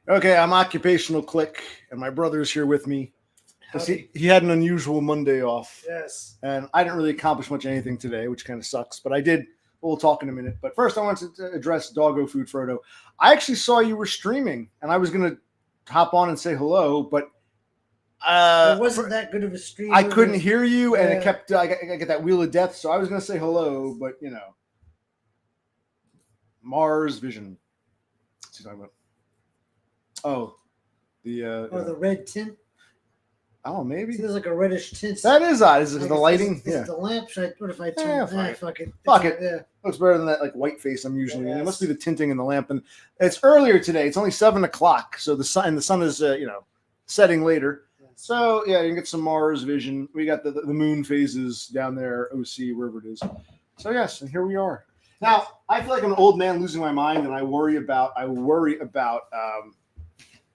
Okay, I'm Occupational Click, and my brother's here with me. He had an unusual Monday off. Yes. And I didn't really accomplish much anything today, which kind of sucks. But I did. We'll talk in a minute. But first, I want to address Doggo Food Frodo. I actually saw you were streaming, and I was going to hop on and say hello, but it wasn't that good of a stream. I couldn't hear you, and it kept. I get that wheel of death, so I was going to say hello, but Mars Vision. What's he talking about? Oh, the red tint. Oh, maybe. See, there's like a reddish tint. That is odd. Is it the lighting? Is it the lamp? What if I turn? Fuck it. Fuck it. Yeah. Looks better than that like white face I'm usually in. It must be the tinting in the lamp. And it's earlier today. It's only 7:00, so the sun is setting later. So yeah, you can get some Mars vision. We got the moon phases down there, OC, wherever it is. So yes, and here we are. Now I feel like I'm an old man losing my mind, and I worry about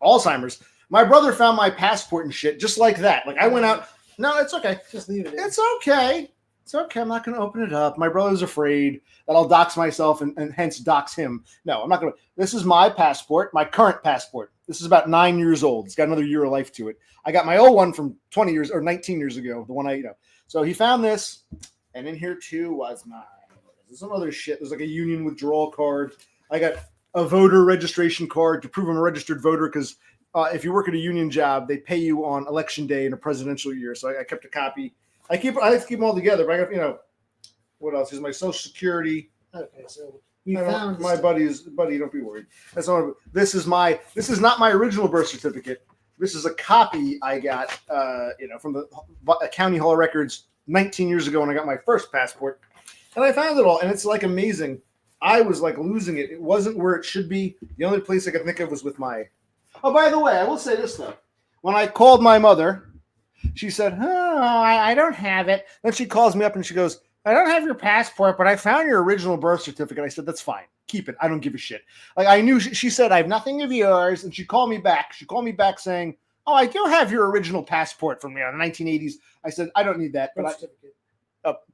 Alzheimer's. My brother found my passport and shit just like that. Like I went out. No, it's okay. Just leave it. It's okay. It's okay. I'm not going to open it up. My brother's afraid that I'll dox myself and hence dox him. No, I'm not going to. This is my passport, my current passport. This is about 9 years old. It's got another year of life to it. I got my old one from 20 years or 19 years ago. The one So he found this, and in here too was mine. There's some other shit. There's like a union withdrawal card. I got a voter registration card to prove I'm a registered voter because if you work at a union job, they pay you on election day in a presidential year. So I kept a copy. I like to keep them all together. But I got what else? Here's my Social Security. Okay, so we found my buddy. Don't be worried. This is not my original birth certificate. This is a copy I got from the County Hall of Records 19 years ago when I got my first passport, and I found it all, and it's like amazing. I was like losing it. It wasn't where it should be. The only place I could think of was with my. Oh, by the way, I will say this, though. When I called my mother, she said, I don't have it. Then she calls me up and she goes, I don't have your passport, but I found your original birth certificate. I said, that's fine. Keep it. I don't give a shit. Like I knew she said, I have nothing of yours. And she called me back. She called me back saying, oh, I do have your original passport from the 1980s. I said, I don't need that.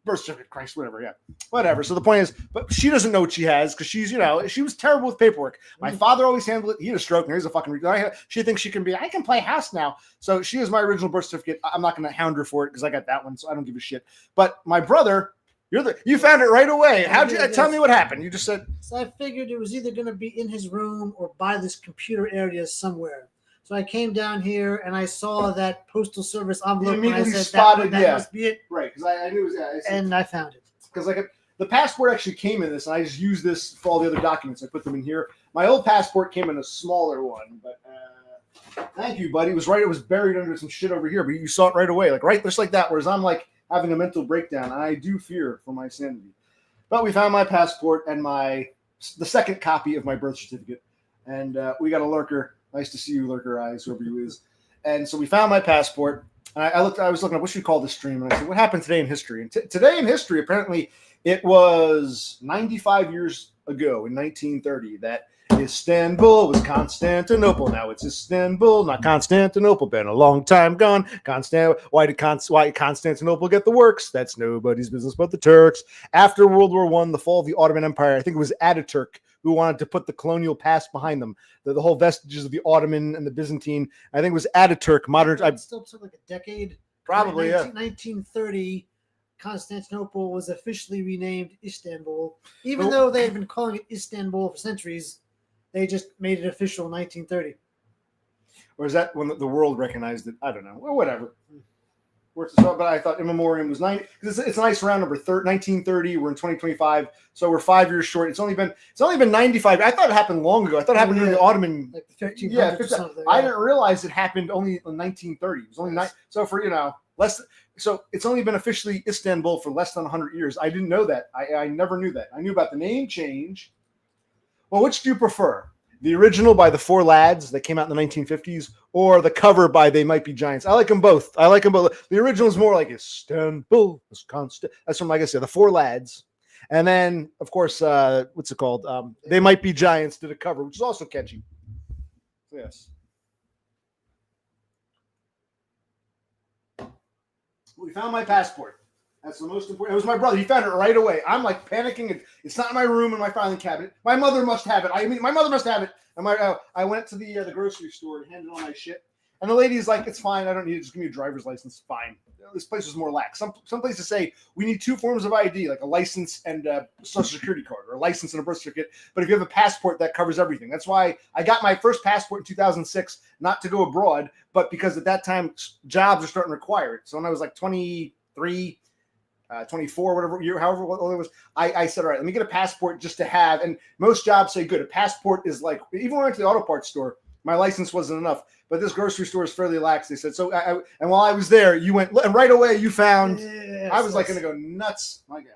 Birth certificate, Christ, whatever, yeah. Whatever. So the point is, but she doesn't know what she has because she's, she was terrible with paperwork. My father always handled it. He had a stroke. Now he's a fucking she thinks she can I can play house now. So she is my original birth certificate. I'm not going to hound her for it because I got that one, so I don't give a shit. But my brother, you found it right away. How'd you tell me what happened? You just said. So I figured it was either going to be in his room or by this computer area somewhere. So I came down here and I saw that postal service envelope. And I said, that must be it. Right, because I knew it was. And I found it. Because the passport actually came in this, and I just used this for all the other documents. I put them in here. My old passport came in a smaller one, but thank you, buddy. It was right. It was buried under some shit over here, but you saw it right away, just like that. Whereas I'm like having a mental breakdown, and I do fear for my sanity. But we found my passport and the second copy of my birth certificate, and we got a lurker. Nice to see you, Lurker Eyes, whoever you is. And so we found my passport. And I was looking up, what should we call this stream? And I said, what happened today in history? And today in history, apparently, it was 95 years ago in 1930 that Istanbul was Constantinople. Now it's Istanbul, not Constantinople. Been a long time gone. Why did Constantinople get the works? That's nobody's business but the Turks. After World War I, the fall of the Ottoman Empire, I think it was Ataturk who wanted to put the colonial past behind them. The whole vestiges of the Ottoman and the Byzantine. I think it was Ataturk. It still took like a decade. Probably, 1930, Constantinople was officially renamed Istanbul. Even though they had been calling it Istanbul for centuries, they just made it official in 1930. Or is that when the world recognized it? I don't know. Well, whatever. But I thought in Memoriam was 90 because it's a nice round number. 1930. We're in 2025, so we're 5 years short. It's only been 95. I thought it happened long ago. I thought it happened during the Ottoman. Like the 1500s or something. I didn't realize it happened only in 1930. It was only so for less. So it's only been officially Istanbul for less than 100 years. I didn't know that. I never knew that. I knew about the name change. Well, which do you prefer? The original by the Four Lads that came out in the 1950s, or the cover by They Might Be Giants? I like them both. The original is more like Istanbul. That's from, like I said, the Four Lads. And then, of course, what's it called? They Might Be Giants did a cover, which is also catchy. Yes. We found my passport. That's the most important. It was my brother. He found it right away. I'm like panicking. It's not in my room in my filing cabinet. My mother must have it. My mother must have it. And I went to the grocery store and handed all my shit. And the lady's like, "It's fine. I don't need it. Just give me a driver's license. Fine." This place was more lax. Some places say we need 2 forms of ID, like a license and a social security card, or a license and a birth certificate. But if you have a passport, that covers everything. That's why I got my first passport in 2006, not to go abroad, but because at that time jobs are starting to require it. So when I was like 23, 24, whatever year, however old it was, I said, all right, let me get a passport just to have. And most jobs say, good. A passport is like, even when I went to the auto parts store, my license wasn't enough. But this grocery store is fairly lax. They said, so, and while I was there, you went, and right away you found, Yes, I was like going to go nuts. My God.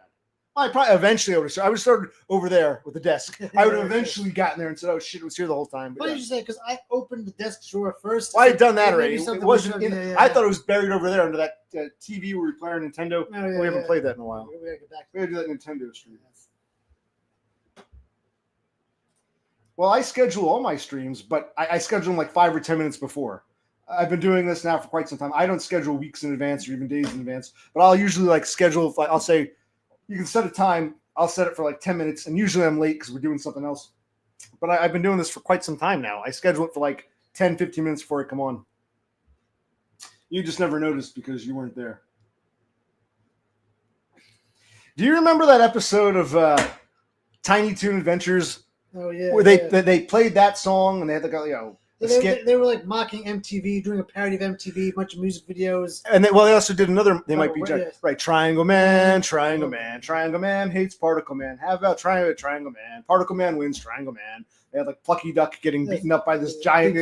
I probably eventually I would have started over there with the desk. I would have eventually gotten there and said, oh shit, it was here the whole time. But what did you say? Because I opened the desk drawer first. Well, I had done that already. Maybe It wasn't. I yeah. thought it was buried over there under that TV where we play our Nintendo. We haven't played that in a while. We gotta get back. We gotta do that Nintendo stream. Well, I schedule all my streams, but I schedule them like 5 or 10 minutes before. I've been doing this now for quite some time. I don't schedule weeks in advance or even days in advance, but I'll usually like schedule. I'll say you can set a time. I'll set it for like 10 minutes, and usually I'm late because we're doing something else. But I've been doing this for quite some time now. I schedule it for like 10, 15 minutes before I come on. You just never noticed because you weren't there. Do you remember that episode of Tiny Toon Adventures? Oh yeah. Where they played that song and they had the They were like mocking MTV, doing a parody of MTV, a bunch of music videos. And they also did another. They might be yes. right. Triangle Man, Triangle Man, Triangle Man hates Particle Man. How about Triangle Man? Particle Man wins. Triangle Man. They had like Plucky Duck getting beaten up by this giant.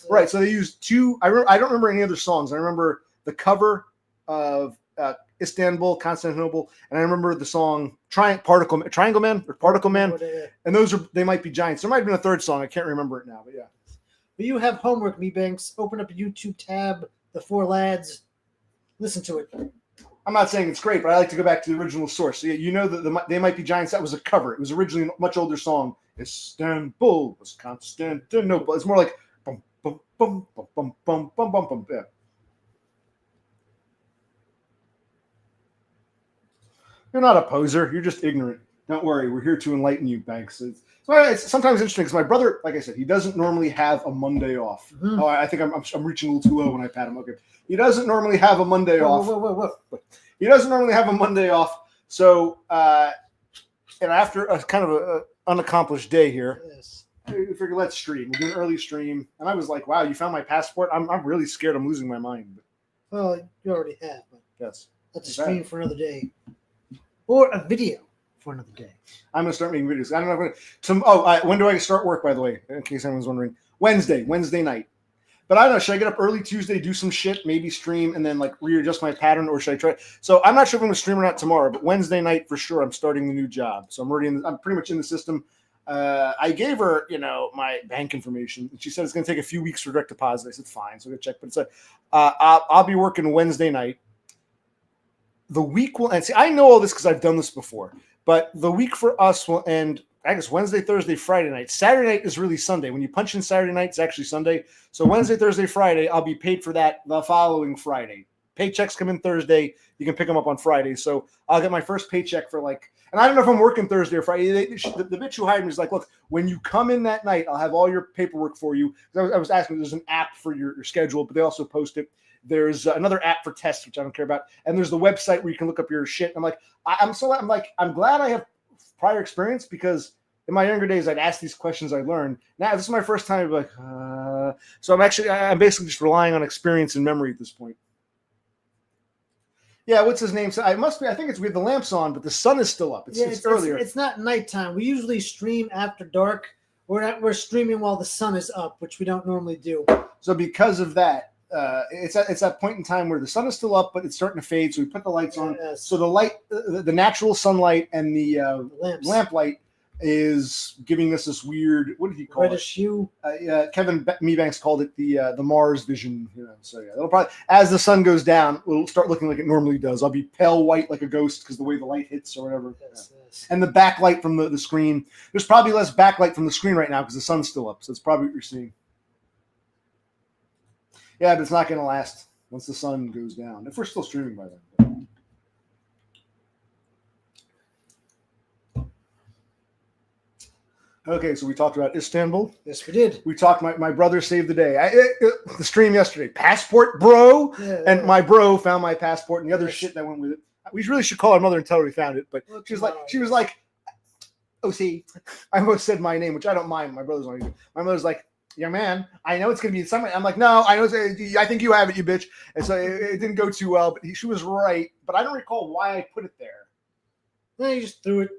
Right. So they used 2. I don't remember any other songs. I remember the cover of Istanbul, Constantinople, and I remember the song Triangle Man or Particle Man. And they might be giants. There might have been a third song. I can't remember it now, but yeah. But you have homework, me Banks. Open up a YouTube tab, The 4 Lads. Listen to it. I'm not saying it's great, but I like to go back to the original source. So you know that They Might Be Giants, that was a cover. It was originally a much older song. Istanbul was Constantinople. It's more like bum, bum, bum, bum, bum, bum, bum, bum, bum. Yeah. You're not a poser. You're just ignorant. Don't worry. We're here to enlighten you, Banks. It's sometimes interesting because my brother, like I said, he doesn't normally have a Monday off. Mm-hmm. Oh, I think I'm reaching a little too low when I pat him. Okay. He doesn't normally have a Monday off. Whoa. He doesn't normally have a Monday off. So, and after a kind of a unaccomplished day here, yes. I figured let's stream. We'll do an early stream. And I was like, wow, you found my passport? I'm really scared I'm losing my mind. But, well, you already have. But yes. That's a stream for another day. Or a video for another day. I'm going to start making videos. I don't know. When do I start work, by the way, in case anyone's wondering? Wednesday night. But I don't know. Should I get up early Tuesday, do some shit, maybe stream, and then like readjust my pattern, or should I try? So I'm not sure if I'm going to stream or not tomorrow, but Wednesday night for sure. I'm starting the new job, so I'm pretty much in the system. I gave her, my bank information, and she said it's going to take a few weeks for direct deposit. I said fine, so I go check. But it's I'll be working Wednesday night. The week will end. See, I know all this because I've done this before. But the week for us will end, I guess, Wednesday, Thursday, Friday night. Saturday night is really Sunday. When you punch in Saturday night, it's actually Sunday. So Wednesday, Thursday, Friday, I'll be paid for that the following Friday. Paychecks come in Thursday. You can pick them up on Friday. So I'll get my first paycheck for and I don't know if I'm working Thursday or Friday. The bitch who hired me is like, look, when you come in that night, I'll have all your paperwork for you. I was asking, there's an app for your schedule, but they also post it. There's another app for tests, which I don't care about. And there's the website where you can look up your shit. I'm like, I'm glad I have prior experience because in my younger days, I'd ask these questions I learned. Now, this is my first time. So I'm basically just relying on experience and memory at this point. Yeah, what's his name? So I think we have the lamps on, but the sun is still up. It's earlier. It's not nighttime. We usually stream after dark. We're streaming while the sun is up, which we don't normally do. So because of that, it's that point in time where the sun is still up, but it's starting to fade. So we put the lights on. Yes. So the light, the natural sunlight and the lamp light is giving us this weird. What did he call reddish hue? Kevin Mebanks called it the Mars vision. So yeah, it'll probably as the sun goes down, it'll start looking like it normally does. I'll be pale white like a ghost because the way the light hits or whatever. Yes. And the backlight from the screen. There's probably less backlight from the screen right now because the sun's still up. So it's probably what you're seeing. Yeah, but it's not going to last once the sun goes down. If we're still streaming by then. Okay, so we talked about Istanbul. Yes, we did. We talked. My brother saved the day. The stream yesterday. Passport, bro. Yeah, And yeah. my bro found my passport and the other Yes. shit that went with it. We really should call our mother and tell her we found it. But Well, she was tomorrow, like, oh, see, I almost said my name, which I don't mind. My brother's on it. My mother's like, young man, I know it's going to be something. I'm like, no, I know. I think you have it, you bitch. And so it didn't go too well, but she was right. But I don't recall why I put it there. No, you just threw it.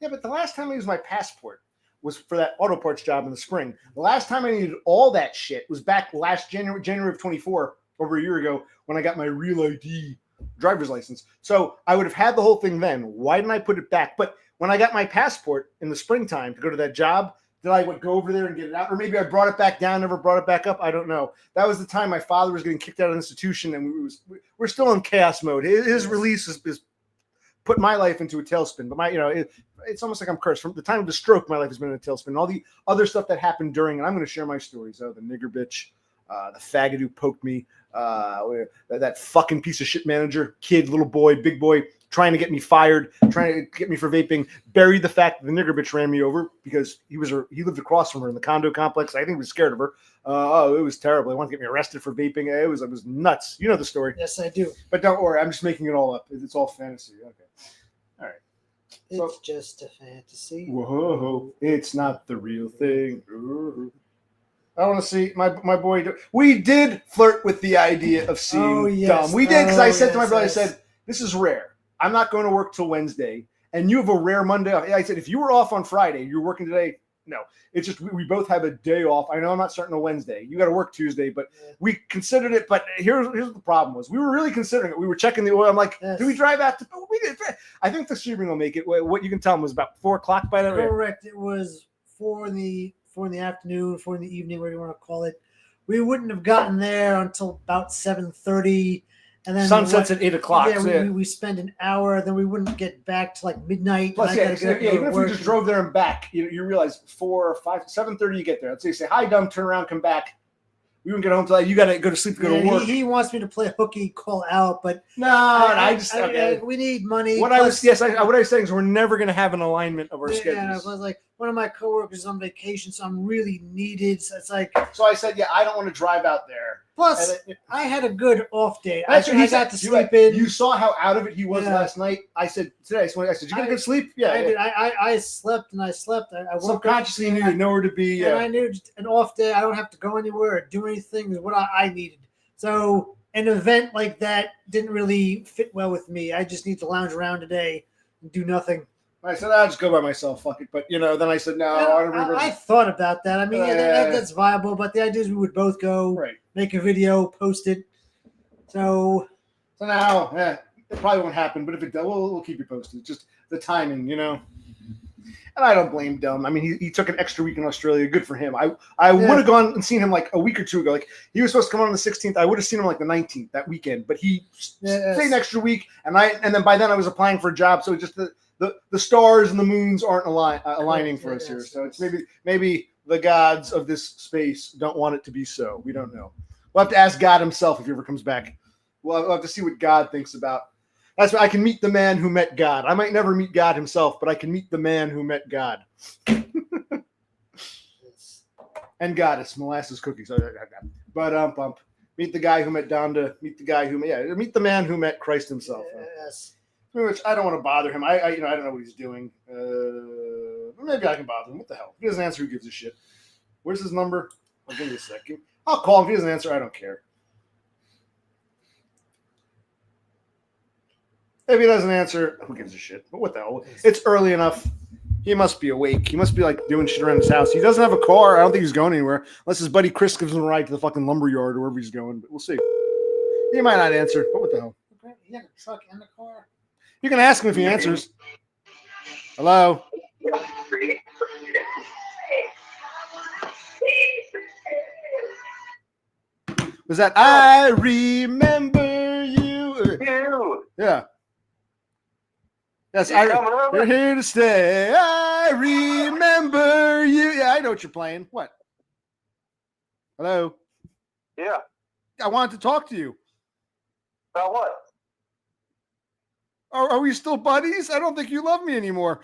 Yeah, but the last time I used my passport was for that auto parts job in the spring. The last time I needed all that shit was back last January of 24, over a year ago, when I got my real ID driver's license. So I would have had the whole thing then. Why didn't I put it back? But when I got my passport in the springtime to go to that job, did I go over there and get it out? Or maybe I brought it back down, never brought it back up. I don't know. That was the time my father was getting kicked out of the institution, and we're still in chaos mode. His release is put my life into a tailspin. But it's almost like I'm cursed. From the time of the stroke, my life has been in a tailspin. All the other stuff that happened during, and I'm going to share my stories. Oh, the nigger bitch, the faggot who poked me, that fucking piece of shit manager, kid, little boy, big boy, trying to get me fired, trying to get me for vaping, buried the fact that the nigger bitch ran me over because he lived across from her in the condo complex. I think he was scared of her. It was terrible. He wanted to get me arrested for vaping. It was nuts. You know the story. Yes, I do. But don't worry, I'm just making it all up. It's all fantasy. Okay. All right. It's just a fantasy. Whoa, it's not the real thing. I want to see my boy. We did flirt with the idea of seeing Dumb. We did, because I said to my brother, I said, this is rare. I'm not going to work till Wednesday, and you have a rare Monday off. I said, if you were off on Friday, you're working today. No, it's just we both have a day off. I know I'm not starting on Wednesday. You got to work Tuesday, but we considered it. But here's what the problem was. We were really considering it. We were checking the oil. I'm like, do we drive out to? We did. I think the streaming will make it. What you can tell them was about 4:00 by that. Correct. It was 4 in the afternoon, 4 in the evening, whatever you want to call it. We wouldn't have gotten there until about 7:30. And then sunsets at 8:00. Yeah, we spend an hour, then we wouldn't get back to like midnight. Plus, even if we just drove there and back, you realize 4 or 5, 7:30 you get there. Let's say hi, Dumb, turn around, come back. We wouldn't get home till you got to go to sleep, go to work. He wants me to play hooky, call out, but we need money. What I was saying is we're never going to have an alignment of our schedules. Yeah, I was like, one of my coworkers is on vacation, so I'm really needed. So it's like, so I said, I don't want to drive out there. Plus, I had a good off day. I got to sleep in. You saw how out of it he was last night. I said today. I said, "You got a good sleep?" Yeah, I did. I slept and I slept. I woke subconsciously up, knew nowhere to be. And I knew just an off day. I don't have to go anywhere or do anything. Is what I needed. So an event like that didn't really fit well with me. I just need to lounge around today and do nothing. I said, I'll just go by myself, fuck it. But, then I said, no. I thought about that. I mean, that's viable, but the idea is we would both go, make a video, post it. So now, it probably won't happen, but if it does, we'll keep you posted. It's just the timing, And I don't blame Dumb. I mean, he took an extra week in Australia. Good for him. I would have gone and seen him like a week or two ago. Like, he was supposed to come on the 16th. I would have seen him like the 19th, that weekend. But he stayed an extra week, and then by then I was applying for a job, so it just the stars and the moons aren't aligning for us here. So it's maybe the gods of this space don't want it to be so. We don't know. We'll have to ask God himself if he ever comes back. We'll have to see what God thinks about. That's why I can meet the man who met God. I might never meet God himself, but I can meet the man who met God. And goddess, molasses cookies. But meet the guy who met Donda. Meet the man who met Christ himself. Yes. Which I don't want to bother him. I don't know what he's doing. Maybe I can bother him. What the hell? If he doesn't answer, who gives a shit? Where's his number? I'll give me a second. I'll call him. If he doesn't answer, I don't care. If he doesn't answer, who gives a shit? But what the hell? It's early enough. He must be awake. He must be like doing shit around his house. He doesn't have a car. I don't think he's going anywhere. Unless his buddy Chris gives him a ride to the fucking lumberyard or wherever he's going. But we'll see. He might not answer. But what the hell? He had a truck and a car. You can ask him if he answers. Hello? Was that I remember you? Yeah. Yes, you're here to stay. I remember you. Yeah, I know what you're playing. What? Hello? Yeah. I wanted to talk to you. About what? Are we still buddies? I don't think you love me anymore.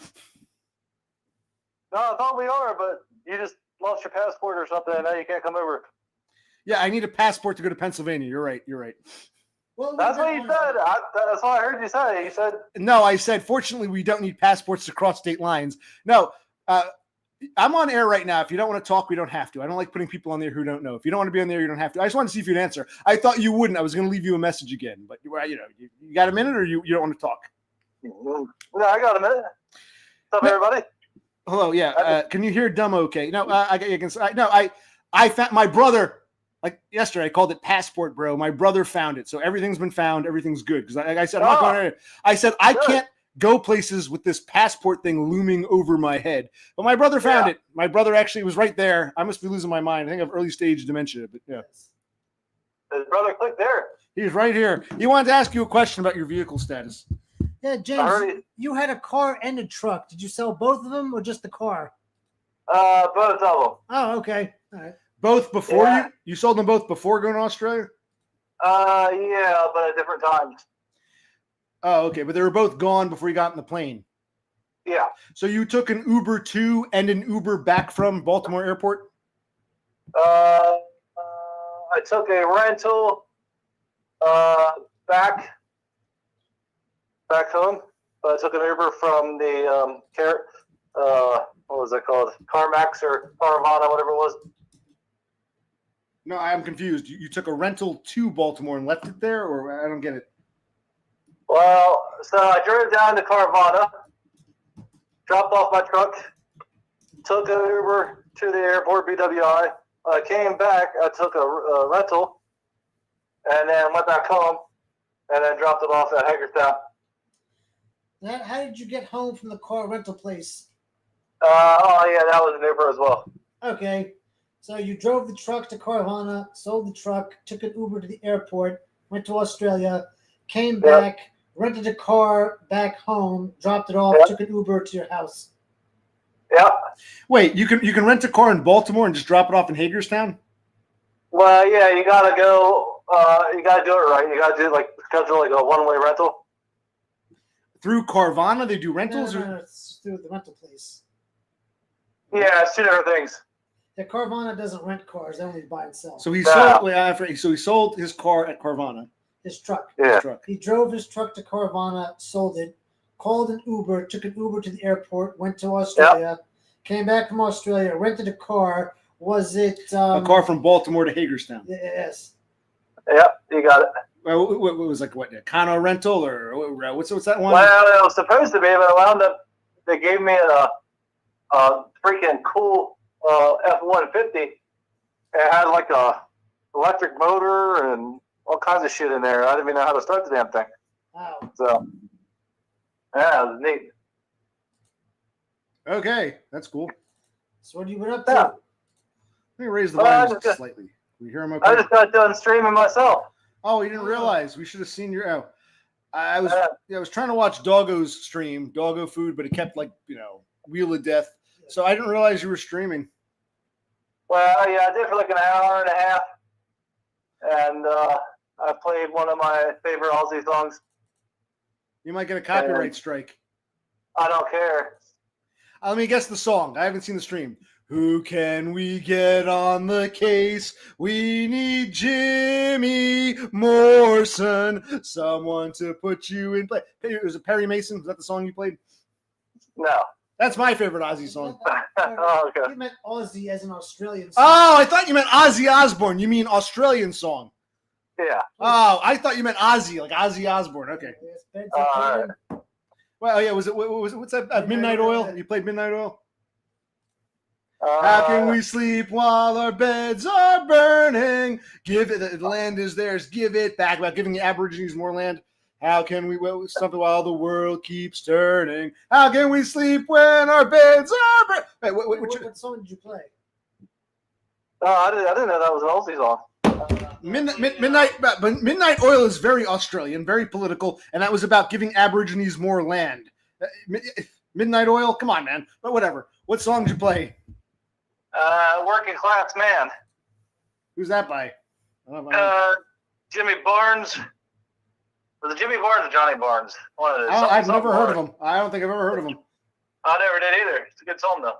No, I thought we are, but you just lost your passport or something, and now you can't come over. Yeah, I need a passport to go to Pennsylvania. You're right. Well, That's what you said. That's what I heard you say. You said No, I said, fortunately, we don't need passports to cross state lines. No, I'm on air right now. If you don't want to talk, we don't have to. I don't like putting people on there who don't know. If you don't want to be on there, you don't have to. I just wanted to see if you'd answer. I thought you wouldn't. I was going to leave you a message again, but you got a minute, or you don't want to talk? no. I got a minute. What's up, everybody? Hello. Yeah. Can you hear DUM? Okay. No. I found my brother. Like yesterday, I called it Passport Bro. My brother found it, so everything's been found. Everything's good. Because like I said, I'm not going anywhere. I said I can't go places with this passport thing looming over my head. But my brother found it. My brother actually was right there. I must be losing my mind. I think I have early stage dementia. But yeah, His brother clicked there. he's right here. He wanted to ask you a question about your vehicle status. Yeah, James, you had a car and a truck. Did you sell both of them or just the car? Both of them. Oh, okay. All right. Both before you sold them both before going to Australia? Yeah, but at different times. Oh, okay. But they were both gone before you got in the plane. Yeah. So you took an Uber to and an Uber back from Baltimore Airport? I took a rental back home. I took an Uber from the what was that called? CarMax or Caravana, whatever it was. No, I'm confused. You took a rental to Baltimore and left it there, or I don't get it. Well, so I drove down to Caravana, dropped off my truck, took an Uber to the airport, BWI. I came back, I took a rental, and then went back home, and then dropped it off at Hagerstown. How did you get home from the car rental place? That was an Uber as well. Okay. So you drove the truck to Caravana, sold the truck, took an Uber to the airport, went to Australia, came back, rented a car back home, dropped it off, took an Uber to your house. Yeah. Wait, you can rent a car in Baltimore and just drop it off in Hagerstown? Well, yeah, you gotta go. You gotta do it right. You gotta do schedule a one-way rental. Through Carvana, they do rentals? No, it's through the rental place. Yeah, it's two different things. Yeah, Carvana doesn't rent cars; they only buy and sell. So he sold his car at Carvana. His truck. Yeah. He drove his truck to Carvana, sold it, called an Uber, took an Uber to the airport, went to Australia, came back from Australia, rented a car. Was it a car from Baltimore to Hagerstown? Yes. Yep, you got it. Well, what was a Kano rental or what's that one? Well, it was supposed to be, but it wound up. They gave me a freaking cool F-150. It had like a electric motor and all kinds of shit in there. I didn't even know how to start the damn thing. Wow. So, yeah, it was neat. Okay, that's cool. So what have you been up to? Yeah. Let me raise the volume slightly. We hear him okay? I just got done streaming myself. Oh, you didn't realize. We should have seen your. Oh, I was trying to watch Doggo's stream, Doggo Food, but it kept Wheel of Death. So I didn't realize you were streaming. Well, yeah, I did for like an hour and a half, and I played one of my favorite Aussie songs. You might get a copyright strike. I don't care. Let me guess the song. I haven't seen the stream. Who can we get on the case? We need Jimmy Morrison. Someone to put you in play. Was it Perry Mason? Was that the song you played? No. That's my favorite Ozzy song. Oh, okay. You meant Aussie as an Australian song. Oh, I thought you meant Ozzy Osbourne. You mean Australian song. Yeah. Oh, I thought you meant Ozzy, like Ozzy Osbourne. Okay. Well, yeah, was it? What's that? Midnight Oil? You played Midnight Oil? How can we sleep while our beds are burning? Give it, the land is theirs. Give it back. About giving the Aborigines more land. How can we something while the world keeps turning? How can we sleep when our beds are burning? Wait, what song did you play? I didn't know that was an Aussie song. Midnight Oil is very Australian, very political, and that was about giving Aborigines more land. Midnight Oil, come on, man. But whatever. What song did you play? Working Class Man. Who's that by? I don't know. Jimmy Barnes. Was it Jimmy Barnes or Johnny Barnes? One of those. I've never heard of him. I don't think I've ever heard of him. I never did either. It's a good song though.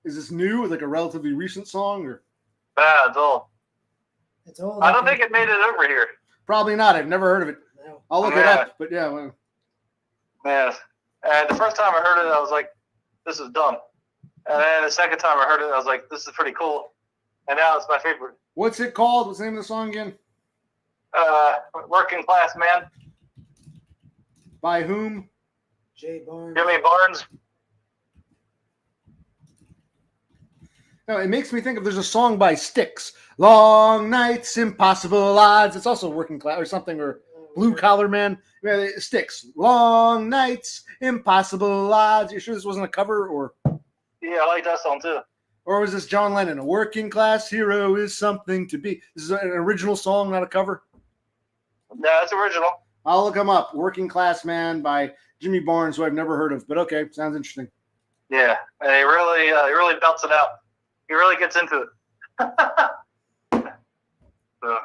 Is this new, like a relatively recent song, or? Yeah, it's old. It's old. I don't think it made it over here. Probably not. I've never heard of it. No. I'll look it up. But yeah, well, Yeah. And the first time I heard it, I was like, this is dumb. And then the second time I heard it, I was like, this is pretty cool. And now it's my favorite. what's it called? What's the name of the song again? Working Class Man. By whom? Jay Barnes. Jimmy Barnes. No, it makes me think of there's a song by Styx. Long nights, impossible odds. It's also working class or something, or blue collar man. Yeah, Styx. Long nights, impossible odds. You sure this wasn't a cover, or? Yeah, I like that song too. Or was this John Lennon? A working class hero is something to be. This is an original song, not a cover. Yeah, it's original. I'll look him up. Working Class Man by Jimmy Barnes, who I've never heard of, but okay, sounds interesting. Yeah, and he really belts it out. He really gets into it. So,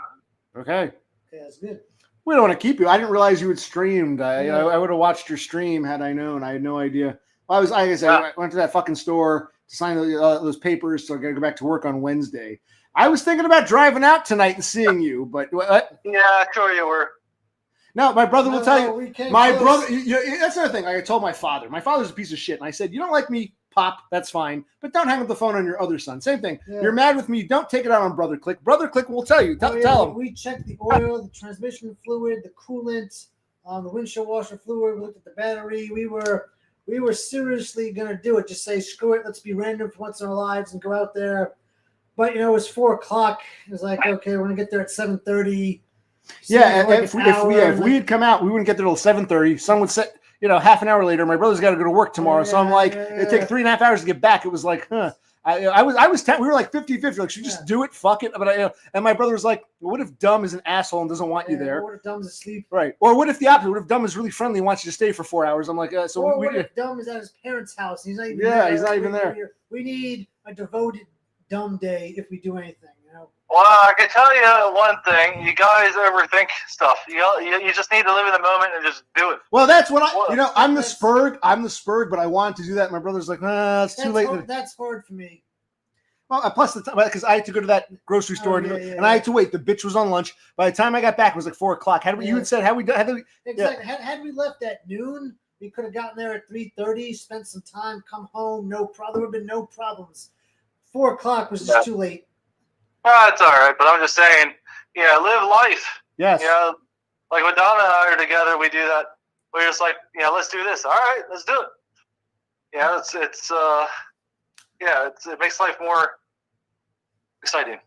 Okay. Okay, that's good. We don't want to keep you. I didn't realize you had streamed. I would have watched your stream had I known. I had no idea. Well, like I said, I went to that fucking store to sign those papers, so I got to go back to work on Wednesday. I was thinking about driving out tonight and seeing you, but what? yeah, sure you were. No, my brother will tell you. We came My close. brother, that's another thing. Like I told my father. My father's a piece of shit. And I said, you don't like me, Pop, that's fine. But don't hang up the phone on your other son. Same thing. Yeah. You're mad with me. Don't take it out on Brother Click. Brother Click will tell you. Tell him. We checked the oil, the transmission fluid, the coolant, the windshield washer fluid. We looked at the battery. We were seriously going to do it. Just say, screw it. Let's be random for once in our lives and go out there. But, it was 4 o'clock. It was like, okay, we're going to get there at 7:30. Yeah, like if we had come out, we wouldn't get there till 7:30. Sun would set, half an hour later. My brother's got to go to work tomorrow, so I'm like, it'd take 3.5 hours to get back. It was like, huh. We were like 50-50. Like, should we just do it? Fuck it. But and my brother was like, well, what if Dumb is an asshole and doesn't want you there? What if Dumb's asleep? Right. Or what if the opposite? What if Dumb is really friendly and wants you to stay for 4 hours? I'm like, so or what if Dumb is at his parents' house? He's not even there. He's not even there. We need a devoted Dumb day if we do anything. Well, I can tell you one thing. You guys overthink stuff. You just need to live in the moment and just do it. Well, that's what I'm the Spurg, but I wanted to do that. My brother's like, it's too late. That's hard for me. Well, plus the time, because I had to go to that grocery store and I had to wait. The bitch was on lunch. By the time I got back, it was like 4 o'clock. You had said, exactly. Had we left at noon, we could have gotten there at 3:30, spent some time, come home. There would have been no problems. 4 o'clock was just too late. That's all right, but I'm just saying, live life. Yes. Like when Donna and I are together, we do that. We're just like, let's do this. All right, let's do it. It makes life more exciting.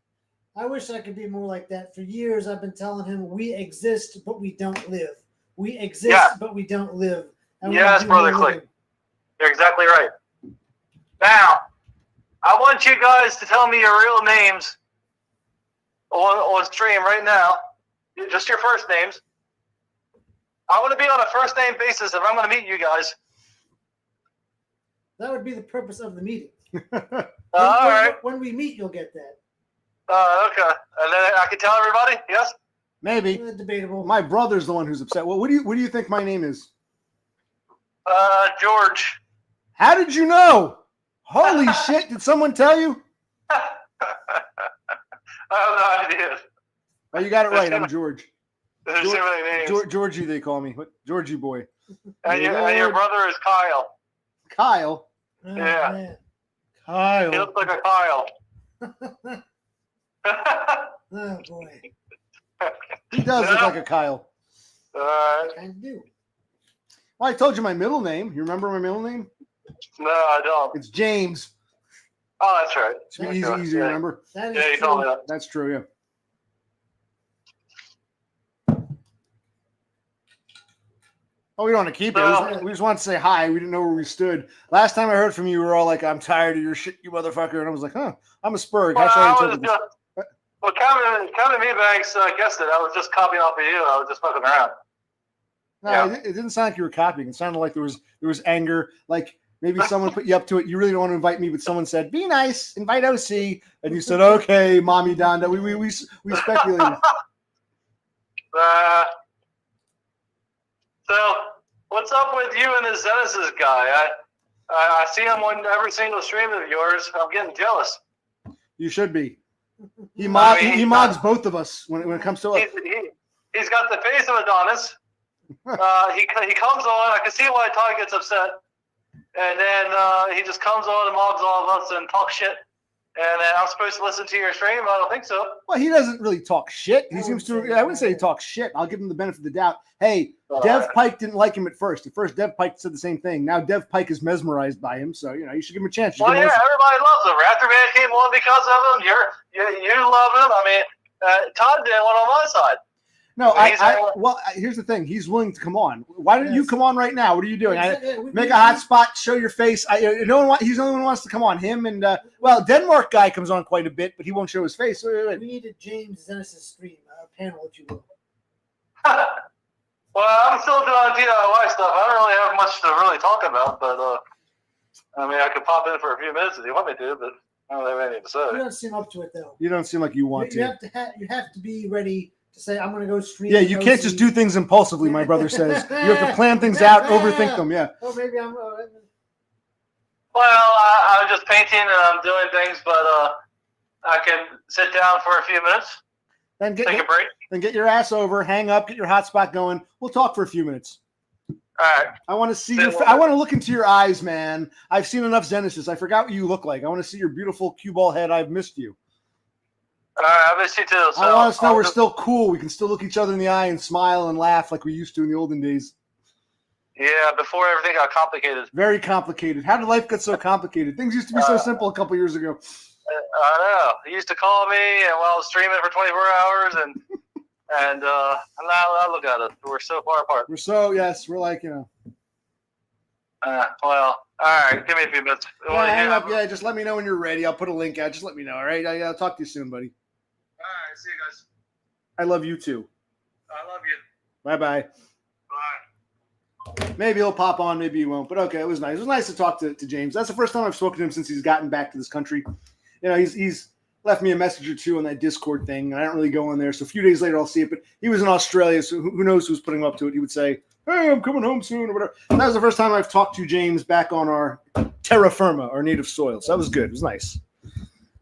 I wish I could be more like that. For years, I've been telling him, we exist, but we don't live. We exist, but we don't live. Yes, Brother Click. You're exactly right. Now, I want you guys to tell me your real names on stream right now. Just your first names. I want to be on a first name basis if I'm going to meet you guys. That would be the purpose of the meeting. All right. When we meet, you'll get that. Okay. And then I can tell everybody? Yes? Maybe. Debatable. My brother's the one who's upset. Well, what do you think my name is? George. How did you know? Holy shit. Did someone tell you? I have no idea. Oh, you got it right. I'm George. There's too many names. Georgie, they call me. What? Georgie boy. And your brother is Kyle. Kyle? Oh, yeah. Man. Kyle. He looks like a Kyle. Oh, boy. He does look like a Kyle. I kind of do. Well, I told you my middle name. You remember my middle name? No, I don't. It's James. Oh, that's right. It's easy to remember. That is you true. told me that. That's true, yeah. Oh, we don't want to keep it. We just want to say hi. We didn't know where we stood. Last time I heard from you, we were all like, I'm tired of your shit, you motherfucker. And I was like, I'm a Spurg. How should I interpret this? Well, Kevin Meebanks guessed it. I was just copying off of you. I was just fucking around. No, it didn't sound like you were copying. It sounded like there was anger. Like maybe someone put you up to it. You really don't want to invite me, but someone said, "Be nice, invite OC," and you said, "Okay, Mommy Donda." We speculated. So what's up with you and the Zenesis guy? I see him on every single stream of yours. I'm getting jealous. You should be. He mean, mods both of us when it comes to it. He's got the face of Adonis. He comes on. I can see why Todd gets upset. And then he just comes on and mobs all of us and talks shit. And then I'm supposed to listen to your stream? I don't think so. Well, he doesn't really talk shit. He seems to. I wouldn't say he talks shit. I'll give him the benefit of the doubt. Hey, Dev Pike didn't like him at first. At first, Dev Pike said the same thing. Now Dev Pike is mesmerized by him, so you should give him a chance. Well, yeah, everybody loves him. Raptorman came on because of him. You love him. I mean, Todd did one on my side. No, here's the thing. He's willing to come on. Why don't you come on right now? What are you doing? Make a hot spot, show your face. He's the only one who wants to come on. Him and Denmark guy comes on quite a bit, but he won't show his face. We need a James Zenesis stream, panel, if you will. Well, I'm still doing DIY stuff. I don't really have much to really talk about, but I mean, I could pop in for a few minutes if you want me to, but I don't have anything to say. You don't seem up to it, though. You don't seem like you want to. You have to be ready to say, I'm going to go stream. Yeah, you can't just do things impulsively, my brother says. You have to plan things out, overthink them, yeah. Oh, maybe I'm... Well, I'm just painting and I'm doing things, but I can sit down for a few minutes, take a break. Then get your ass over, hang up, get your hotspot going. We'll talk for a few minutes. All right. I want to see I want to look into your eyes, man. I've seen enough Zenesis. I forgot what you look like. I want to see your beautiful cue ball head. I've missed you. All right, I miss you too. So I want us to know we're still cool. We can still look each other in the eye and smile and laugh like we used to in the olden days. Yeah, before everything got complicated. Very complicated. How did life get so complicated? Things used to be so simple a couple years ago. I know. He used to call me and while I was streaming for 24 hours and now look at us. We're so far apart. We're like, well, all right. Give me a few minutes. Hang up. Yeah, just let me know when you're ready. I'll put a link out. Just let me know, all right? I'll talk to you soon, buddy. All right. See you guys. I love you too. I love you. Bye-bye. Bye. Maybe he'll pop on, maybe he won't. But okay, it was nice. It was nice to talk to James. That's the first time I've spoken to him since he's gotten back to this country. He's left me a message or two on that Discord thing. I don't really go on there. So a few days later, I'll see it. But he was in Australia, so who knows who's putting him up to it. He would say, hey, I'm coming home soon or whatever. And that was the first time I've talked to James back on our terra firma, our native soil. So that was good. It was nice.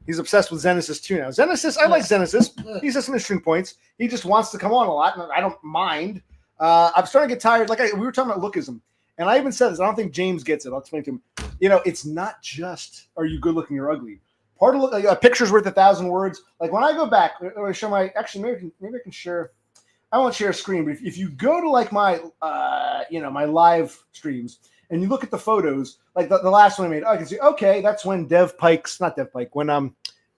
He's obsessed with Zenesis too now. Zenesis, I like Zenesis. He has some interesting points. He just wants to come on a lot, and I don't mind. I'm starting to get tired. We were talking about lookism. And I even said this. I don't think James gets it. I'll explain to him. It's not just are you good looking or ugly. Part of a picture's worth 1,000 words. Like when I go back, I show my. Actually, maybe I can share. I won't share a screen, but if you go to like my, my live streams and you look at the photos, like the last one I made, I can see. Okay, that's when when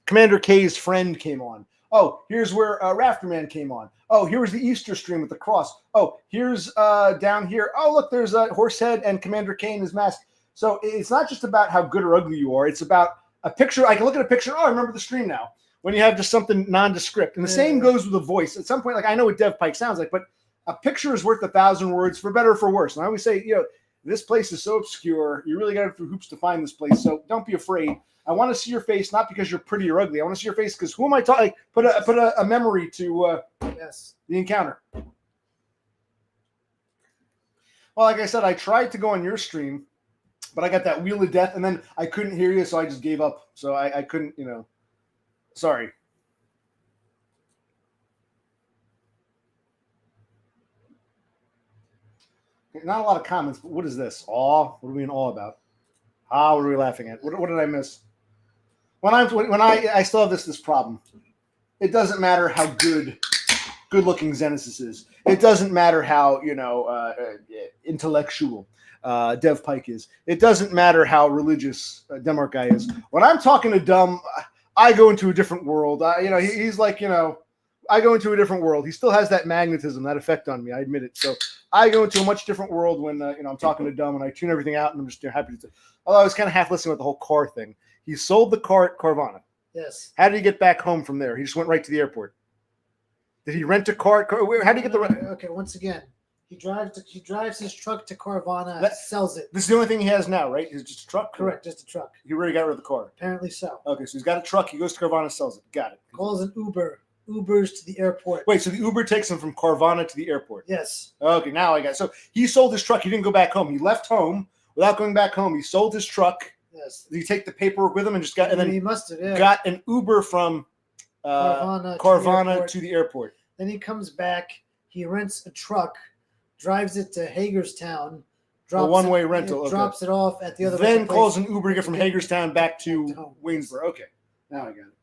Commander K's friend came on. Oh, here's where Rafterman came on. Oh, here was the Easter stream with the cross. Oh, here's down here. Oh, look, there's a Horsehead and Commander K in his mask. So it's not just about how good or ugly you are. It's about a picture. I can look at a picture. Oh, I remember the stream now. When you have just something nondescript. And the same goes with a voice. At some point, I know what Dev Pike sounds like, but a picture is worth 1,000 words, for better or for worse. And I always say, this place is so obscure. You really got to go through hoops to find this place. So don't be afraid. I want to see your face, not because you're pretty or ugly. I want to see your face because who am I talking? Put a memory to the encounter. Well, like I said, I tried to go on your stream, but I got that wheel of death, and then I couldn't hear you, so I just gave up. So I couldn't, Sorry. Not a lot of comments, but what is this? Awe? What are we in awe about? What are we laughing at? What did I miss? When I still have this problem. It doesn't matter how good-looking Zenesis is. It doesn't matter how intellectual Dev Pike is. It doesn't matter how religious Denmark guy is. When I'm talking to DUM, I go into a different world. He's like, I go into a different world. He still has that magnetism, that effect on me. I admit it. So I go into a much different world when I'm talking to DUM and I tune everything out and I'm just happy to. Although I was kind of half listening with the whole car thing. He sold the car at Carvana. Yes. How did he get back home from there? He just went right to the airport. Did he rent a car? How did he get the? Okay, once again, he drives his truck to Carvana, sells it. This is the only thing he has now, right? It's just a truck. Correct, just a truck. He already got rid of the car. Apparently so. Okay, so he's got a truck. He goes to Carvana, sells it. Got it. Calls an Uber. Ubers to the airport. Wait, so the Uber takes him from Carvana to the airport? Yes. Okay, now I got it. So he sold his truck. He didn't go back home. He left home without going back home. He sold his truck. Yes. Did he take the paperwork with him and just got and then he must have got an Uber from Carvana to the airport. Then he comes back. He rents a truck, drives it to Hagerstown. A one-way rental. Okay. Drops it off at the other. Then calls an Uber to get from Hagerstown back to Waynesboro. Okay, now I got it.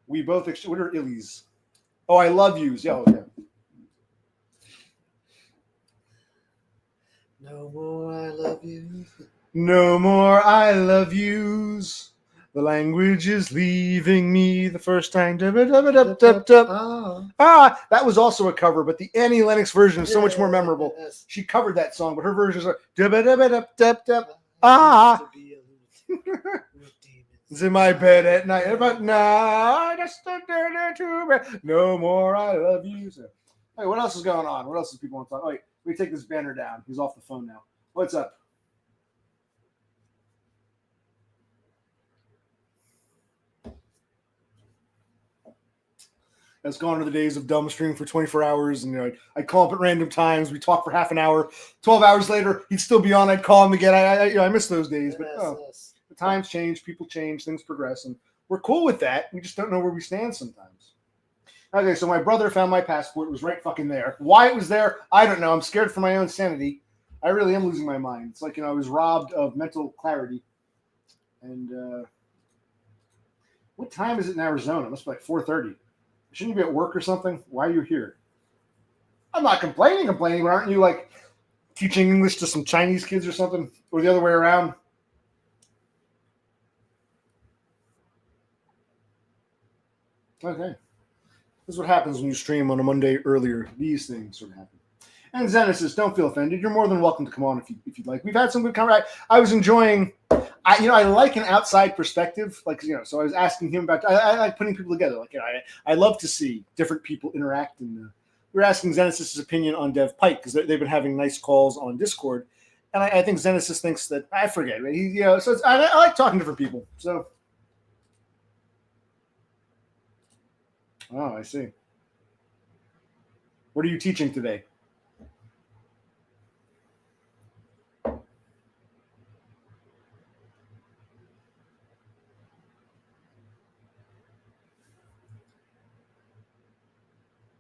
We both. What are illies? Oh, I love yous. Yeah. Okay. No more I love you. No more I love yous. The language is leaving me the first time. That was also a cover, but the Annie Lennox version is so much more memorable. Yes. She covered that song, but her version is like It's in my bed at night, but now no more I love you. So, hey, what else is going on? What else do people want to talk? Oh, wait, we take this banner down. He's off the phone now. What's up? Let's go on to the days of dumb streaming for 24 hours. And I'd call up at random times. We talk for half an hour. 12 hours later, he'd still be on. I'd call him again. I miss those days. But the times change, people change, things progress. And we're cool with that. We just don't know where we stand sometimes. Okay, so my brother found my passport. It was right fucking there. Why it was there, I don't know. I'm scared for my own sanity. I really am losing my mind. It's like, I was robbed of mental clarity. And what time is it in Arizona? It must be like 4:30. Shouldn't you be at work or something? Why are you here? I'm not complaining, but aren't you like teaching English to some Chinese kids or something? Or the other way around? Okay. This is what happens when you stream on a Monday earlier. These things sort of happen. And Zenesis, don't feel offended. You're more than welcome to come on if you'd like. We've had some good conversation. I was enjoying. I like an outside perspective. So I was asking him about. I like putting people together. I love to see different people interact. And we were asking Zenesis' opinion on Dev Pike because they've been having nice calls on Discord, and I think Zenesis thinks that I forget. So I like talking to different people. So. Oh, I see. What are you teaching today?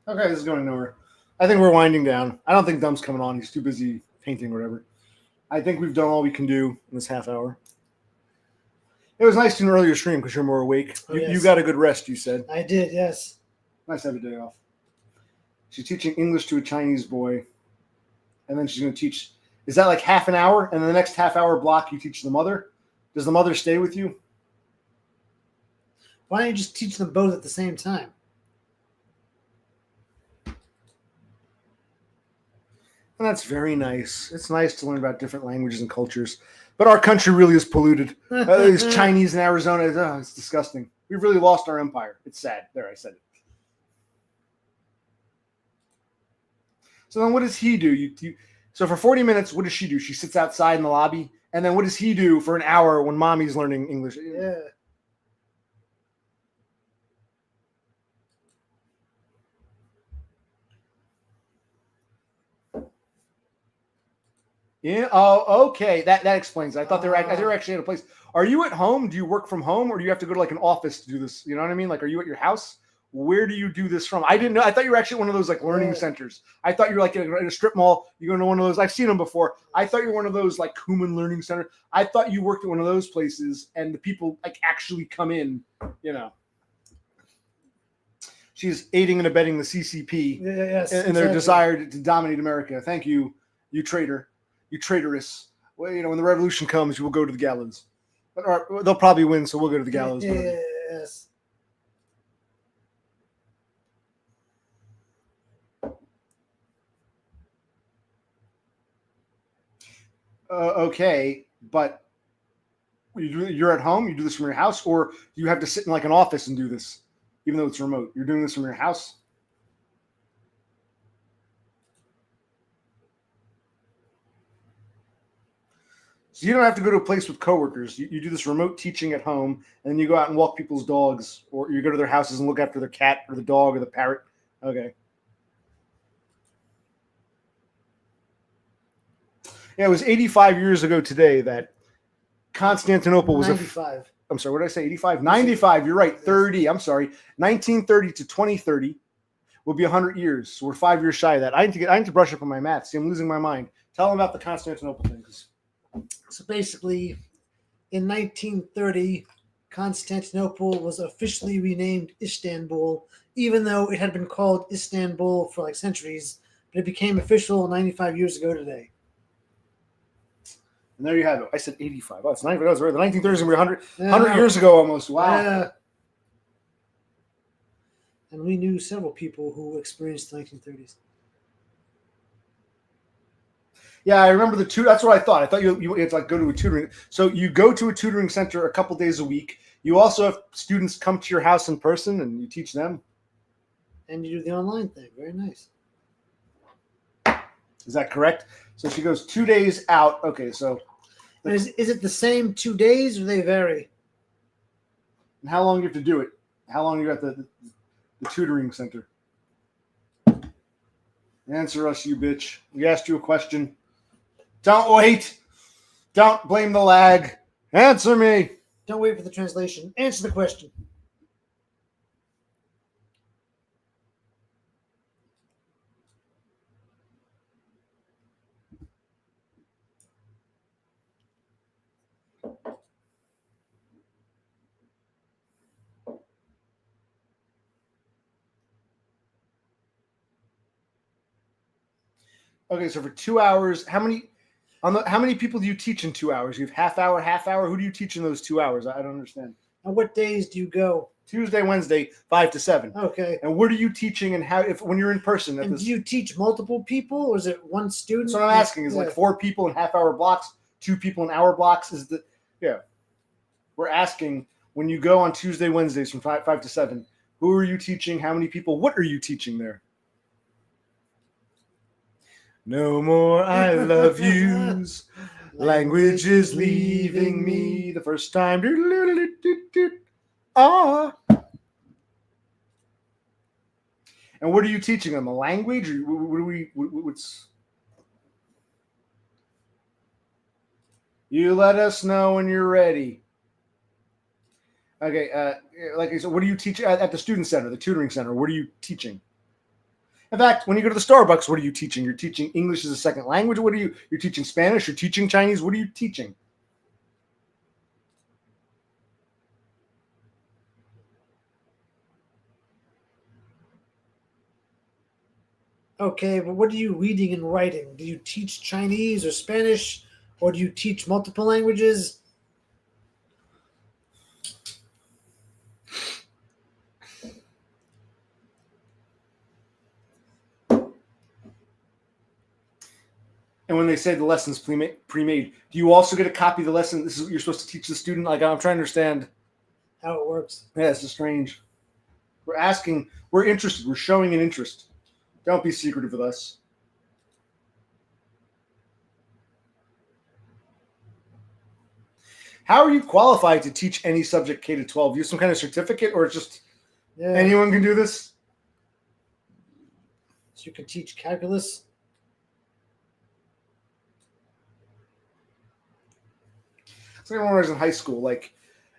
Okay, this is going nowhere. I think we're winding down. I don't think Dumb's coming on. He's too busy painting or whatever. I think we've done all we can do in this half hour. It was nice to an earlier stream because you're more awake. You got a good rest, you said. I did, yes. Nice to have a day off. She's teaching English to a Chinese boy. And then she's going to teach. Is that like half an hour? And then the next half hour block you teach the mother? Does the mother stay with you? Why don't you just teach them both at the same time? And that's very nice. It's nice to learn about different languages and cultures. But our country really is polluted. There's Chinese in Arizona. It's disgusting. We've really lost our empire. It's sad. There, I said it. So then what does he do? So for 40 minutes, what does she do? She sits outside in the lobby. And then what does he do for an hour when mommy's learning English? Yeah. Yeah. Oh, okay. That explains it. I thought they were actually at a place. Are you at home? Do you work from home, or do you have to go to like an office to do this? You know what I mean? Like, are you at your house? Where do you do this from? I didn't know. I thought you were actually one of those like learning centers. I thought you were like in a strip mall. You go to one of those. I've seen them before. I thought you were one of those like human learning center. I thought you worked at one of those places, and the people like actually come in. She's aiding and abetting the CCP in their desire to dominate America. Thank you, you traitor. You traitorous. Well, when the revolution comes, you will go to the gallows. Or they'll probably win, so we'll go to the gallows. Yes. Okay, but you're at home? You do this from your house? Or do you have to sit in like an office and do this, even though it's remote? You're doing this from your house? So you don't have to go to a place with coworkers. You do this remote teaching at home, and then you go out and walk people's dogs, or you go to their houses and look after their cat or the dog or the parrot. Okay. Yeah, it was 85 years ago today that Constantinople was 95. I'm sorry, what did I say? 85? 95. You're right. 30. I'm sorry. 1930 to 2030 will be 100 years. So we're 5 years shy of that. I need to brush up on my math. See, I'm losing my mind. Tell them about the Constantinople things. So basically, in 1930, Constantinople was officially renamed Istanbul, even though it had been called Istanbul for like centuries, but it became official 95 years ago today. And there you have it. I said 85. Oh, it's 95. That was right. The 1930s going to be 100, Yeah, 100 years ago almost. Wow. Yeah. And we knew several people who experienced the 1930s. Yeah, I remember the two. That's what I thought. I thought you it's like go to a tutoring. So you go to a tutoring center a couple days a week. You also have students come to your house in person and you teach them. And you do the online thing. Very nice. Is that correct? So she goes 2 days out. Okay, so. And is it the same 2 days or they vary? And how long do you have to do it? How long are you at the tutoring center? Answer us, you bitch. We asked you a question. Don't wait. Don't blame the lag. Answer me. Don't wait for the translation. Answer the question. Okay, so for 2 hours, how many people do you teach in 2 hours? You have half hour, half hour. Who do you teach in those 2 hours? I don't understand. And what days do you go? Tuesday, Wednesday, 5 to 7. Okay. And what are you teaching and how when you're in person? And do you teach multiple people or is it one student? That's what I'm asking. Is like 4 people in half-hour blocks, 2 people in hour blocks? We're asking when you go on Tuesday, Wednesdays from 5 to 7, who are you teaching? How many people? What are you teaching there? No more I love yous. Language is leaving me the first time. Ah. And what are you teaching them? A language? Or what's? You let us know when you're ready. Okay. Like I said, what do you teach at the student center, the tutoring center? What are you teaching? In fact, when you go to the Starbucks, what are you teaching? You're teaching English as a second language. You're teaching Spanish? You're teaching Chinese? What are you teaching? Okay, but what are you reading and writing? Do you teach Chinese or Spanish, or do you teach multiple languages? And when they say the lesson's pre-made, do you also get to copy the lesson? This is what you're supposed to teach the student? Like, I'm trying to understand how it works. Yeah, it's strange. We're asking, we're interested, we're showing an interest. Don't be secretive with us. How are you qualified to teach any subject K to 12? You have some kind of certificate, or it's just anyone can do this? So you can teach calculus. It's like when I was in high school, like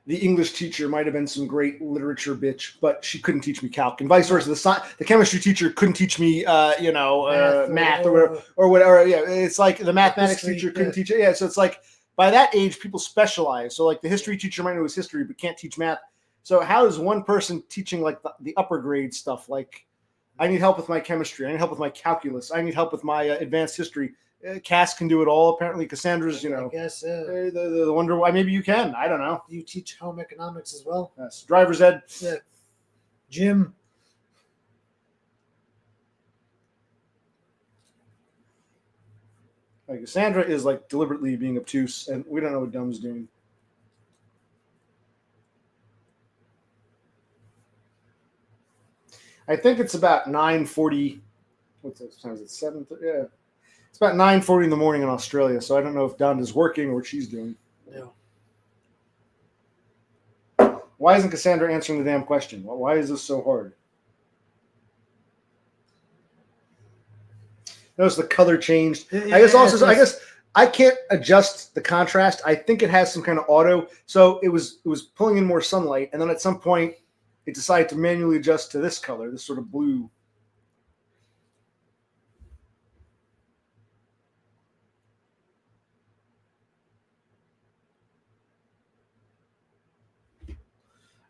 the English teacher might have been some great literature bitch, but she couldn't teach me calc, and vice versa. The chemistry teacher couldn't teach me, math or whatever. Yeah, it's like the mathematics teacher couldn't teach it. Yeah, so it's like by that age, people specialize. So like the history teacher might know his history, but can't teach math. So how is one person teaching like the upper grade stuff? Like, I need help with my chemistry. I need help with my calculus. I need help with my advanced history. Cass can do it all. Apparently, Cassandra's, I guess, the wonder why. Maybe you can. I don't know. You teach home economics as well? Yes. Driver's ed. Yeah. Gym. Like Cassandra is like deliberately being obtuse, and we don't know what DUM's doing. I think it's about 9:40. What's the time? Is it 7:30? Yeah. It's about 9:40 in the morning in Australia, so I don't know if Don is working or what she's doing. No. Why isn't Cassandra answering the damn question? Why is this so hard? Notice the color changed. I guess I can't adjust the contrast. I think it has some kind of auto. So it was pulling in more sunlight, and then at some point it decided to manually adjust to this color, this sort of blue.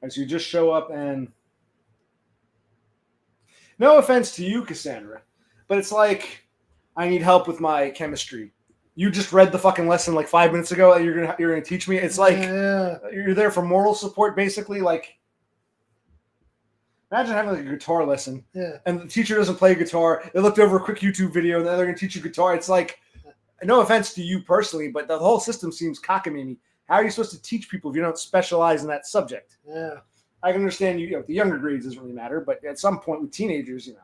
And so you just show up and no offense to you, Cassandra, but it's like I need help with my chemistry. You just read the fucking lesson like 5 minutes ago. And you're gonna teach me. It's like you're there for moral support, basically. Like, imagine having like a guitar lesson, and the teacher doesn't play guitar. They looked over a quick YouTube video, and then they're gonna teach you guitar. It's like, no offense to you personally, but the whole system seems cockamamie. How are you supposed to teach people if you don't specialize in that subject? Yeah, I can understand you know, the younger grades doesn't really matter, but at some point with teenagers, you know.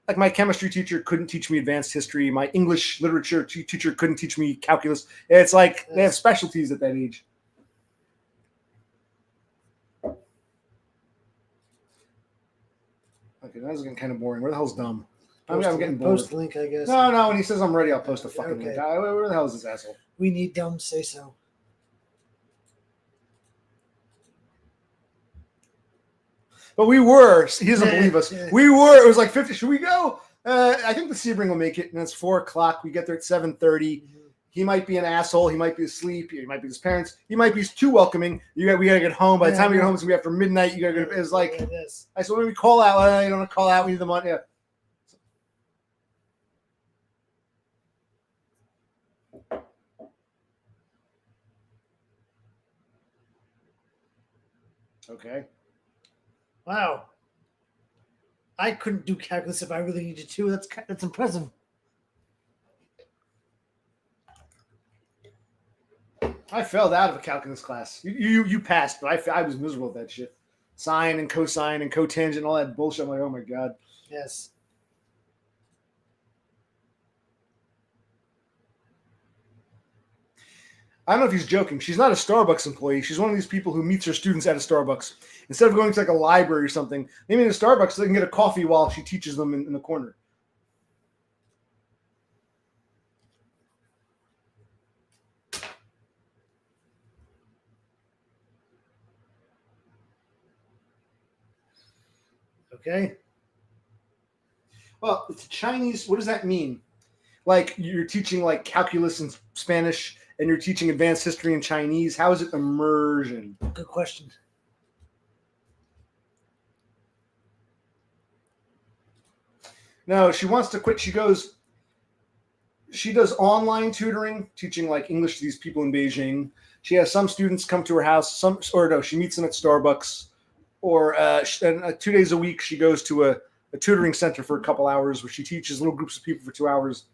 Like my chemistry teacher couldn't teach me advanced history. My English literature teacher couldn't teach me calculus. It's like they have specialties at that age. Okay, that was getting kind of boring. Where the hell's dumb? I'm getting bored. Post link, I guess. No. When he says I'm ready, I'll post a fucking link. Where the hell is this asshole? We need dumb say so. But we were. He doesn't believe us. We were. It was like 50. Should we go? I think the Sebring will make it, and it's 4:00. We get there at 7:30. He might be an asshole. He might be asleep. He might be his parents. He might be too welcoming. We gotta get home. By the time we get home, it's gonna be after midnight. You gotta go. It's like I said when we call out. You don't want to call out. We need the money. Yeah. Okay. Wow. I couldn't do calculus if I really needed to. That's impressive. I failed out of a calculus class. You passed, but I was miserable with that shit. Sine and cosine and cotangent and all that bullshit. I'm like, oh my god. Yes. I don't know if he's joking. She's not a Starbucks employee. She's one of these people who meets her students at a Starbucks. Instead of going to like a library or something, they meet at a Starbucks so they can get a coffee while she teaches them in the corner. Okay. Well, it's Chinese. What does that mean? Like you're teaching like calculus in Spanish and you're teaching advanced history in Chinese. How is it immersion? Good question. No, she wants to quit. She does online tutoring, teaching like English to these people in Beijing. She has some students come to her house, she meets them at Starbucks, or 2 days a week she goes to a tutoring center for a couple hours where she teaches little groups of people for 2 hours.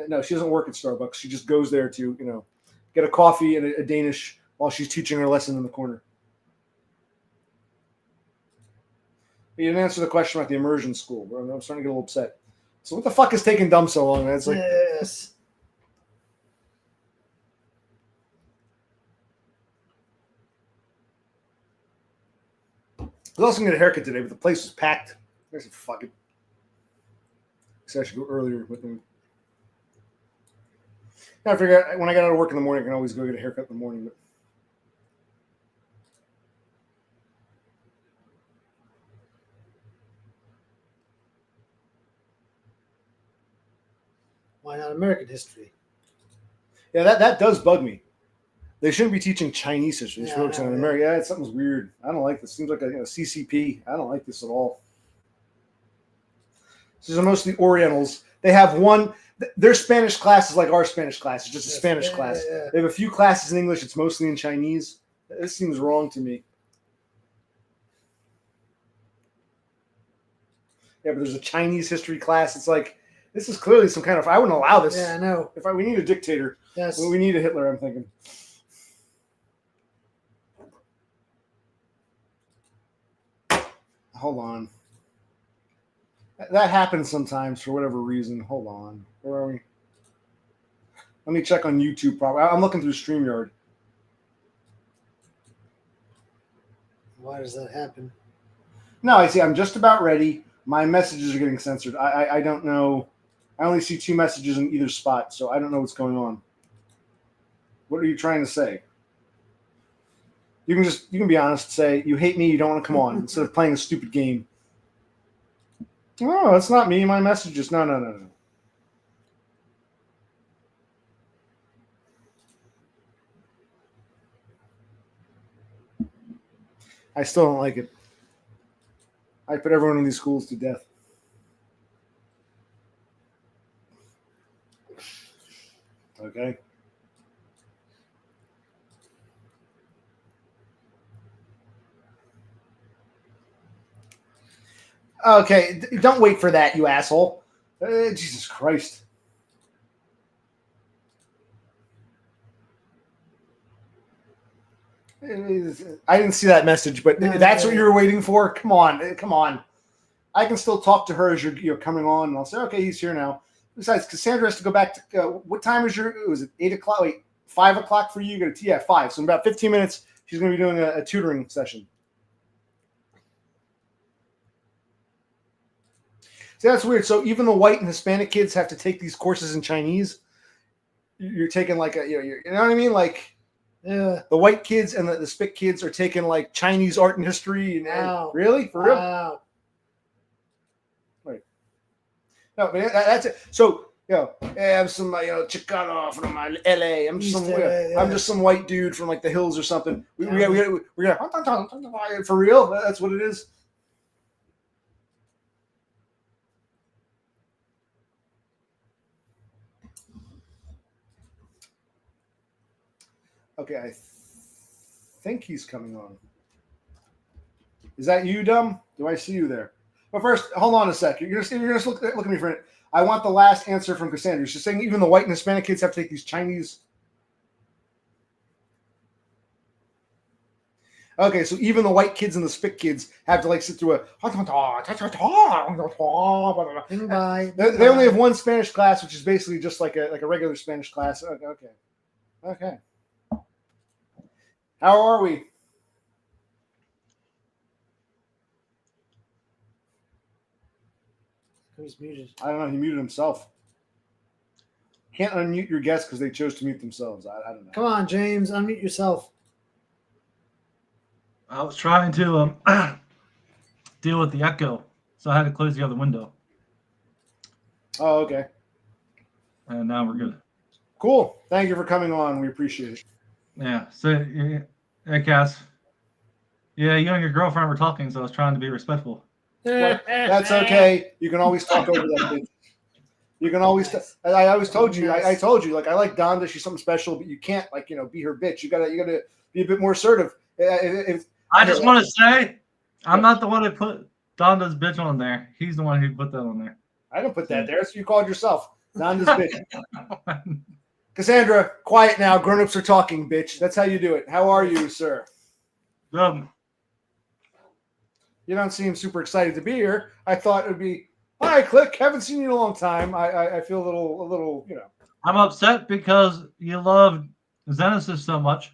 No, she doesn't work at Starbucks. She just goes there to, get a coffee and a Danish while she's teaching her lesson in the corner. But you didn't answer the question about the immersion school. Bro. I'm starting to get a little upset. So what the fuck is taking dumb so long? Man? It's like, yes. I was also going to get a haircut today, but the place was packed. I said, fuck it. So I should go earlier with them. I figure when I get out of work in the morning, I can always go get a haircut in the morning. But why not American history? Yeah, that does bug me. They shouldn't be teaching Chinese history. They should focus on yeah. America. Yeah, something's weird. I don't like this. Seems like a CCP. I don't like this at all. These are mostly Orientals. They have one. Their Spanish class is like our Spanish class. It's just a Spanish class. Yeah. They have a few classes in English. It's mostly in Chinese. This seems wrong to me. Yeah, but there's a Chinese history class. It's like, this is clearly some kind of, I wouldn't allow this. Yeah, I know. We need a dictator. Yes. We need a Hitler, I'm thinking. Hold on. That happens sometimes for whatever reason. Hold on. Where are we? Let me check on YouTube. Probably. I'm looking through StreamYard. Why does that happen? No, I see. I'm just about ready. My messages are getting censored. I don't know. I only see 2 messages in either spot, so I don't know what's going on. What are you trying to say? You can be honest. Say you hate me. You don't want to come on instead of playing a stupid game. Oh, it's not me. My messages. No. I still don't like it. I put everyone in these schools to death. Okay. Okay, don't wait for that, you asshole. Jesus Christ. I didn't see that message, but that's what you were waiting for? Come on. I can still talk to her as you're coming on, and I'll say, okay, he's here now. Besides, Cassandra has to go back to, what time is was it 8 o'clock? Wait, 5 o'clock for you? Yeah, 5. So in about 15 minutes, she's going to be doing a tutoring session. See, that's weird. So even the white and Hispanic kids have to take these courses in Chinese. You're taking like you know what I mean? Like the white kids and the Spic kids are taking like Chinese art and history. And really? For real? Wow. Right. No, but that's it. So, I have some, Chicano from my LA. I'm just some white dude from like the hills or something. We got for real? That's what it is? Okay, I think he's coming on. Is that you, DUM? Do I see you there? But first, hold on a sec. You're gonna look at me for a minute. I want the last answer from Cassandra. She's saying even the white and Hispanic kids have to take these Chinese. Okay, so even the white kids and the Spic kids have to like sit through a. They only have one Spanish class, which is basically just like a regular Spanish class. Okay. How are we? Who's muted? I don't know. He muted himself. Can't unmute your guests because they chose to mute themselves. I don't know. Come on, James. Unmute yourself. I was trying to deal with the echo, so I had to close the other window. Oh, okay. And now we're good. Cool. Thank you for coming on. We appreciate it. Yeah. So, hey, Cass. Yeah, you and your girlfriend were talking, so I was trying to be respectful. Well, that's okay. You can always talk over that bitch. You can always. I always told you. I told you. Like I like Donda. She's something special, but you can't be her bitch. You gotta be a bit more assertive. I just want to say, I'm not the one that put Donda's bitch on there. He's the one who put that on there. I didn't put that there. So you called yourself Donda's bitch. Cassandra, quiet now. Grown-ups are talking, bitch. That's how you do it. How are you, sir? Um, You don't seem super excited to be here. I thought it would be, hi, Click. Haven't seen you in a long time. I feel a little. I'm upset because you love Zenesis so much.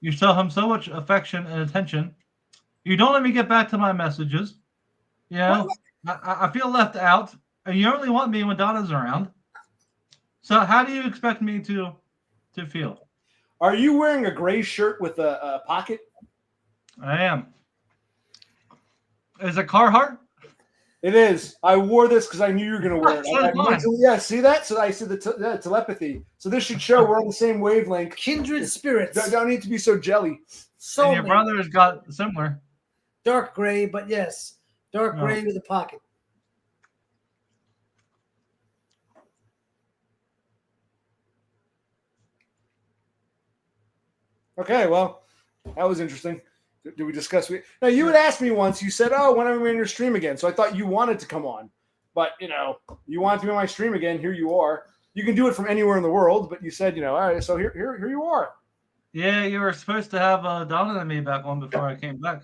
You show him so much affection and attention. You don't let me get back to my messages. I feel left out. And you only want me when Donna's around. So how do you expect me to feel? Are you wearing a gray shirt with a pocket? I am. Is it Carhartt? It is. I wore this because I knew you were going to wear it. See that? So I see the telepathy. So this should show we're on the same wavelength. Kindred spirits. Don't need to be so jelly. And your brother's got similar. Dark gray, but yes. Dark gray with a pocket. Okay, well, that was interesting. Did we discuss? Now, you had asked me once, you said, oh, when am I in your stream again? So I thought you wanted to come on. But, you want to be on my stream again. Here you are. You can do it from anywhere in the world, but you said, all right, so here you are. Yeah, you were supposed to have Donna and me back on before I came back.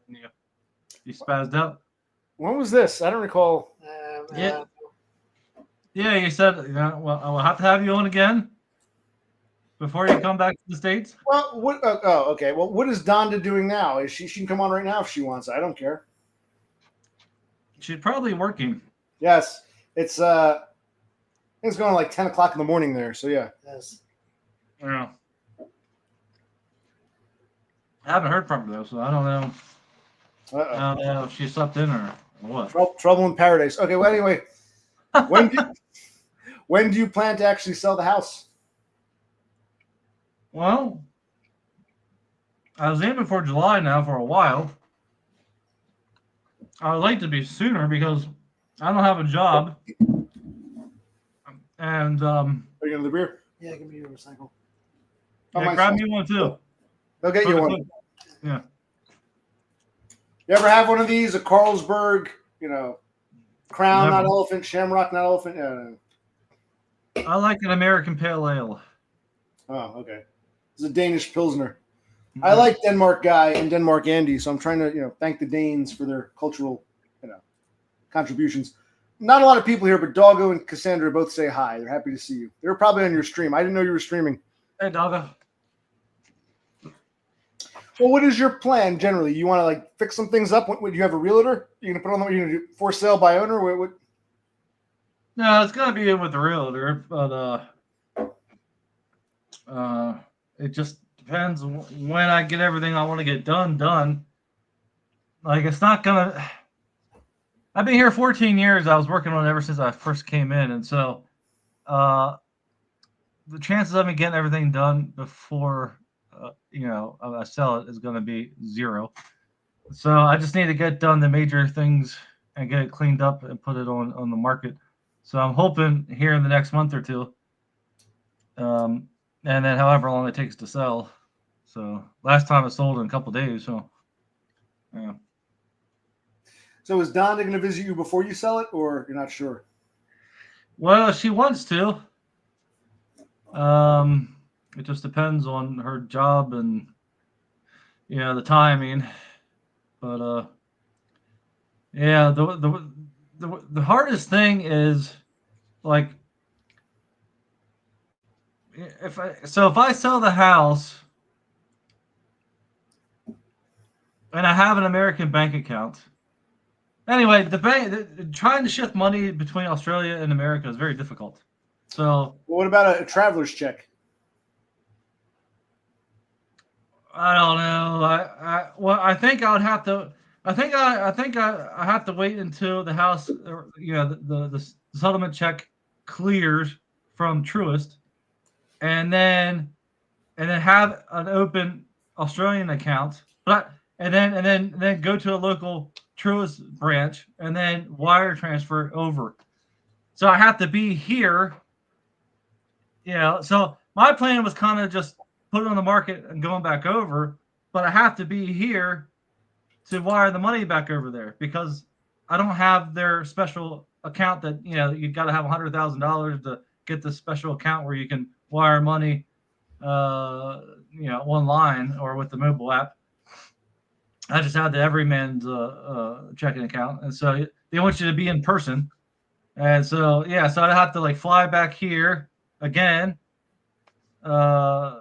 You spazzed out. When was this? I don't recall. Yeah, you said, well, I will have to have you on again before you come back to the States. Well, what? Okay. Well, what is Donda doing now? She can come on right now if she wants. I don't care. She's probably working. Yes, it's it's going like 10 o'clock in the morning there. So yeah. Yes. Yeah. I haven't heard from her though, so I don't know. Uh-oh. I don't know if she slept in or what. Trouble in paradise. Okay. Well, anyway, when do you plan to actually sell the house? Well, I was aiming for July now for a while. I would like to be sooner because I don't have a job. And Are you going to the beer? Yeah, give me your recycle. Oh, yeah, grab me one too. They'll get you one. Yeah. You ever have one of these? A Carlsberg, Crown, Never. not elephant, Shamrock, not elephant. I like an American Pale Ale. Oh, okay. It's a Danish Pilsner. I like Denmark Guy and Denmark Andy, so I'm trying to, thank the Danes for their cultural, contributions. Not a lot of people here, but Doggo and Cassandra both say hi. They're happy to see you. They were probably on your stream. I didn't know you were streaming. Hey, Doggo. Well, what is your plan generally? You want to fix some things up? What, you have a realtor? You're gonna put on what you're gonna do? For sale by owner? What? No, it's gonna be with the realtor, but it just depends when I get everything I want to get done. Like it's not gonna. I've been here 14 years. I was working on it ever since I first came in, and so the chances of me getting everything done before I sell it is going to be 0. So I just need to get done the major things and get it cleaned up and put it on the market. So I'm hoping here in the next month or two, and then however long it takes to sell. So last time it sold in a couple of days. So yeah. So is Donna going to visit you before you sell it, or you're not sure? Well, she wants to. It just depends on her job and the timing. But yeah, the hardest thing is if I sell the house and I have an American bank account. Anyway, trying to shift money between Australia and America is very difficult. So, well, what about a traveler's check? I don't know. I think I would have to. I think I have to wait until the house, the settlement check clears from Truist, and then have an open Australian account, and then go to a local Truist branch and then wire transfer it over. So I have to be here. So my plan was kind of just put it on the market and going back over, but I have to be here to wire the money back over there because I don't have their special account that, you got to have $100,000 to get the special account where you can wire money, online or with the mobile app. I just had the everyman's checking account, and so they want you to be in person, and so so I have to fly back here again. So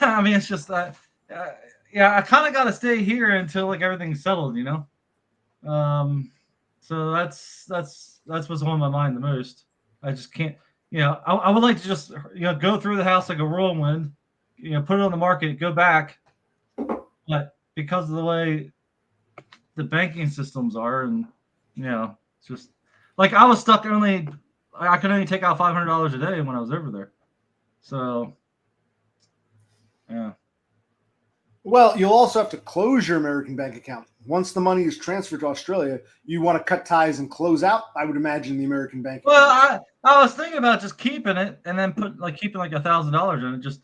I mean, it's just that, I kind of got to stay here until everything's settled, So that's what's on my mind the most. I just can't, I would like to just go through the house like a whirlwind, put it on the market, go back, but because of the way the banking systems are, and it's just I was stuck I could only take out $500 a day when I was over there. So yeah. Well, you'll also have to close your American bank account. Once the money is transferred to Australia, you want to cut ties and close out, I would imagine, the American bank account. Well, I was thinking about just keeping it and then keeping $1,000 in it, just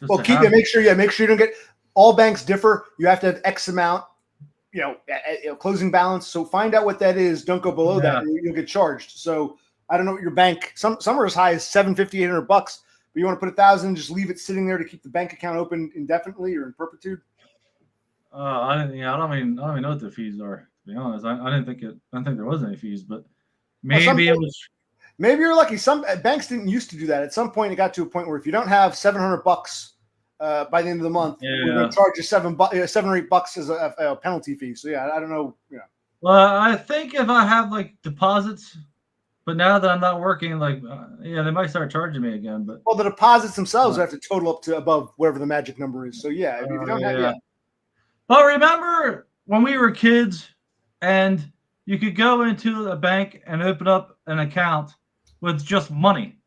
well, keep it. Make sure you don't get. All banks differ. You have to have X amount, closing balance. So find out what that is. Don't go below that. You'll get charged. So I don't know what your bank. Some are as high as $750, $800, but you want to put $1,000 and just leave it sitting there to keep the bank account open indefinitely or in perpetuity. I don't even know what the fees are. To be honest, I didn't think there was any fees, but maybe it was. Maybe you're lucky. Some banks didn't used to do that. At some point, it got to a point where if you don't have $700 by the end of the month, we're going to charge you $7 or $8 as a penalty fee. So I don't know. Well, I think if I have deposits But now that I'm not working, like, yeah, they might start charging me again. But Well, the deposits themselves have to total up to above whatever the magic number is. So yeah, if you don't have, yeah. But remember when we were kids, and you could go into a bank and open up an account with just money.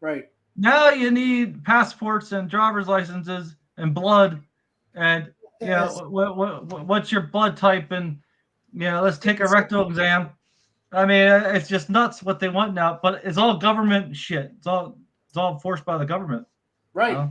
Right. Now you need passports and driver's licenses and blood, and what's your blood type, and let's take a rectal exam. I mean, it's just nuts what they want now, but it's all government shit. It's all forced by the government. Right.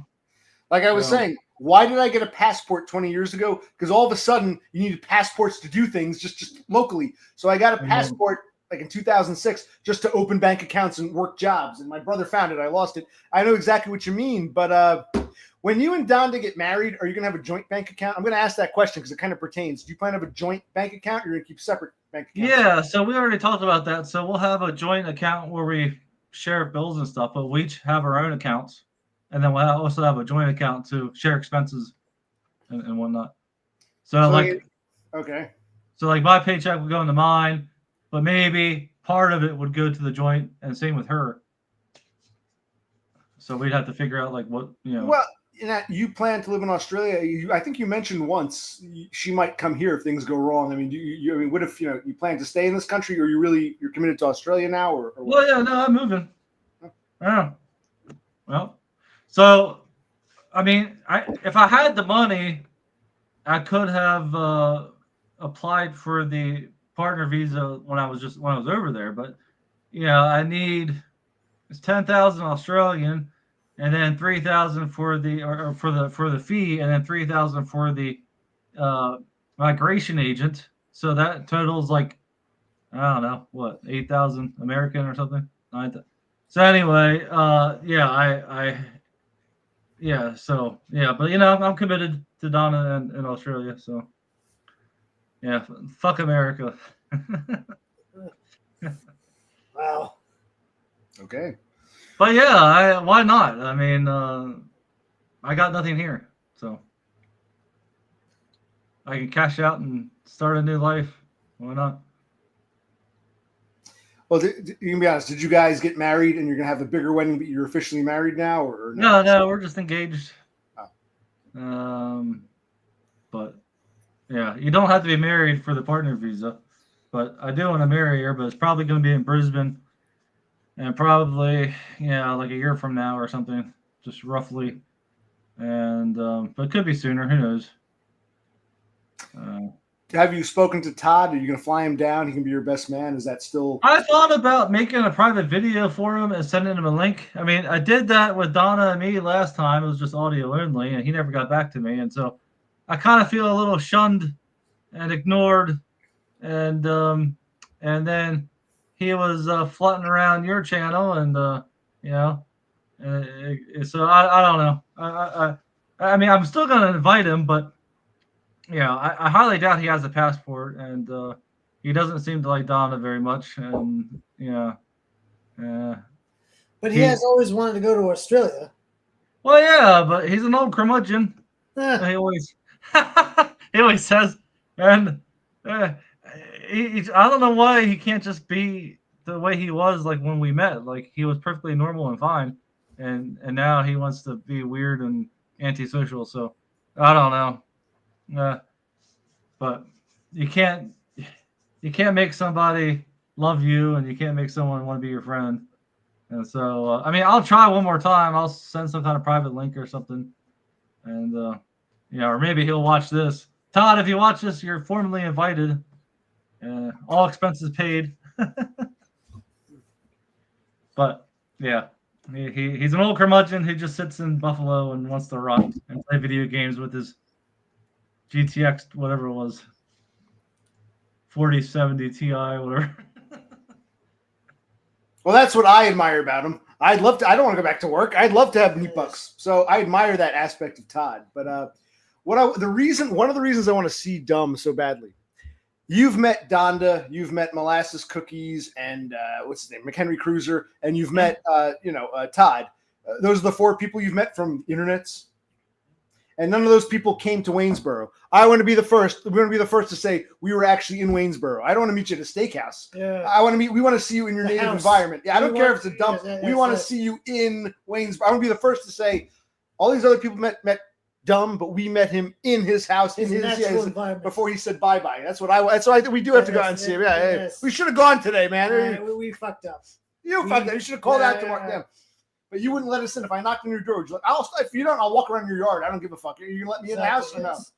Like I was saying, why did I get a passport 20 years ago? Because all of a sudden you needed passports to do things just locally. So I got a passport like in 2006 just to open bank accounts and work jobs. And my brother found it. I lost it. I know exactly what you mean. But when you and Donda get married, are you going to have a joint bank account? I'm going to ask that question because it kind of pertains. Do you plan to have a joint bank account, or are you going to keep separate bank accounts? Yeah, so we already talked about that. So we'll have a joint account where we share bills and stuff, but we each have our own accounts. And then we'll also have a joint account to share expenses and whatnot. So like my paycheck would go into mine, but maybe part of it would go to the joint, and same with her. So we'd have to figure out like what. Well, you plan to live in Australia. I think you mentioned once she might come here if things go wrong. I mean, what if you plan to stay in this country, or you're committed to Australia now, or well, yeah, no, I'm moving. Yeah. Well, so I mean, if I had the money, I could have applied for the partner visa when I was over there. But I need it's 10,000 Australian, and then 3,000 for the fee, and then 3,000 for the migration agent. So that totals like I don't know what 8,000 American or something. 9,000. So anyway, but I'm committed to Donna in Australia, so yeah, fuck America. Wow. Okay. But yeah, why not? I mean, I got nothing here, so I can cash out and start a new life. Why not? Well, you can be honest. Did you guys get married and you're gonna have a bigger wedding, but you're officially married now, or no? No, we're just engaged. Oh. But yeah, you don't have to be married for the partner visa. But I do want to marry her, but it's probably going to be in Brisbane, and probably like a year from now or something, just roughly. And but it could be sooner. Who knows? Have you spoken to Todd? Are you going to fly him down? He can be your best man. Is that still? I thought about making a private video for him and sending him a link. I mean, I did that with Donna and me last time. It was just audio only, and he never got back to me. And so I kind of feel a little shunned and ignored. And then he was floating around your channel, and so I don't know. I mean, I'm still going to invite him, but. I highly doubt he has a passport, and he doesn't seem to like Donna very much. And but he has always wanted to go to Australia. Well, yeah, but he's an old curmudgeon. He always says, and I don't know why he can't just be the way he was like when we met. Like he was perfectly normal and fine, and now he wants to be weird and antisocial. So I don't know. But you can't make somebody love you, and you can't make someone want to be your friend. And so, I mean, I'll try one more time. I'll send some kind of private link or something, and or maybe he'll watch this. Todd, if you watch this, you're formally invited. All expenses paid. But yeah, he's an old curmudgeon who just sits in Buffalo and wants to rock and play video games with his GTX, whatever it was, 4070 Ti, whatever. Well, that's what I admire about him. I'd love to. I don't want to go back to work. I'd love to have meat bucks. So I admire that aspect of Todd. But one of the reasons I want to see DUM so badly. You've met Donda, you've met Molasses Cookies, and what's his name, McHenry Cruiser, and you've met Todd. Those are the four people you've met from internets. and none of those people came to Waynesboro. I want to be the first. We're going to be the first to say we were actually in Waynesboro. I don't want to meet you at a steakhouse. Yeah. We want to see you in your The native house. environment. Yeah, I don't We care want- if it's a dump. yes, We want to yes. see you in Waynesboro. I want to be the first to say all these other people met DUM, but we met him in his house, in his natural environment. before he said bye-bye. That's what I think we do have to go out and see him. Yeah, Yes. we should have gone today, man. We fucked up. You fucked up. You should have called out to Yeah. them. But you wouldn't let us in. If I knocked on your door, you're like, if you don't, I'll walk around your yard. I don't give a fuck. Are you gonna let me in the house or no? Yes.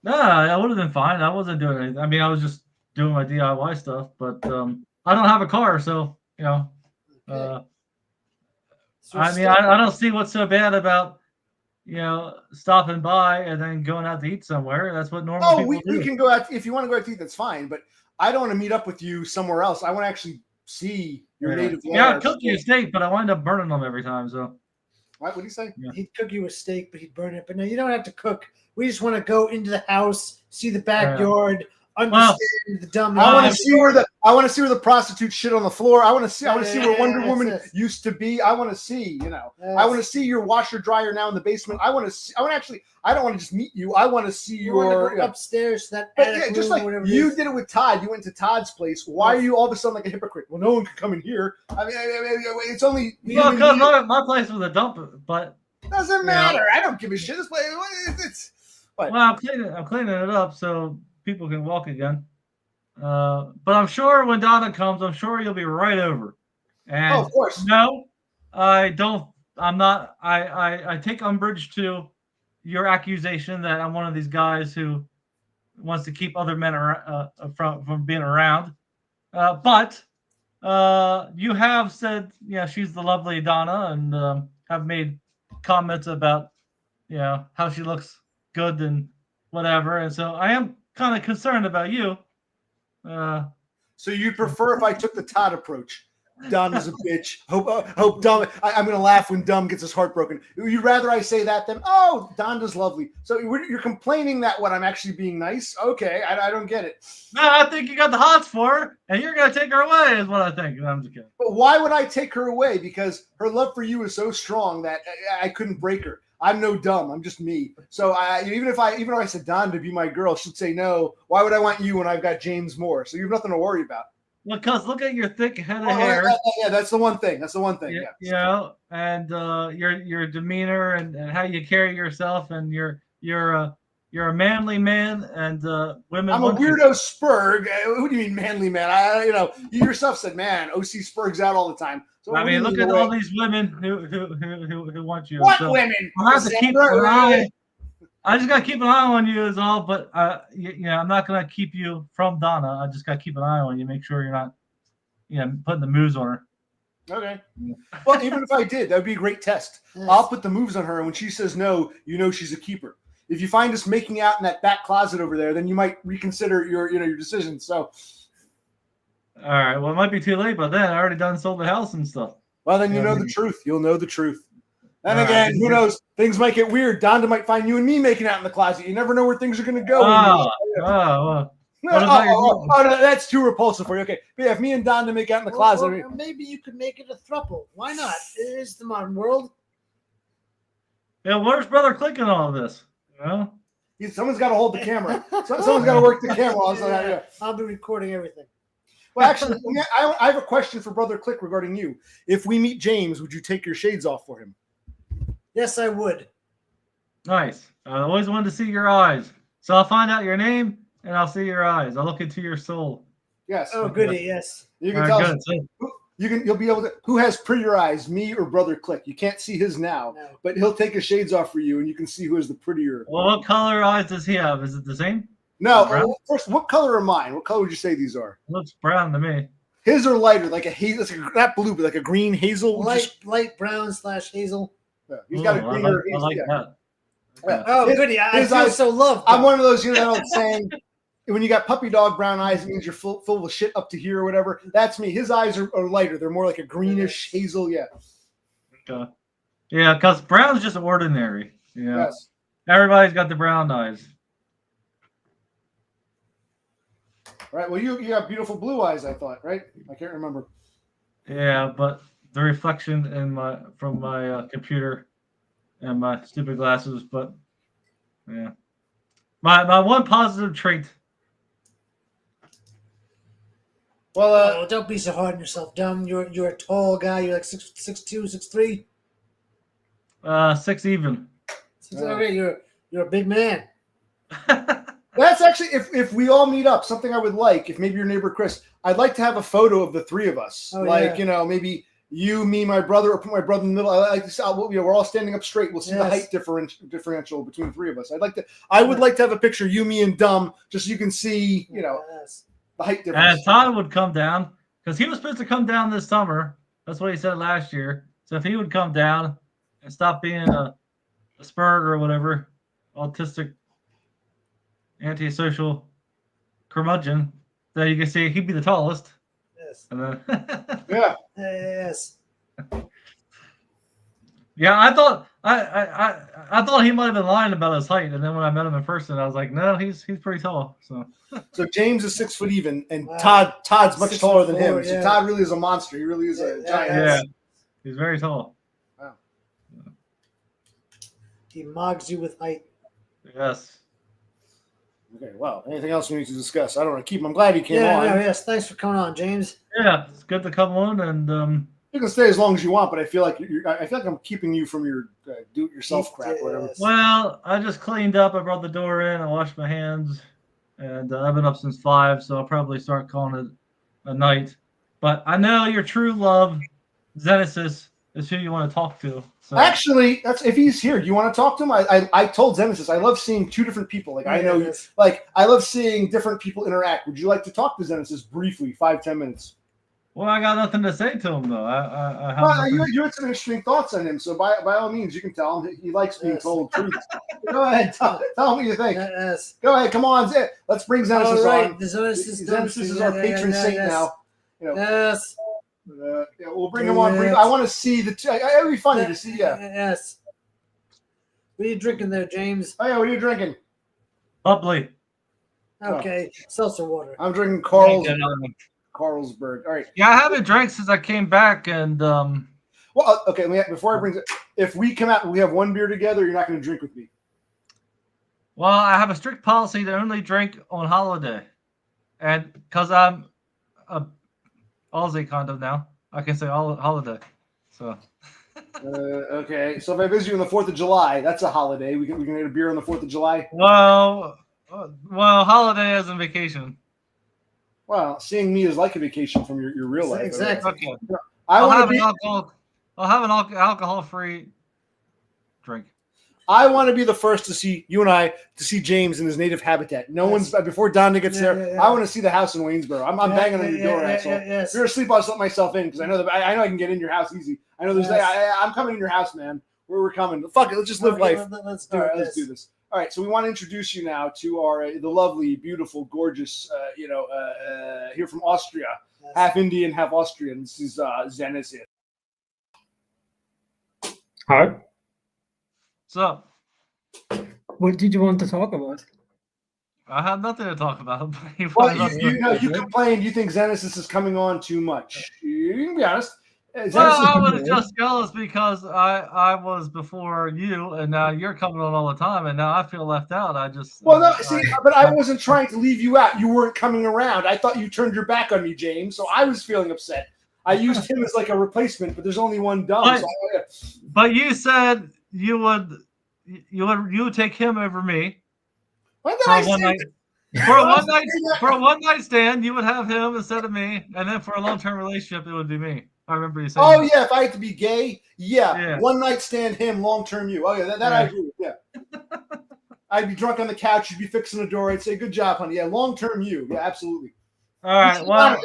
No, that would have been fine. I wasn't doing anything. I mean, I was just doing my DIY stuff, but I don't have a car, so Okay. So I mean, I don't see what's so bad about stopping by and then going out to eat somewhere. That's what normal people do. We can go out if you want to go out to eat. That's fine. But I don't want to meet up with you somewhere else. I want to actually see your native. Yeah, I cook you a steak, but I wind up burning them every time. So what do you say? Yeah. He'd cook you a steak, but he'd burn it. But no, you don't have to cook. We just want to go into the house, see the backyard, understand the dumb. I want to see where the prostitutes shit on the floor. I want to see where Wonder Woman yes. used to be. I want to see, I want to see your washer dryer now in the basement. I don't want to just meet you. I want to see You want your to go upstairs to that But attic yeah, just room, like whatever it you is. did it with Todd. You went to Todd's place. Why are you all of a sudden like a hypocrite? Well, no one can come in here. I mean, it's only well, because my place was a dump, but doesn't matter. I don't give a shit. This place, it's. But, well, I'm cleaning it up so people can walk again. But I'm sure when Donna comes, I'm sure you'll be right over. And of course. No, I don't. I'm not. I take umbrage to your accusation that I'm one of these guys who wants to keep other men from being around. But you have said, she's the lovely Donna, and have made comments about, how she looks good and whatever. And so I am kind of concerned about you. So you prefer if I took the Todd approach? Dumb is a bitch. Hope dumb. I'm gonna laugh when dumb gets his heart broken. You'd rather I say that than Donda's lovely. So you're complaining that what I'm actually being nice? Okay, I don't get it. No, I think you got the hots for her, and you're gonna take her away, is what I think. No, I'm just kidding. But why would I take her away? Because her love for you is so strong that I couldn't break her. I'm no dumb. I'm just me. So even if I said Don to be my girl, she'd say no. Why would I want you when I've got James Moore? So you have nothing to worry about. Because look at your thick head of hair. Yeah, that's the one thing. Yeah. And your demeanor and how you carry yourself, and you're a manly man, and women. I'm a weirdo Spurg. Who do you mean manly man? You yourself said, man, OC Spurg's out all the time. So I mean, look at all these women who want you. What so women? I have to keep an eye. I just gotta keep an eye on you is all, but I'm not gonna keep you from Donna. I just gotta keep an eye on you, make sure you're not, putting the moves on her. Okay. Well, even if I did, that would be a great test. Yes. I'll put the moves on her, and when she says no, she's a keeper. If you find us making out in that back closet over there, then you might reconsider your decision. So, all right. Well, it might be too late, but then I already sold the house and stuff. well, then know the truth. You'll know the truth. And All again, right. who knows? Things might get weird. Donda might find you and me making out in the closet. You never know where things are going to go. No, that's too repulsive for you. Okay, but yeah, if me and Donda make out in the closet, Or maybe you could make it a throuple. Why not? It is the modern world. Yeah, where's Brother Click in all of this? someone's got to hold the camera. Someone's got to work the camera. Yeah. I'll be recording everything. Well, actually, I have a question for Brother Click regarding you. If we meet James, would you take your shades off for him? Yes, I would. Nice. I always wanted to see your eyes. So I'll find out your name and I'll see your eyes. I'll look into your soul. Yes. Oh, goody. Yes. You can tell us. You'll be able to. Who has prettier eyes, me or Brother Click? You can't see his now, No. but he'll take his shades off for you, and you can see who has the prettier. Well, what color eyes does he have? Is it the same? No. Brown? First, what color are mine? What color would you say these are? It looks brown to me. His are lighter, like a hazel, not blue, but like a green hazel. Light brown / hazel. Yeah, he's got a greener. I like that. Yeah. Oh, goody. I feel eyes, so loved. I'm one of those, saying when you got puppy dog brown eyes, it means you're full of shit up to here or whatever. That's me. His eyes are lighter. They're more like a greenish hazel. Yeah. Okay. Yeah, because brown's just ordinary. Yeah. Yes. Everybody's got the brown eyes. Right. Well, you have beautiful blue eyes, I thought, right? I can't remember. Yeah, but the reflection from my computer and my stupid glasses. But yeah, my one positive trait. Well, Oh, don't be so hard on yourself, dumb. You're a tall guy. You're like 6'2", 6'3". 6 even. Okay, you're a big man. that's actually if we all meet up, something I would like. If maybe your neighbor Chris, I'd like to have a photo of the three of us. Oh, like yeah. Maybe you, me, my brother, or put my brother in the middle. I like to see, we're all standing up straight. We'll see the height differential between the three of us. I would like to have a picture, you, me, and Dumb, just so you can see, Yes. the height difference. And Todd would come down because he was supposed to come down this summer. That's what he said last year. So if he would come down and stop being a spurt or whatever, autistic, antisocial curmudgeon, then you can see he'd be the tallest. Yes. And then Yeah. Yes. yeah, I thought I thought he might have been lying about his height, and then when I met him in person, I was like, no, he's pretty tall. So James is 6 foot even, and Wow. Todd's much 6'4", taller than him. yeah. So Todd really is a monster. He really is a giant. Yeah, he's very tall. Wow. He mogs you with height. Yes. Okay. Well, anything else we need to discuss? I don't know. I'm glad he came Yeah. on. Yes. Thanks for coming on, James. Yeah, it's good to come on, and You can stay as long as you want, but I feel like I'm keeping you from your do-it-yourself crap, or whatever. Yes. well, I just cleaned up. I brought the door in. I washed my hands, and I've been up since 5, so I'll probably start calling it a night. But I know your true love, Zenesis, is who you want to talk to. So. Actually, that's if he's here. Do you want to talk to him? I told Zenesis I love seeing two different people. Like I know, Yes. I love seeing different people interact. Would you like to talk to Zenesis briefly, 5-10 minutes? Well, I got nothing to say to him though. I have Well, nothing. you had some interesting thoughts on him, so by all means, you can tell him he likes being Yes. told truths. Go ahead, tell him what you think. Yes. Go ahead, come on, let's bring Zenesis All right. on. The Zenesis Zenesis is our patron saint now. Yes. We'll bring him on. I want to see the. It would be funny to see. Yeah. Yes. What are you drinking there, James? Oh yeah, what are you drinking? Bubbly. Okay, seltzer water. I'm drinking Carlsberg. All right. Yeah, I haven't drank since I came back, and Well, okay. Before I bring it, if we come out and we have one beer together, you're not going to drink with me. well, I have a strict policy to only drink on holiday, and because I'm a Aussie kind of now, I can say all holiday. So. Okay. So if I visit you on the 4th of July, that's a holiday. We can get a beer on the 4th of July. Well, holiday as in vacation. Well, seeing me is like a vacation from your real life. Exactly. Okay. I'll I'll have an alcohol-free drink. I want to be the first to see James in his native habitat. No one's before Donna gets there. I want to see the house in Waynesboro. I'm banging on your door, asshole. If you're asleep, I'll let myself in because I know I know I can get in your house easy. I know there's. I'm coming in your house, man. We're coming. Fuck it. Let's just live life. Let's do this. All right. So we want to introduce you now to the lovely, beautiful, gorgeous, here from Austria, half Indian, half Austrian. This is Zenesis. Hi. So, What did you want to talk about? I have nothing to talk about. Well, you complained. You think Zenesis is coming on too much. You can be honest. Well, I was just jealous because I was before you, and now you're coming on all the time, and now I feel left out. But I wasn't trying to leave you out. You weren't coming around. I thought you turned your back on me, James. So I was feeling upset. I used him as like a replacement, but there's only one dumb. But you said you would take him over me. When did I say for a one night stand, you would have him instead of me, and then for a long-term relationship, it would be me. I remember you saying. Oh yeah, if I had to be gay, yeah. One night stand him, long-term you. Oh yeah, that I agree with. Yeah. I'd be drunk on the couch. You'd be fixing the door. I'd say, "Good job, honey." Yeah, long-term you. Yeah, absolutely. All right. Well,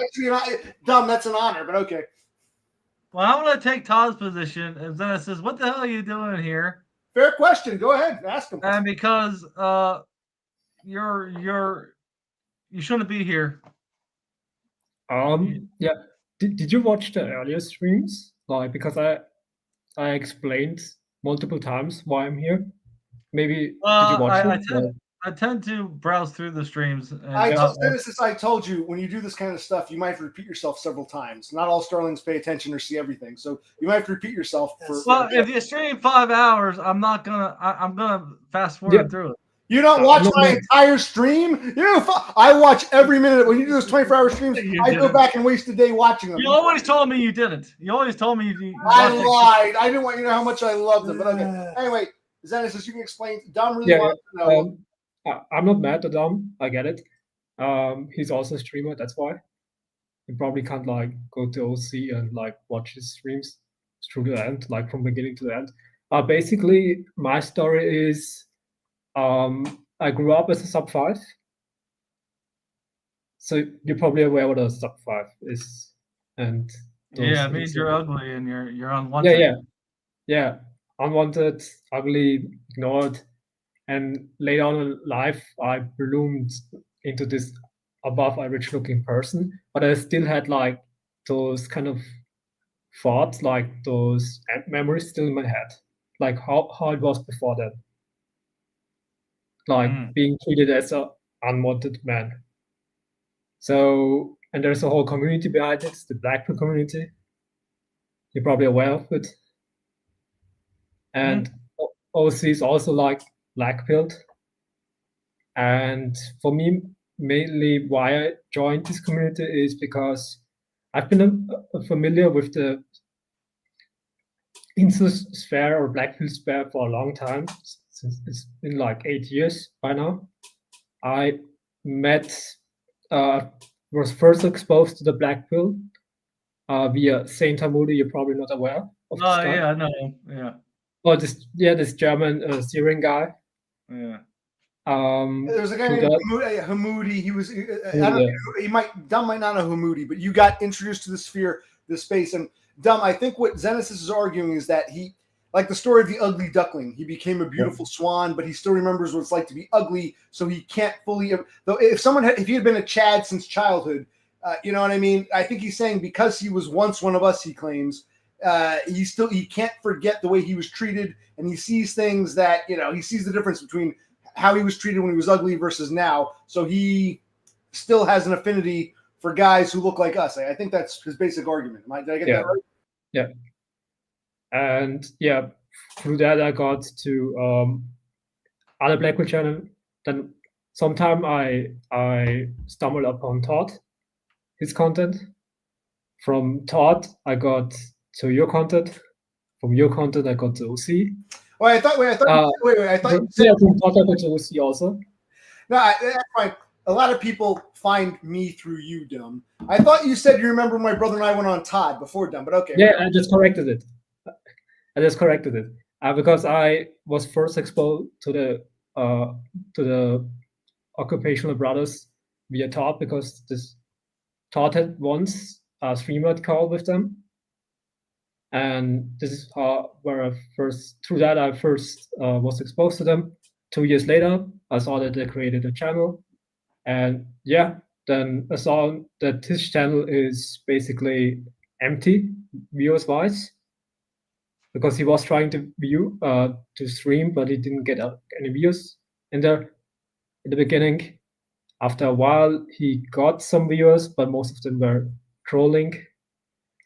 dumb. That's an honor, but okay. Well, I want to take Todd's position, and then it says, "What the hell are you doing here?" Fair question. Go ahead, ask him. And because you shouldn't be here. Yeah. Did you watch the earlier streams? Like, because I explained multiple times why I'm here. Maybe did you watch it? I tend to browse through the streams. And I not told Zenesis, I told you, when you do this kind of stuff, you might have to repeat yourself several times. Not all Starlings pay attention or see everything, so you might have to repeat yourself. Well, if you stream 5 hours, I'm not gonna. I'm gonna fast forward Yeah. through it. You don't watch my entire stream? I watch every minute. When you do those 24-hour streams, I go back and waste a day watching them. You always told me you didn't. You always told me you I lied. I didn't want you to know how much I loved them. But okay. Anyway, Zenesis, you can explain. Dom really wants to know. I'm not mad at Dom. I get it. He's also a streamer. That's why. You probably can't like go to OC and like watch his streams through the end, like from beginning to the end. Basically, my story is I grew up as a sub 5. So you're probably aware what a sub 5 is. And yeah, it means you're ugly and you're unwanted. Yeah. Unwanted, ugly, ignored. And later on in life, I bloomed into this above average looking person. But I still had like those kind of thoughts, like those memories still in my head. Like how it was before then. Like being treated as an unwanted man. So, and there's a whole community behind it, the Blackpool community. You're probably aware of it. And OC is also like black-pilled. And for me, mainly why I joined this community is because I've been familiar with the introsphere or black-pilled sphere for a long time. Since it's been like 8 years by now. I was first exposed to the black pill via Saint Hamoudi. You're probably not aware of this guy. Yeah, no, yeah. Oh, this German Syrian guy. Yeah. There's a guy named Hamoudi. He was. Dum might not know Hamoudi, but you got introduced to the sphere, this space, and Dum. I think what Zenesis is arguing is that he. Like the story of the ugly duckling, he became a beautiful swan, but he still remembers what it's like to be ugly. So he can't fully. Though, if he had been a Chad since childhood, you know what I mean. I think he's saying because he was once one of us, he claims he can't forget the way he was treated, and he sees things that he sees the difference between how he was treated when he was ugly versus now. So he still has an affinity for guys who look like us. I think that's his basic argument. Did I get that right? Yeah. And through that I got to other Blackwell channel. Then sometime I stumbled upon Todd, his content. From Todd I got to your content. From your content I got to OC. Well, I thought from Todd I got to OC also. No, that's fine. A lot of people find me through you, Dum. I thought you said you remember my brother and I went on Todd before Dum, but okay. Yeah, I just corrected it. Because I was first exposed to the occupational brothers via Todd, because this Todd had once a streamer call with them, and this is where I first was exposed to them. 2 years later, I saw that they created a channel, and then I saw that his channel is basically empty viewers wise. Because he was trying to stream, but he didn't get any views in there in the beginning. After a while, he got some viewers, but most of them were trolling.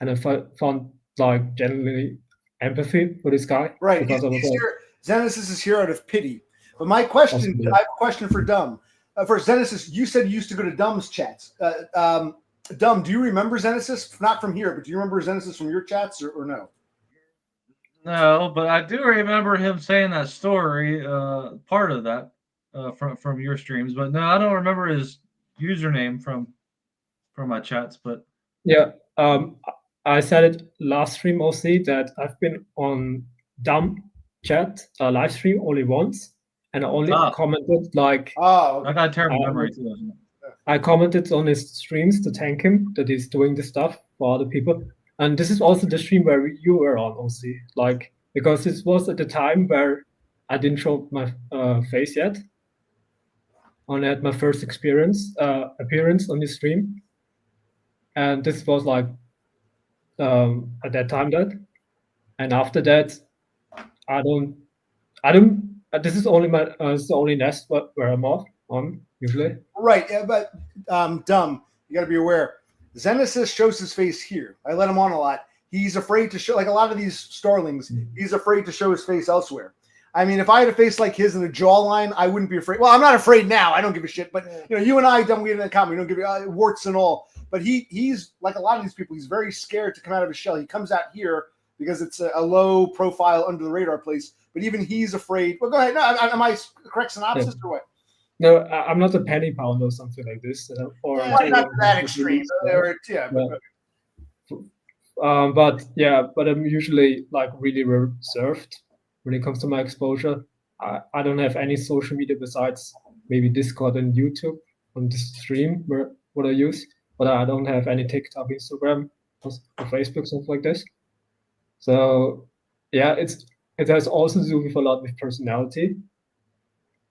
And I found like genuinely empathy for this guy. Right. Zenesis is here out of pity. But I have a question for Dum. For Zenesis, you said you used to go to Dum's chats. Dum, do you remember Zenesis? Not from here, but do you remember Zenesis from your chats or no? No, but I do remember him saying that story, part of that, from your streams. But no, I don't remember his username from my chats. But I said it last stream also that I've been on Dum chat live stream only once, and I only commented like. Oh, I got terrible memory too. I commented on his streams to thank him that he's doing this stuff for other people. And this is also the stream where you were on, OC, like, because this was at the time where I didn't show my face yet. Only had my first appearance on the stream, and this was like at that time and after that, I don't this is only my it's the only nest where I'm on usually. Right, yeah, but dumb. You got to be aware. Zenesis shows his face here. I let him on a lot. He's afraid to show, like a lot of these starlings. He's afraid to show his face elsewhere. I mean, if I had a face like his and a jawline, I wouldn't be afraid. Well, I'm not afraid now. I don't give a shit. But you know, you and I, dumb, we in common. We don't give warts and all. But he's like a lot of these people. He's very scared to come out of his shell. He comes out here because it's a low profile, under the radar place. But even he's afraid. Well, go ahead. No, am I correct synopsis or what? No, I'm not a penny pounder or something like this. Or not to that extreme. But I'm usually like really reserved when it comes to my exposure. I don't have any social media besides maybe Discord and YouTube on this stream what I use, but I don't have any TikTok, Instagram, or Facebook, stuff like this. So yeah, it has also to do with a lot with personality,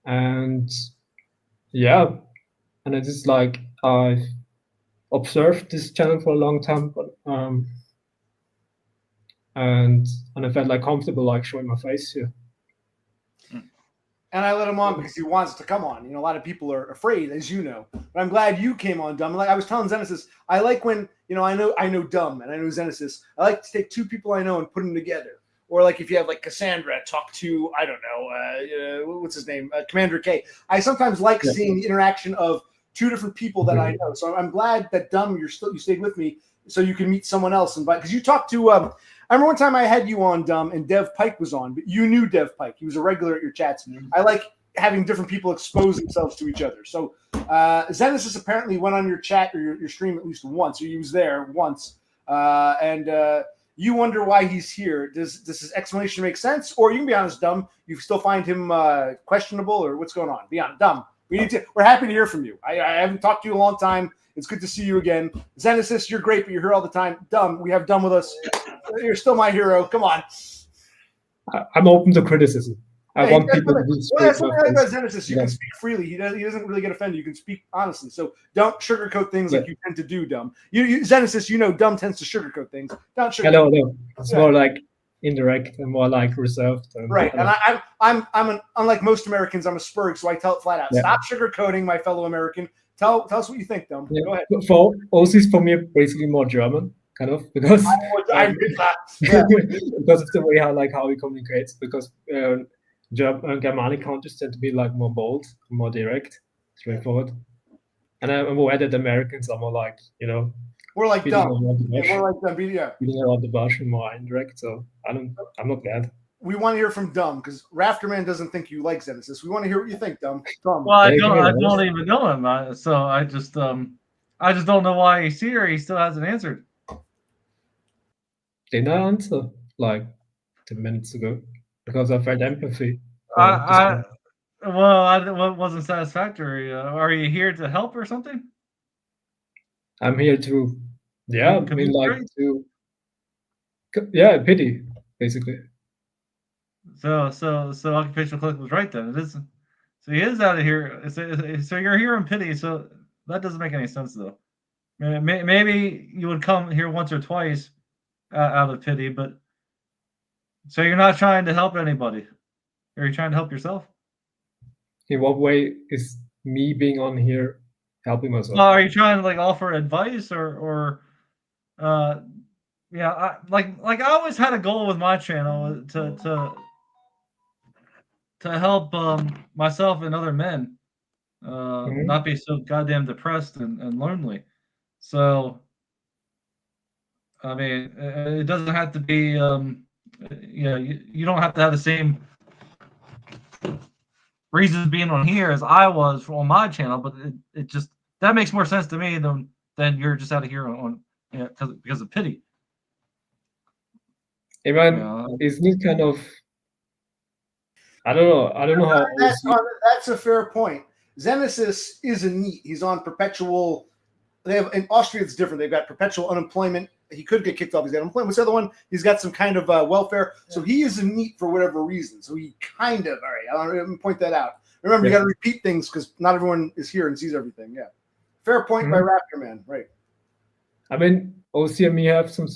and yeah, and it is like I've observed this channel for a long time, but and I felt like comfortable like showing my face here. And I let him on because he wants to come on. You know, a lot of people are afraid, as you know. But I'm glad you came on, Dumb. Like I was telling Zenesis, I like when, you know, I know Dumb and I know Zenesis. I like to take two people I know and put them together. Or like if you have like Cassandra talk to, I don't know, what's his name, Commander K. I sometimes like seeing the interaction of two different people that I know. So I'm glad that Dumb, you stayed with me so you can meet someone else. Because you talked to, I remember one time I had you on, Dumb, and Dev Pike was on, but you knew Dev Pike. He was a regular at your chats. I like having different people expose themselves to each other. So Zenesis apparently went on your chat or your stream at least once, or he was there once. And you wonder why he's here. Does his explanation make sense? Or you can be honest, Dumb, you still find him questionable, or what's going on? Be honest, Dumb. We're happy to hear from you. I haven't talked to you in a long time. It's good to see you again. Zenesis, you're great, but you're here all the time. Dumb, we have Dumb with us. You're still my hero. Come on. I'm open to criticism. I want people to speak. Well, that's what I like about Zenesis. You can speak freely. He doesn't really get offended. You can speak honestly. So don't sugarcoat things like you tend to do, Dumb. Zenesis, you know, Dumb tends to sugarcoat things. Don't sugarcoat. No. It's more like indirect and more like reserved. Right. And I'm unlike most Americans, I'm a Spurg, so I tell it flat out. Stop sugarcoating, my fellow American. Tell us what you think, Dumb. Go ahead. For me, basically more German, kind of, because because of the way how we communicate. Because Germanic countries tend to be like more bold, more direct, straightforward. And I'm aware that Americans are more like, you know, we're like Dumb. We're like Dumb, beating around the bush and more indirect. So I'm not glad. We want to hear from Dumb because Rafterman doesn't think you like Zenesis. We want to hear what you think, Dumb. Well, I don't even know him, so I just don't know why he's here. He still hasn't answered. Didn't I answer like 10 minutes ago? Because I felt empathy. It wasn't satisfactory. Are you here to help or something? I'm here to, pity, basically. So occupational clinic was right then. It is. So he is out of here. So you're here in pity. So that doesn't make any sense though. Maybe you would come here once or twice out of pity, but so you're not trying to help anybody. Are you trying to help yourself? In what way is me being on here helping myself? Well, are you trying to like offer advice or I always had a goal with my channel to help myself and other men not be so goddamn depressed and lonely. So I mean, it doesn't have to be you don't have to have the same reasons being on here as I was on my channel, but it just that makes more sense to me than you're just out of here on because of pity. Hey man, isn't it kind of? I don't know how. That's a fair point. Zenesis is a NEET. He's on perpetual. They have in Austria. It's different. They've got perpetual unemployment. He could get kicked off. He's got unemployment. What's the other one? He's got some kind of welfare. So he is a NEET for whatever reason. So he kind of all right. I'll point that out. Remember, you got to repeat things because not everyone is here and sees everything. Yeah, fair point by Raptorman. Right. I mean, OC and me have some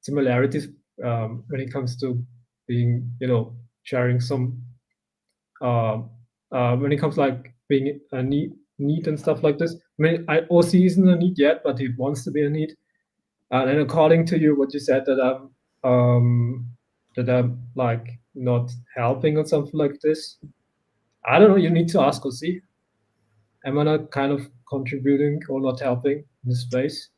similarities when it comes to being, sharing some when it comes like being a need and stuff like this. I mean, OC isn't a need yet, but he wants to be a need. And according to you, what you said that I'm like not helping or something like this. I don't know. You need to ask OC. Am I not kind of contributing or not helping in this space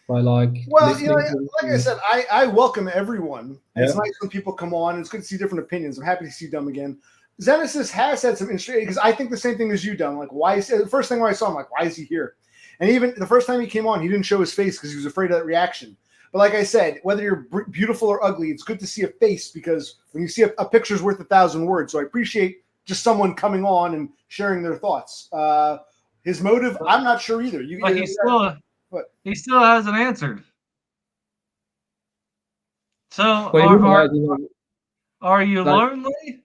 by like listening? Like I said, I welcome everyone. Yeah. It's nice when people come on. It's good to see different opinions. I'm happy to see DUM again. Zenesis has had some interesting, because I think the same thing as you, DUM. Like, why is the first thing when I saw him, like, why is he here? And even the first time he came on, he didn't show his face because he was afraid of that reaction. But like I said, whether you're beautiful or ugly, it's good to see a face, because when you see a picture's worth 1,000 words. So I appreciate just someone coming on and sharing their thoughts. His motive, I'm not sure either. But he still hasn't answered. So are you lonely?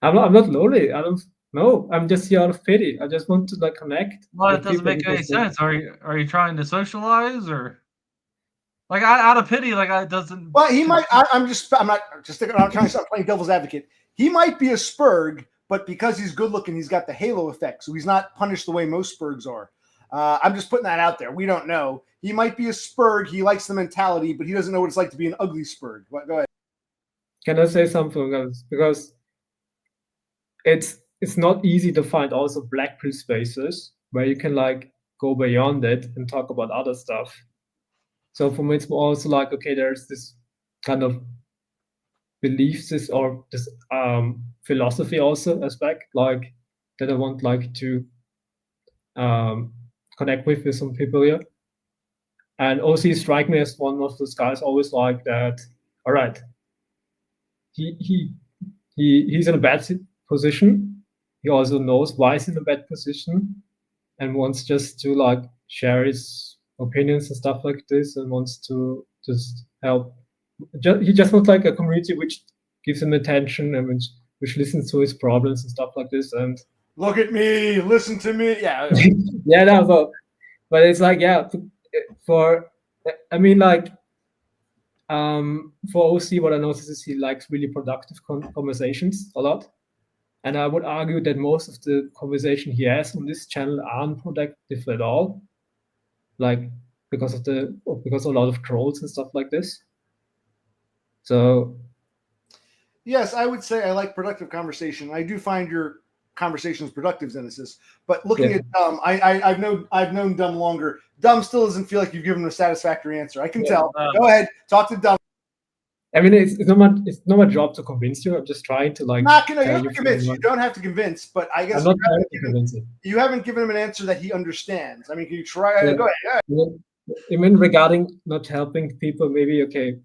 I'm not lonely. I don't know. I'm just here out of pity. I just want to like connect. Well, it doesn't make any sense. Are you trying to socialize, or like out of pity? Like it doesn't. Well, he might. I'm not trying to start playing devil's advocate. He might be a Spurg, but because he's good looking, he's got the halo effect, so he's not punished the way most Spurgs are. I'm just putting that out there. We don't know. He might be a Spurg. He likes the mentality, but he doesn't know what it's like to be an ugly Spurg. Go ahead. Can I say something else? Because it's not easy to find also black pill spaces where you can like go beyond it and talk about other stuff. So for me, it's also like, okay, there's this kind of beliefs or this philosophy also aspect, like that I want like to connect with some people here. And OC strike me as one of those guys always like that. All right, he's in a bad position. He also knows why he's in a bad position and wants just to like share his opinions and stuff like this, and wants to just help. He just wants like a community which gives him attention and which listens to his problems and stuff like this. And look at me, listen to me. Yeah. Yeah, no, but it's like, yeah, for OC, what I notice is he likes really productive conversations a lot. And I would argue that most of the conversation he has on this channel aren't productive at all. Like because a lot of trolls and stuff like this. So yes, I would say I like productive conversation. I do find your conversations productive, Zenesis. But looking at DUM, I've known DUM longer. DUM still doesn't feel like you've given him a satisfactory answer. I can tell. Go ahead, talk to DUM. I mean, it's not my job to convince you. I'm just trying to like. Not gonna convince. You don't have to convince, but I guess you haven't given him an answer that he understands. I mean, can you try? Yeah. Go ahead. I mean, regarding not helping people, maybe okay.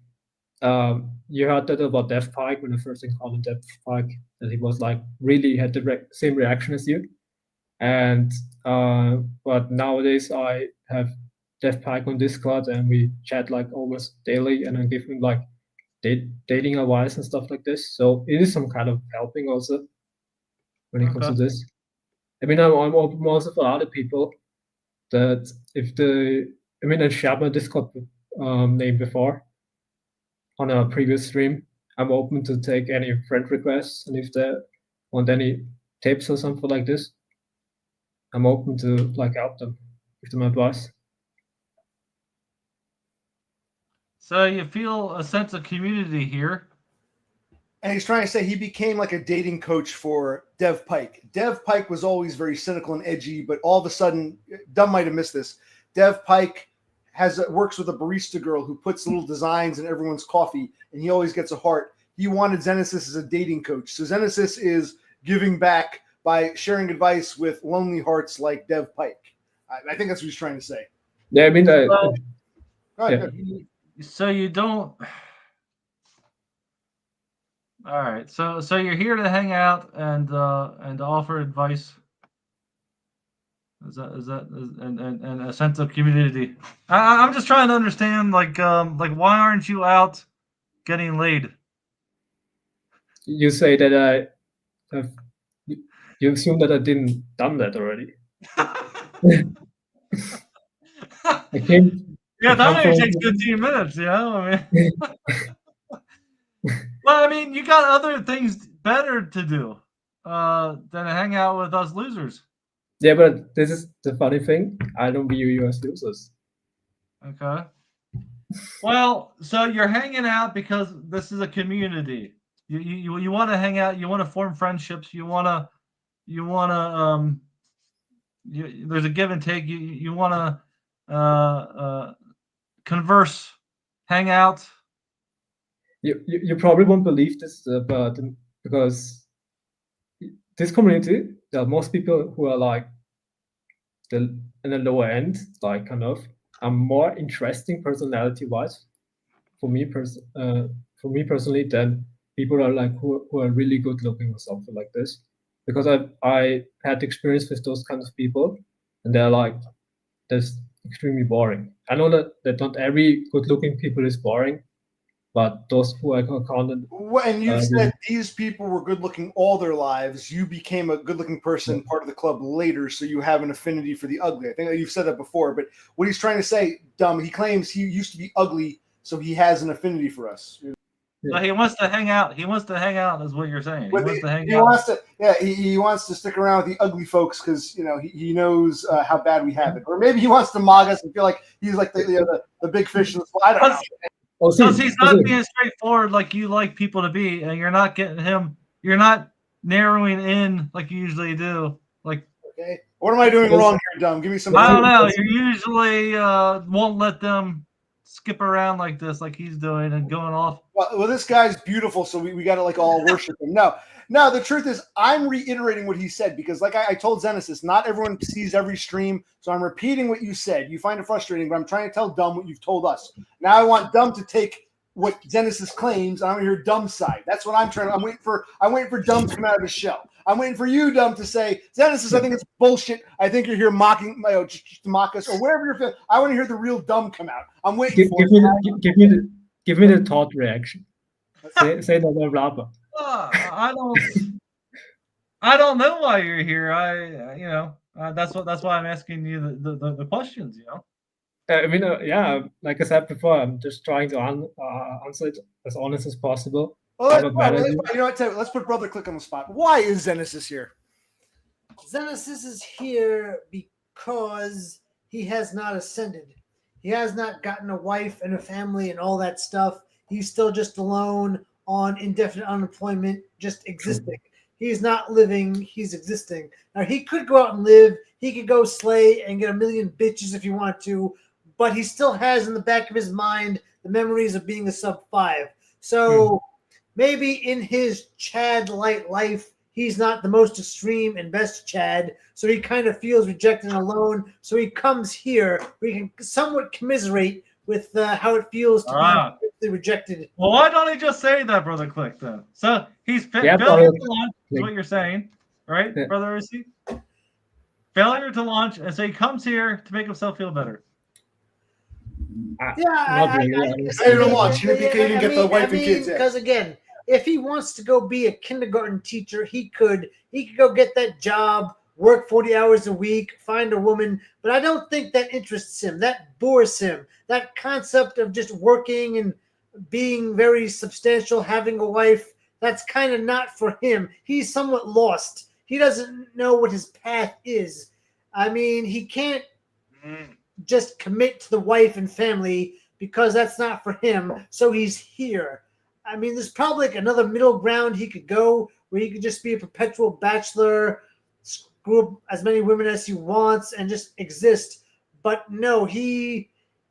You heard that about Dev Pike when I first encountered Dev Pike, that he was like really had the same reaction as you, and but nowadays I have Dev Pike on Discord and we chat like almost daily, and I give him like dating advice and stuff like this. So it is some kind of helping also when it comes to this. I mean, I'm open also for other people that I shared my Discord name before on a previous stream. I'm open to take any friend requests, and if they want any tips or something like this, I'm open to like help them, give them advice. So you feel a sense of community here. And he's trying to say he became like a dating coach for Dev Pike. Dev Pike was always very cynical and edgy, but all of a sudden, DUM might have missed this. Dev Pike works with a barista girl who puts little designs in everyone's coffee, and he always gets a heart. He wanted Zenesis as a dating coach. So Zenesis is giving back by sharing advice with lonely hearts like Dev Pike. I think that's what he's trying to say. Yeah, I mean, go ahead. So you don't. All right. So you're here to hang out and offer advice. Is that and a sense of community? I'm just trying to understand, like why aren't you out getting laid? You say that I have. You assume that I didn't done that already. I came. Yeah, that only takes 15 minutes. You know, I mean. Well, I mean, you got other things better to do than to hang out with us losers. Yeah, but this is the funny thing. I don't view you as losers. Okay. Well, so you're hanging out because this is a community. You want to hang out. You want to form friendships. You want to there's a give and take. You want to converse, hang out. You probably won't believe this, but because this community, there are most people who are like in the lower end, like kind of, are more interesting personality-wise for me personally than people are like who are really good looking or something like this. Because I had experience with those kinds of people, and they're like that's extremely boring. I know that not every good looking people is boring, but those who I counted. And you said these people were good looking all their lives. You became a good looking person, part of the club later, so you have an affinity for the ugly. I think that you've said that before, but what he's trying to say, he claims he used to be ugly, so he has an affinity for us. So he wants to hang out. He wants to hang out, is what you're saying. He wants to hang out. He wants to stick around with the ugly folks because he knows how bad we have it, or maybe he wants to mock us and feel like he's like the big fish in the I don't know. Because he's not being straightforward like you like people to be, and you're not getting him. You're not narrowing in like you usually do. Like, okay, what am I doing wrong here, Dumb? Give me some. I don't know. You usually won't let them skip around like this, like he's doing, and going off. Well, this guy's beautiful, so we got to like all worship him. No, the truth is, I'm reiterating what he said because, like I told Zenesis, not everyone sees every stream, so I'm repeating what you said. You find it frustrating, but I'm trying to tell Dumb what you've told us. Now I want Dumb to take what Zenesis claims, and I want to hear Dumb's side. That's what I'm trying to. I'm waiting for Dumb to come out of his shell. I'm waiting for you, Dumb, to say, Zenesis, I think it's bullshit. I think you're here mocking, just to mock us, or whatever you're feeling. I want to hear the real Dumb come out. I'm waiting for it. Give me the Todd reaction. Say that rapper. I don't know why you're here. That's why I'm asking you the questions. I mean, yeah, like I said before, I'm just trying to answer it as honest as possible. Well, you know what? Let's put Brother Click on the spot. Why is Zenesis here? Zenesis is here because he has not ascended. He has not gotten a wife and a family and all that stuff. He's still just alone on indefinite unemployment, just existing. He's not living, he's existing. Now, he could go out and live. He could go slay and get a million bitches if he wanted to, but he still has in the back of his mind the memories of being a sub-5. So maybe in his Chad-light life, he's not the most extreme and best Chad, so he kind of feels rejected and alone. So he comes here where he can somewhat commiserate with how it feels to be rejected. Well, why don't he just say that, Brother Click, then? So he's failure to launch, is what you're saying, right, Brother Ursi? Failure to launch, and so he comes here to make himself feel better. Failure to launch. You didn't get the wife and kids. Because again, if he wants to go be a kindergarten teacher, he could go get that job, work 40 hours a week, find a woman, but I don't think that interests him. That bores him. That concept of just working and being very substantial, having a wife, that's kind of not for him. He's somewhat lost. He doesn't know what his path is. I mean, he can't just commit to the wife and family because that's not for him, so he's here. I mean, there's probably like another middle ground he could go where he could just be a perpetual bachelor, screw up as many women as he wants, and just exist. But no, he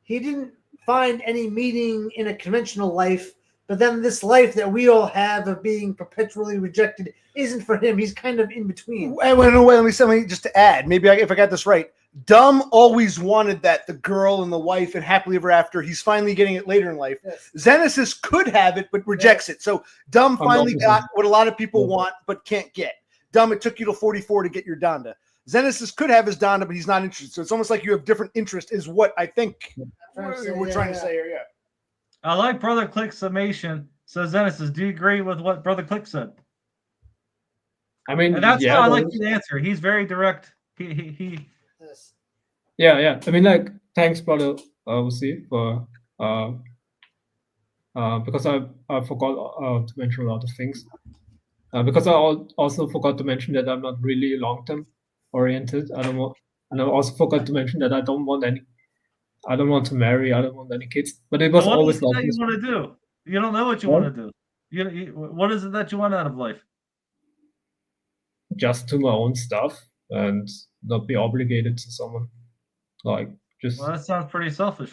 didn't find any meaning in a conventional life. But then this life that we all have of being perpetually rejected isn't for him. He's kind of in between. Wait, let me just to add, maybe if I got this right. Dumb always wanted that, the girl and the wife and happily ever after. He's finally getting it later in life. Yes. Zenesis could have it, but rejects it. So Dumb finally got what a lot of people want, but can't get. Dumb, it took you to 44 to get your Donda. Zenesis could have his Donda, but he's not interested. So it's almost like you have different interest is what I think we're trying to say here. Yeah. I like Brother Click's summation. So Zenesis, do you agree with what Brother Click said? I mean, and that's why I like the answer. He's very direct. He Yeah. I mean, like, thanks, Brother Ursi, for because I forgot to mention a lot of things. Because I also forgot to mention that I'm not really long-term oriented. I also forgot to mention that I don't want to marry. I don't want any kids. But it was What always is it like that you this. want to do? You don't know what you What? want to do. What is it that you want out of life? Just do my own stuff and not be obligated to someone. Like just Well, that sounds pretty selfish.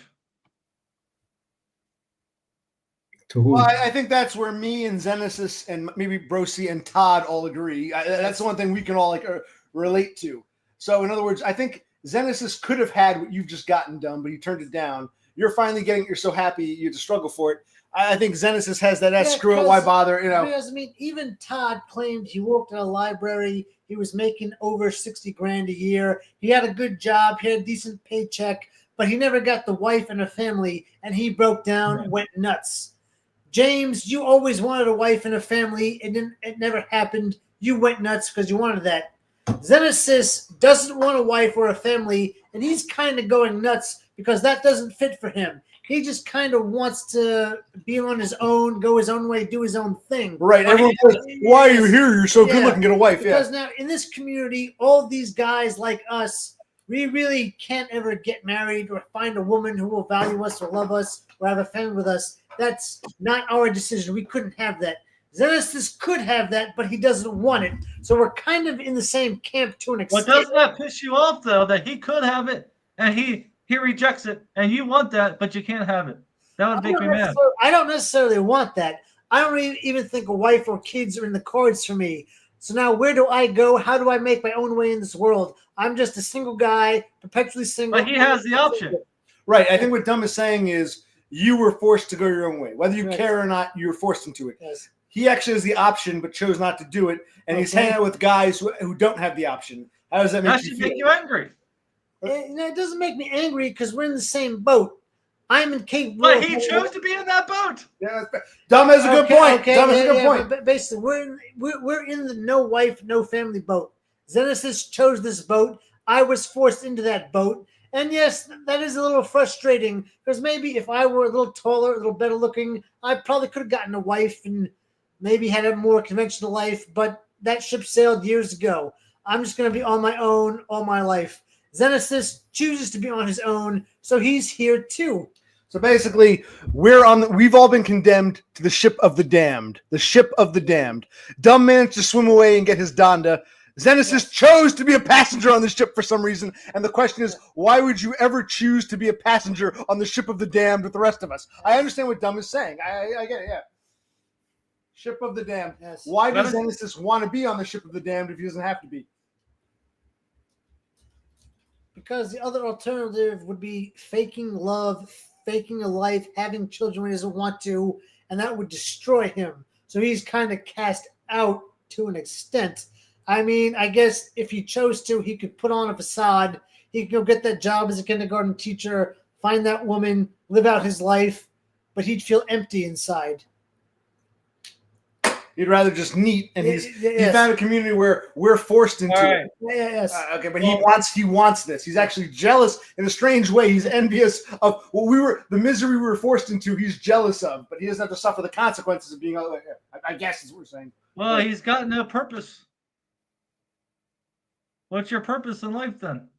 to who? Well, I think that's where me and Zenesis and maybe Brosi and Todd all agree. That's the one thing we can all relate to. So, in other words, I think Zenesis could have had what you've just gotten done, but he turned it down. You're finally getting it. You're so happy you had to struggle for it. I think Zenesis has that. Screw it. Why bother? Because I mean, even Todd claimed he worked at a library. He was making over 60 grand a year. He had a good job. He had a decent paycheck, but he never got the wife and a family. And he broke down, went nuts. James, you always wanted a wife and a family. It never happened. You went nuts because you wanted that. Zenesis doesn't want a wife or a family, and he's kind of going nuts because that doesn't fit for him. He just kind of wants to be on his own, go his own way, do his own thing. Right. Everyone's like, why are you here? You're so good looking. Get a wife. Because now in this community, all these guys like us, we really can't ever get married or find a woman who will value us or love us or have a family with us. That's not our decision. We couldn't have that. Zenesis could have that, but he doesn't want it. So we're kind of in the same camp to an extent. Well, doesn't that piss you off, though, that he could have it and he rejects it, and you want that, but you can't have it? That would make me mad. I don't necessarily want that. I don't even think a wife or kids are in the cards for me. So now where do I go? How do I make my own way in this world? I'm just a single guy, perpetually single. But he has the option. Right. I think what Dumb is saying is you were forced to go your own way. Whether you care or not, you were forced into it. Yes. He actually has the option, but chose not to do it, and he's hanging out with guys who don't have the option. How does that make you feel? That should make you angry. It doesn't make me angry because we're in the same boat. I'm incapable. But he chose to be in that boat. Yeah, Dumb has a good point. Dumb has a good point. But basically, we're in the no wife, no family boat. Zenesis chose this boat. I was forced into that boat. And yes, that is a little frustrating because maybe if I were a little taller, a little better looking, I probably could have gotten a wife and maybe had a more conventional life. But that ship sailed years ago. I'm just going to be on my own all my life. Zenesis chooses to be on his own, so he's here too. So basically, we've all been condemned to the ship of the damned. The ship of the damned. Dumb managed to swim away and get his Donda. Zenesis chose to be a passenger on the ship for some reason. And the question is, why would you ever choose to be a passenger on the ship of the damned with the rest of us? I understand what Dumb is saying. I get it, yeah. Ship of the damned. Yes. Why does Zenesis want to be on the ship of the damned if he doesn't have to be? Because the other alternative would be faking love, faking a life, having children when he doesn't want to, and that would destroy him. So he's kind of cast out to an extent. I mean, I guess if he chose to, he could put on a facade. He could go get that job as a kindergarten teacher, find that woman, live out his life, but he'd feel empty inside. He'd rather just neat, and he found a community where we're forced into it. Yes. Okay, but he wants this. He's actually jealous in a strange way. He's envious of the misery we were forced into. He's jealous of, but he doesn't have to suffer the consequences of being. I guess is what we're saying. Well, he's got no purpose. What's your purpose in life then?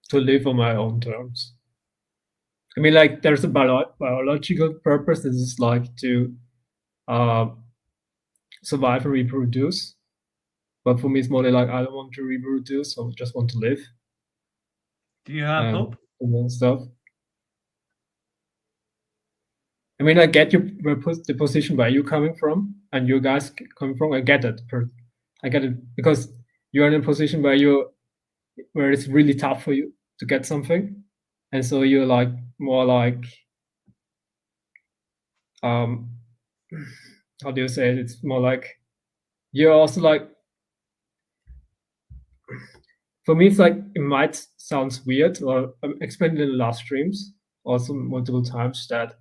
To live on my own terms. I mean, like, there's a biological purpose. This is like to survive and reproduce. But for me, it's more like I don't want to reproduce. I just want to live. Do you have hope? And stuff. I mean, I get the position where you're coming from and you guys coming from. I get it. I get it because you're in a position where it's really tough for you to get something, and so you're like more like how do you say it? It's more like you're also like, for me, it's like it might sound weird, or I explained it in the last streams also multiple times that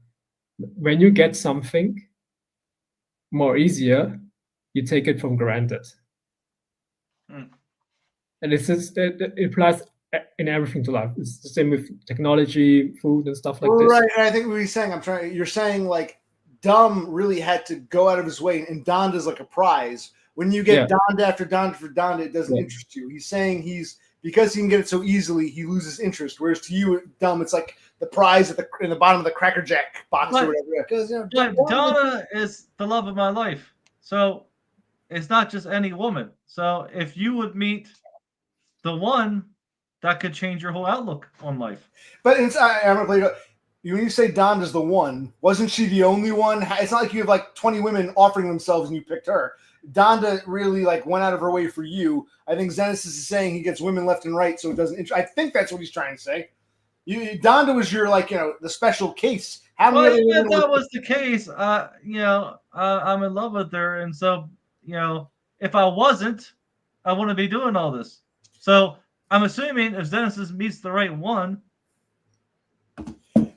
when you get something more easier, you take it for granted. And it applies in everything to life. It's the same with technology, food, and stuff like this. Right. And I think what he's saying, you're saying like DUM really had to go out of his way, and Donda's like a prize. When you get Donda after Donda after Donda, it doesn't interest you. He's saying because he can get it so easily, he loses interest. Whereas to you, DUM, it's like the prize in the bottom of the Cracker Jack box or whatever. Because Donna is the love of my life. So it's not just any woman. So if you would meet the one, that could change your whole outlook on life. But I'm gonna play. When you say Donda's the one, wasn't she the only one? It's not like you have like 20 women offering themselves and you picked her. Donda really like went out of her way for you. I think Zenesis is saying he gets women left and right, so it doesn't. I think that's what he's trying to say. Donda was your the special case. How many? Well, if that was the case, I'm in love with her, and so if I wasn't, I wouldn't be doing all this. So I'm assuming if Zenesis meets the right one.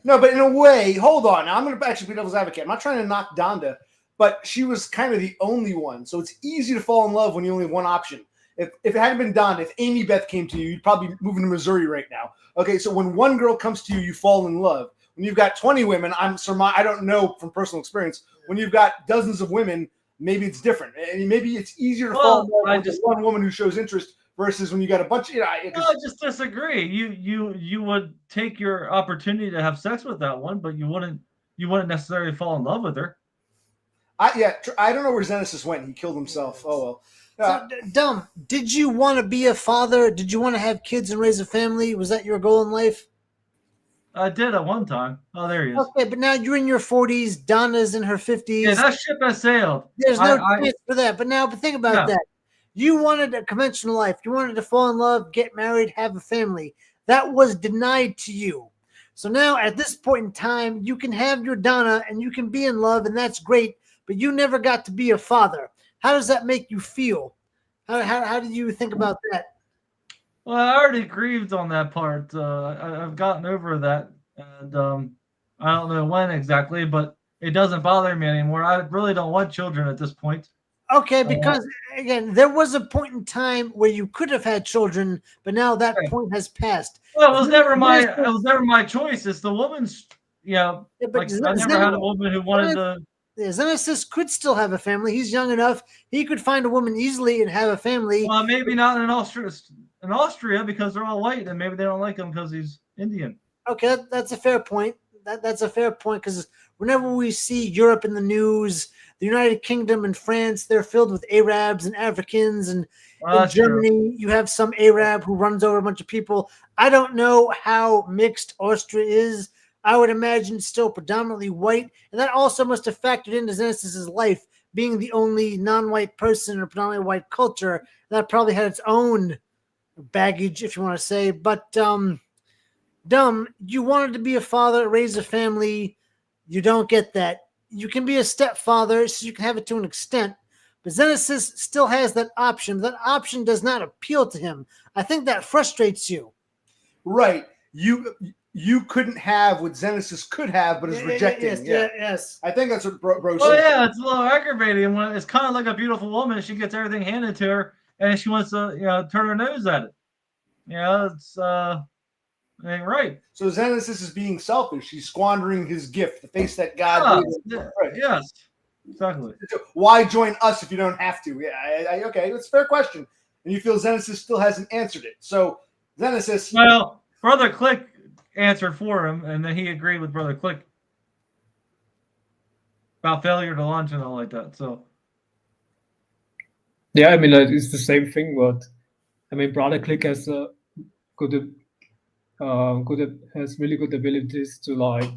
No, but in a way, hold on. Now, I'm going to actually be devil's advocate. I'm not trying to knock Donda, but she was kind of the only one. So it's easy to fall in love when you only have one option. If it hadn't been Donda, if Amy Beth came to you, you'd probably be moving to Missouri right now. Okay, so when one girl comes to you, you fall in love. When you've got 20 women, I don't know from personal experience. When you've got dozens of women, maybe it's different. And maybe it's easier to fall in love with one woman who shows interest versus when you got a bunch of I just disagree. You would take your opportunity to have sex with that one, but you wouldn't necessarily fall in love with her. I don't know where Zenesis went. He killed himself. Oh well. So, DUM, did you want to be a father? Did you want to have kids and raise a family? Was that your goal in life? I did at one time. Oh, there he is. Okay, but now you're in your 40s. Donna's in her 50s. Yeah, that ship has sailed. There's no chance for that. But think about that. You wanted a conventional life. You wanted to fall in love, get married, have a family. That was denied to you. So now at this point in time, you can have your Donna and you can be in love, and that's great, but you never got to be a father. How does that make you feel? How do you think about that? Well, I already grieved on that part. I've gotten over that, and I don't know when exactly, but it doesn't bother me anymore. I really don't want children at this point. Okay, because again, there was a point in time where you could have had children, but now that point has passed. Well, it was never my choice. It's the woman's. But I never had a woman who wanted to. Zenesis could still have a family. He's young enough. He could find a woman easily and have a family. Well, maybe not in Austria because they're all white, and maybe they don't like him because he's Indian. Okay, that's a fair point. That's a fair point because whenever we see Europe in the news, the United Kingdom and France, they're filled with Arabs and Africans. And in Germany, you have some Arab who runs over a bunch of people. I don't know how mixed Austria is. I would imagine still predominantly white. And that also must have factored into Zenesis' life, being the only non-white person in a predominantly white culture. That probably had its own baggage, if you want to say. But DUM, you wanted to be a father, raise a family. You don't get that. You can be a stepfather, so you can have it to an extent. But Zenesis still has that option. That option does not appeal to him. I think that frustrates you. Right. You couldn't have what Zenesis could have, but is rejecting. Yes. I think that's what Bro said. Oh, yeah, it's a little aggravating. When it's kind of like a beautiful woman. She gets everything handed to her, and she wants to turn her nose at it. It's ain't right. So Zenesis is being selfish. He's squandering his gift, the face that God gave him. Right. Yes, exactly. Why join us if you don't have to? Yeah, okay, that's a fair question. And you feel Zenesis still hasn't answered it. So Zenesis. Well, Brother Click answered for him, and then he agreed with Brother Click about failure to launch and all like that. So. Yeah, I mean, it's the same thing. But I mean, Brother Click has has really good abilities to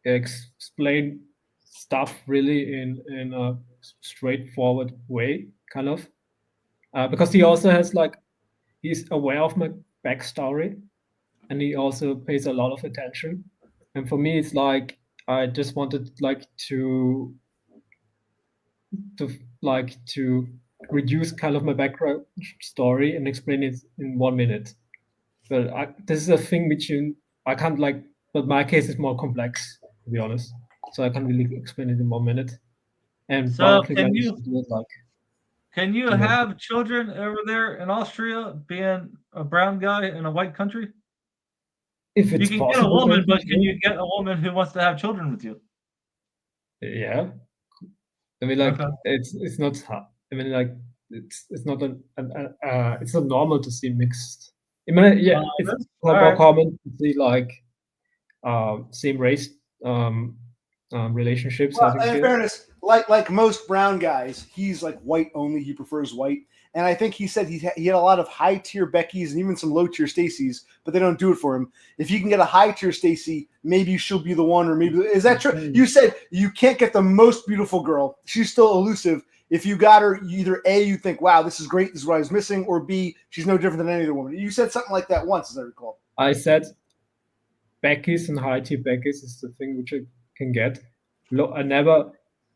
explain stuff really in a straightforward way, kind of. Because he also has he's aware of my backstory, and he also pays a lot of attention. And for me, it's I just wanted to reduce kind of my background story and explain it in 1 minute. But this is a thing which I can't but my case is more complex, to be honest. So I can't really explain it in 1 minute. And so Can you Yeah. have children over there in Austria being a brown guy in a white country? If You it's can get a possible, woman, then but can sure. you get a woman who wants to have children with you? Yeah. I mean, like Okay. it's not. I mean, like it's not it's not normal to see mixed. I mean, yeah, it's that's- more alright. common to see like same race relationships Well, having in kids. fairness, like most brown guys, he's like white only. He prefers white, and I think he said he had a lot of high tier Beckys and even some low tier Stacys, but they don't do it for him. If you can get a high tier Stacy, maybe she'll be the one, or maybe is that true? Mm. You said you can't get the most beautiful girl; she's still elusive. If you got her, either A, you think, wow, this is great, this is what I was missing, or B, she's no different than any other woman. You said something like that once, as I recall. I said Becky's and high tier Becky's is the thing which I can get. I never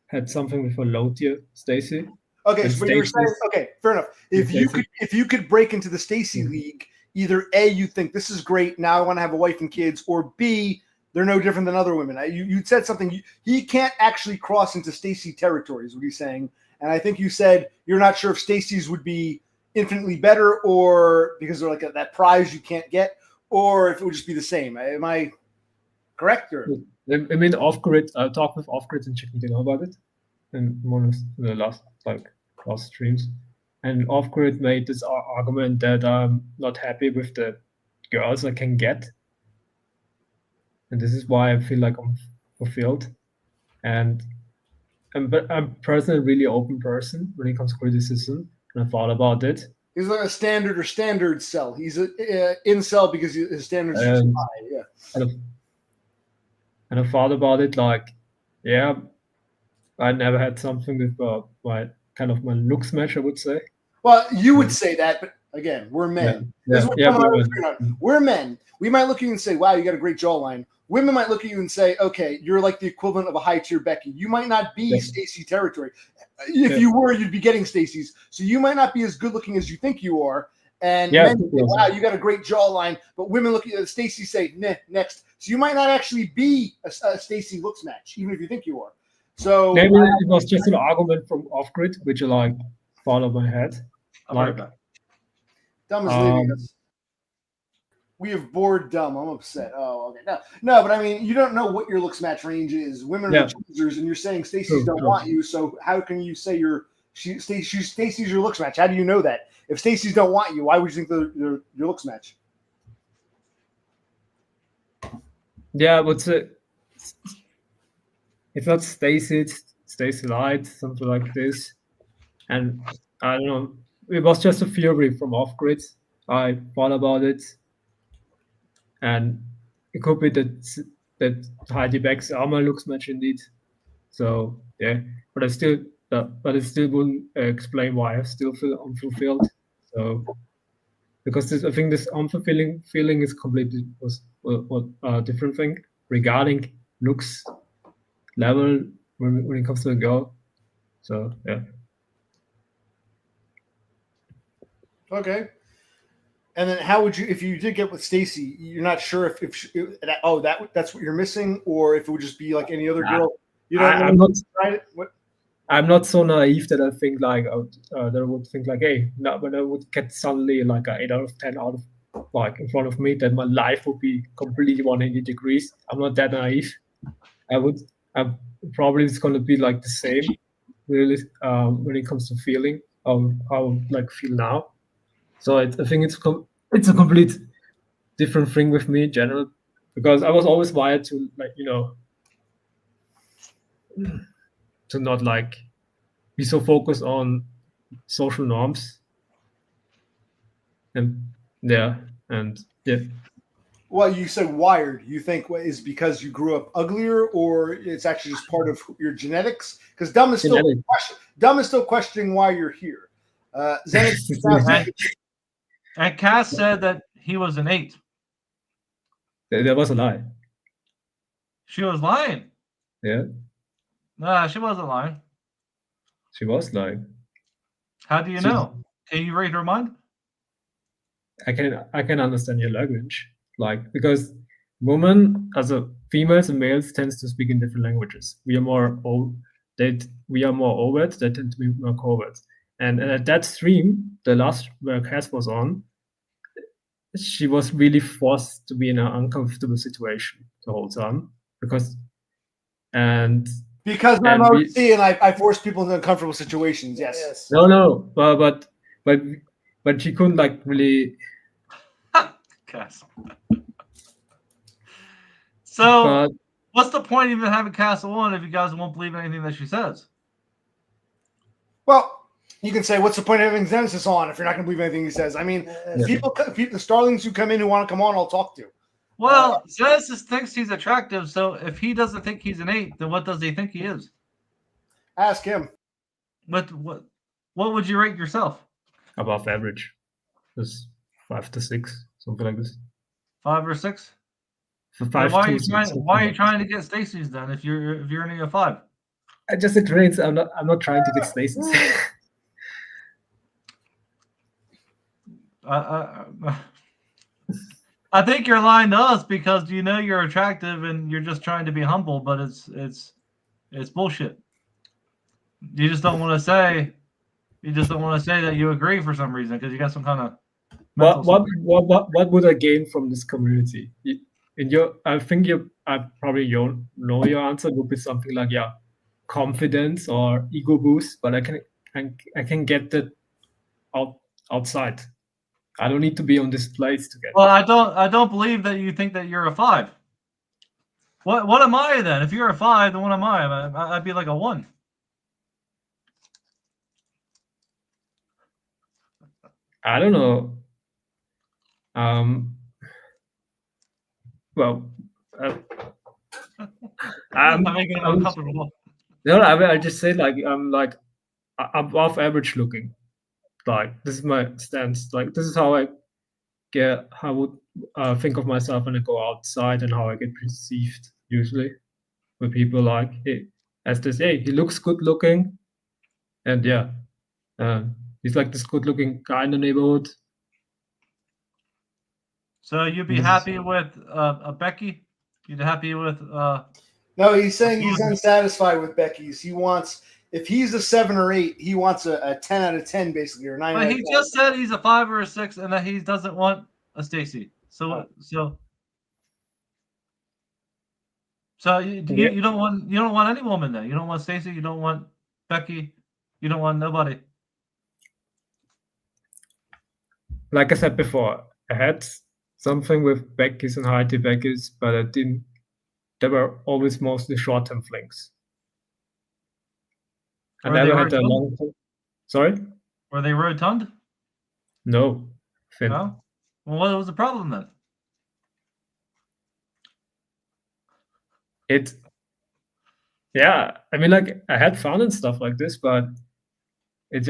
had something with a low tier Stacy. Okay, And so you were saying, Stacey's- okay, fair enough. If you could break into the Stacy League, either A, you think this is great, now I want to have a wife and kids, or B, they're no different than other women. You said something. He can't actually cross into Stacy territory, is what he's saying. And I think you said you're not sure if Stacy's would be infinitely better, or because they're like that prize you can't get, or if it would just be the same. Am I correct? Or I mean, off grid. I talked with off grid and Chicken Dinner about it in one of the last streams. And off grid made this argument that I'm not happy with the girls I can get, and this is why I feel like I'm fulfilled. But I'm personally a really open person when it comes to criticism, and I thought about it. he's like a standard cell. He's a incel because his standards are too high. Yeah. And I thought about it like, yeah, I never had something with my looks match, I would say. Well, you would say that, but again, we're men. We're men. We might look at you and say, wow, you got a great jawline. Women might look at you and say, okay, you're like the equivalent of a high tier Becky. You might not be Stacy territory. If you were, you'd be getting Stacy's. So you might not be as good looking as you think you are. And men say, wow, you got a great jawline. But women look at Stacy, say, nah, next. So you might not actually be a Stacy looks match, even if you think you are. So maybe it was just an argument from off grid, which I followed my head. Dumb is leaving us. We have bored Dumb. I'm upset. Oh, okay. No, but I mean, you don't know what your looks match range is. Women are choosers, and you're saying Stacy's don't want you. So how can you say Stacy's your looks match? How do you know that? If Stacy's don't want you, why would you think they're your looks match? Yeah, but it's not Stacy. It's Stacy Light, something like this. And I don't know. It was just a theory from off grid. I thought about it. And it could be that Heidi Beck's armor looks match indeed. So yeah, but it still wouldn't explain why I still feel unfulfilled. So because I think this unfulfilling feeling is completely a different thing regarding looks level when it comes to a girl. So yeah. Okay. And then how would you, if you did get with Stacy, you're not sure if that's what you're missing, or if it would just be like any other girl. You don't I'm not tried it. What? I'm not so naive that I think like that I would think like, hey, when I would get suddenly like an 8 out of 10 out of in front of me, that my life would be completely 180 degrees. I'm not that naive. I'm probably it's going to be like the same, really, when it comes to feeling how I feel now. So I think it's a complete different thing with me in general, because I was always wired to to not be so focused on social norms. And yeah. Well, you said wired. You think is because you grew up uglier, or it's actually just part of your genetics? Because Dumb is still questioning why you're here. Zenesis. And Cass said that he was an 8. That was a lie. She was lying. Yeah. Nah, she wasn't lying. She was lying. How do you know? Can you read her mind? I can understand your language, because women, as a females and males, tends to speak in different languages. We are more overt. They tend to be more covert. And at that stream, the last where Cass was on, she was really forced to be in an uncomfortable situation the whole time because I'm we- OC and I force people into uncomfortable situations. Yes. no, but she couldn't like really. Cass. So, But what's the point of even having Castle on if you guys won't believe anything that she says? Well, you can say, what's the point of having Zenesis on if you're not going to believe anything he says? I mean, people, the starlings who come in who want to come on, I'll talk to. Well, Zenesis thinks he's attractive, so if he doesn't think he's an 8, then what does he think he is? Ask him. What would you rate yourself? above average, just 5 to 6, something like this. 5 or 6? For Then 5 why to are you 6, trying? something Why are you like trying to get Stacy's then? If you're only a 5? this. I just agreed. I'm not trying to get Stasis. I think you're lying to us because you know you're attractive and you're just trying to be humble, but it's bullshit. You just don't want to say. You just don't want to say that you agree for some reason because you got some kind of. What would I gain from this community? I think I probably know your answer would be something like confidence or ego boost, but I can get that outside. I don't need to be on this place to get. Well, I don't believe that you think that you're a 5. What am I then? If you're a 5, then what am I? I'd be like a 1. I don't know. Well, I'm making it uncomfortable. No, I just say like I'm like above average looking. Like this is my stance. Like this is how I would think of myself when I go outside and how I get perceived usually. Where people like, hey, as they say, he looks good looking, and he's like this good looking guy in the neighborhood. So you'd be happy with Becky? You'd happy with? No, he's saying he's unsatisfied with Becky's. He wants, if he's a 7 or 8, he wants a 10 out of 10 basically, or 9 out of 10. But he just said he's a 5 or a 6, and that he doesn't want a Stacy. So you don't want any woman then. You don't want Stacy. You don't want Becky. You don't want nobody. Like I said before, I had something with Becky's and Heidi Becky's, but I didn't. They were always mostly short-term flings. I never had a long. Sorry. Were they rotund? No. Thin. No. Well, what was the problem then? I mean, like I had fun and stuff like this, but it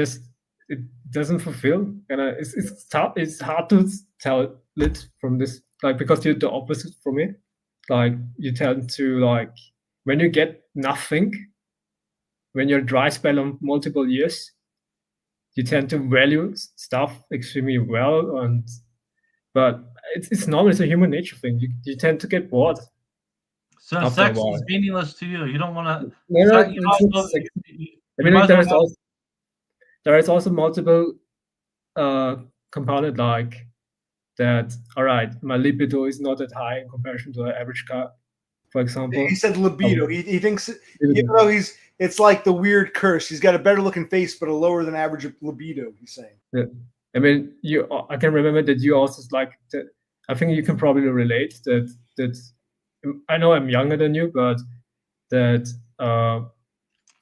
doesn't fulfill. And it's tough. It's hard to tell it from this, like because you're the opposite from me. Like you tend to like when you get nothing, when you're dry spell on multiple years, you tend to value stuff extremely well, but it's normal. It's a human nature thing. You tend to get bored. So sex is meaningless to you. You don't want to. I mean, like, there is also multiple component like that. All right, my libido is not that high in comparison to an average guy, for example. He said libido. He thinks even though it's like the weird curse. He's got a better looking face, but a lower than average libido. He's saying. Yeah. I mean, I can remember that you also like that. I think you can probably relate that I know I'm younger than you, but that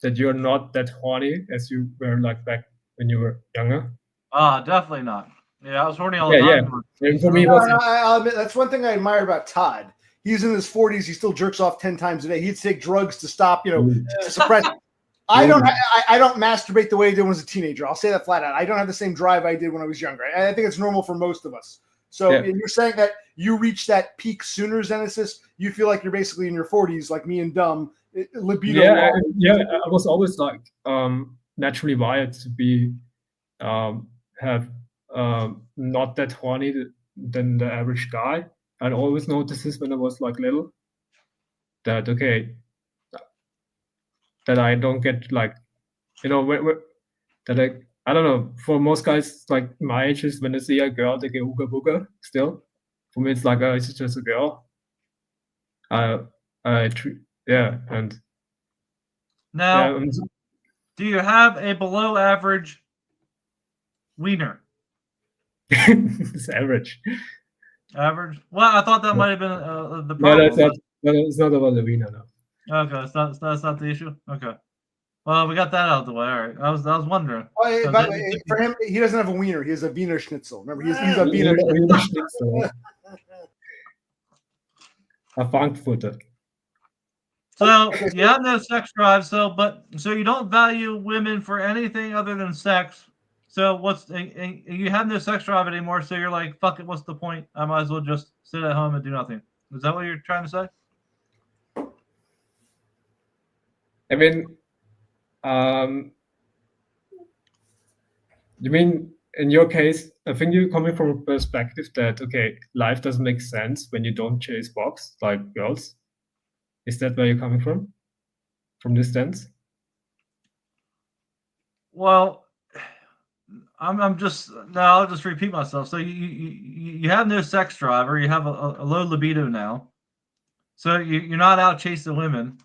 you're not that horny as you were like back when you were younger. Definitely not. Yeah, I was horny all the time. Yeah. And for me, I'll admit that's one thing I admire about Todd. He's in his 40s. He still jerks off 10 times a day. He'd take drugs to stop, to suppress. I don't masturbate the way I did when I was a teenager. I'll say that flat out. I don't have the same drive I did when I was younger. I think it's normal for most of us. So you're saying that you reach that peak sooner, Zenesis. You feel like you're basically in your 40s, like me and DUM. Libido. I was always like naturally wired to be have not that horny than the average guy. I'd always noticed this when I was like little. That I don't get like, that I don't know. For most guys, like my age, is when they see a girl, they get ooga booga. Still, for me, it's like, it's just a girl. Yeah, and Now, yeah, do you have a below average wiener? it's average. Average? Well, I thought that might have been the No, problem. that's not. No, it's not about the wiener, no. Okay, that's not the issue. Okay, well, we got that out of the way. All right, I was wondering. Well, by the way, for him, he doesn't have a wiener. He has a Wiener Schnitzel. Remember, he's a Wiener Schnitzel. A Frankfurter. So you have no sex drive. So you don't value women for anything other than sex. So you have no sex drive anymore. So you're like, fuck it. What's the point? I might as well just sit at home and do nothing. Is that what you're trying to say? I mean, you mean in your case? I think you're coming from a perspective that life doesn't make sense when you don't chase box like girls. Is that where you're coming from? From this sense? Well, I'll just repeat myself. So you have no sex drive, or you have a low libido now. So you're not out chasing women,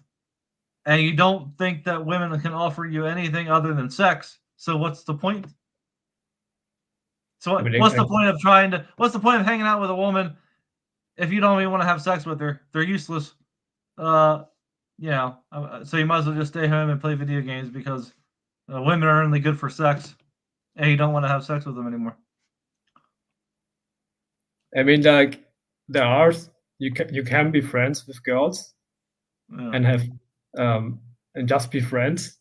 and you don't think that women can offer you anything other than sex. So what's the point? So what's the point of what's the point of hanging out with a woman if you don't even want to have sex with her? They're useless. So you might as well just stay home and play video games because women are only good for sex, and you don't want to have sex with them anymore. I mean, like you can be friends with girls and have and just be friends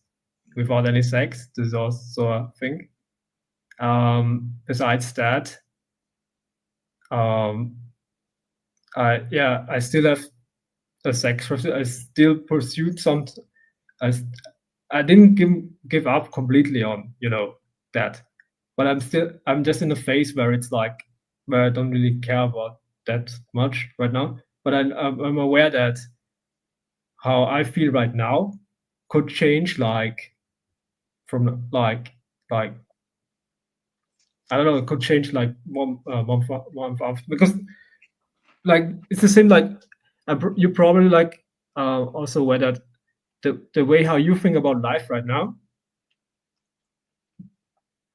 without any sex. This is also a thing. Besides that, I still have a sex. I still pursued some. I didn't give up completely on that, but I'm just in a phase where it's like where I don't really care about that much right now. But I'm aware that how I feel right now could change, like from like I don't know, it could change like one month because like it's the same, like you probably like also aware that the way how you think about life right now,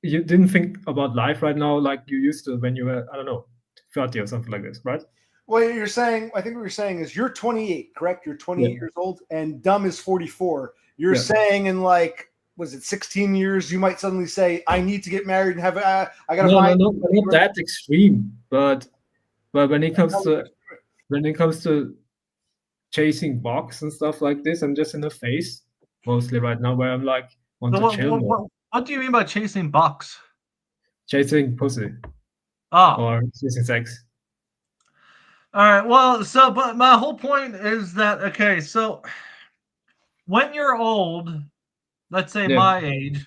you didn't think about life right now like you used to when you were, I don't know, 30 or something like this, right? Well, I think what you're saying is you're 28, correct? You're 28 years old, and DUM is 44. You're saying in like, was it 16 years, you might suddenly say, I need to get married and have I gotta find. No, not that extreme, but when it comes to chasing box and stuff like this, I'm just in a phase mostly right now where I'm like want to chill more. What do you mean by chasing box? Chasing pussy. Or chasing sex. All right. Well, but my whole point is that so when you're old, let's say my age,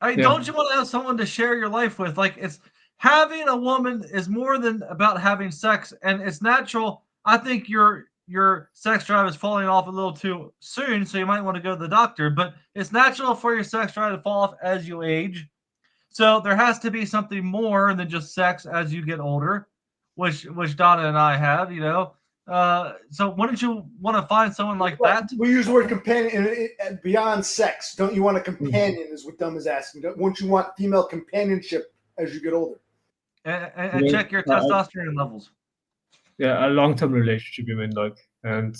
don't you want to have someone to share your life with? Like, it's having a woman is more than about having sex, and it's natural. I think your sex drive is falling off a little too soon, so you might want to go to the doctor. But it's natural for your sex drive to fall off as you age. So there has to be something more than just sex as you get older, which Donna and I have, So wouldn't you want to find someone like that? We use the word companion beyond sex. Don't you want a companion is what DUM is asking. Wouldn't you want female companionship as you get older? And check your testosterone levels. Yeah, a long-term relationship, you mean, like, and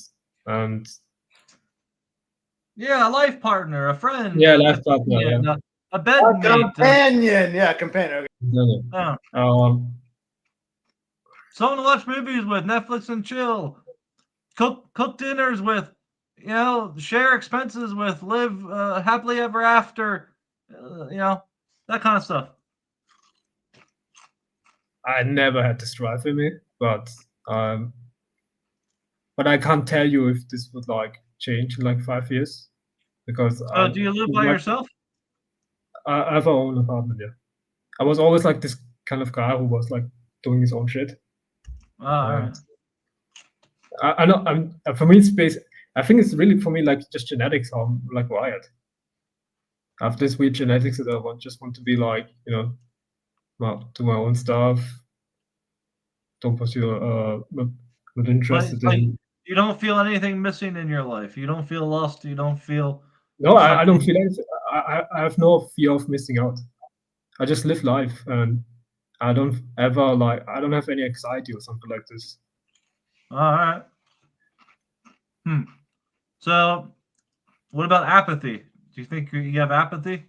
yeah, a life partner, a friend. Yeah, life partner. A bedmate. Companion. Companion. Okay. Someone to watch movies with, Netflix and chill. Cook dinners with, share expenses with, live happily ever after, that kind of stuff. I never had this drive in me, but I can't tell you if this would like change in like 5 years because. Do you live by yourself? I have my own apartment. Yeah, I was always like this kind of guy who was like doing his own shit. Right. I know. For me, it's I think it's really for me like just genetics. How I'm like wired. have this weird genetics that I just want to be like, well, do my own stuff. Don't pursue what interested Like in. you don't feel anything missing in your life. You don't feel lost. You don't feel No, I something. don't feel anything. I have no fear of missing out. I just live life, and I don't have any anxiety or something like this. All right. So, what about apathy? Do you think you have apathy?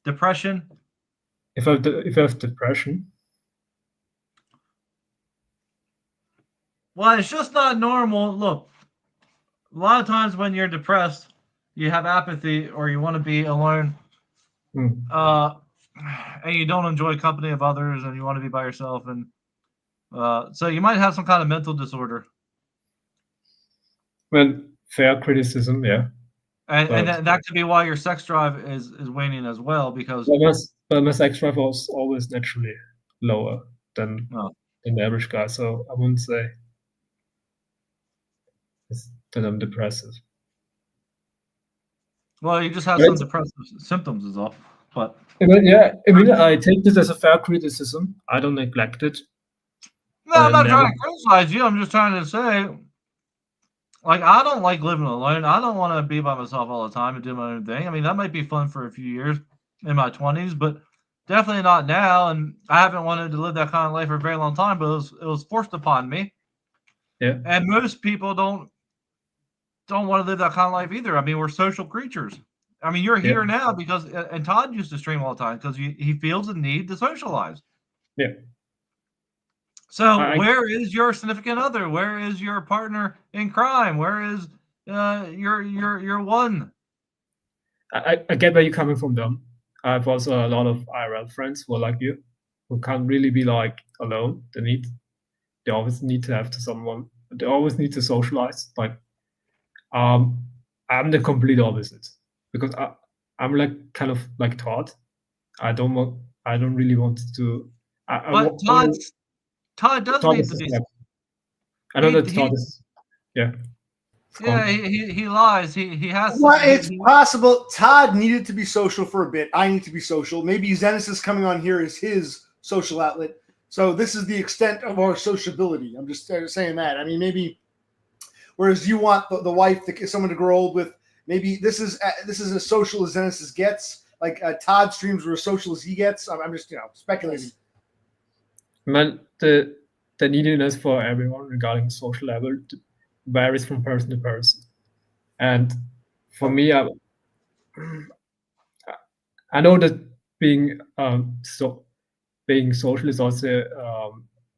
Depression? If I have depression, Well, it's just not normal. Look, a lot of times when you're depressed, you have apathy or you want to be alone, and you don't enjoy company of others, and you want to be by yourself, and so you might have some kind of mental disorder. well, fair criticism, yeah. And that could be why your sex drive is waning as well, because my sex drive was always naturally lower than the average guy, so I wouldn't say that I'm depressive. Well, you just have some depressive symptoms is all. But I take this as a fair criticism. I don't neglect it. No, I'm not trying to criticize you. I'm just trying to say, like, I don't like living alone. I don't want to be by myself all the time and do my own thing. I mean, that might be fun for a few years in my 20s, but definitely not now. And I haven't wanted to live that kind of life for a very long time, but it was forced upon me. Yeah. And most people don't want to live that kind of life either. I mean, we're social creatures. I mean, you're here now because, and Todd used to stream all the time because he feels the need to socialize. Yeah. So where is your significant other? Where is your partner in crime? Where is your one? I get where you're coming from, Dom. I have also a lot of IRL friends who are like you, who can't really be like alone. They always need to have someone. They always need to socialize. Like, I'm the complete opposite because I'm like kind of like Todd. I don't really want to. Todd does need to be. I know that Todd is. Yeah. Yeah, he lies. He has. Well, it's possible. Todd needed to be social for a bit. I need to be social. Maybe Zenesis coming on here is his social outlet. So this is the extent of our sociability. I'm just saying that. I mean, maybe. Whereas you want the wife, someone to grow old with. Maybe this is as social as Zenesis gets. Like Todd streams were as social as he gets. I'm just speculating. Man, the neediness for everyone regarding social level varies from person to person, and for me, I know that being social is also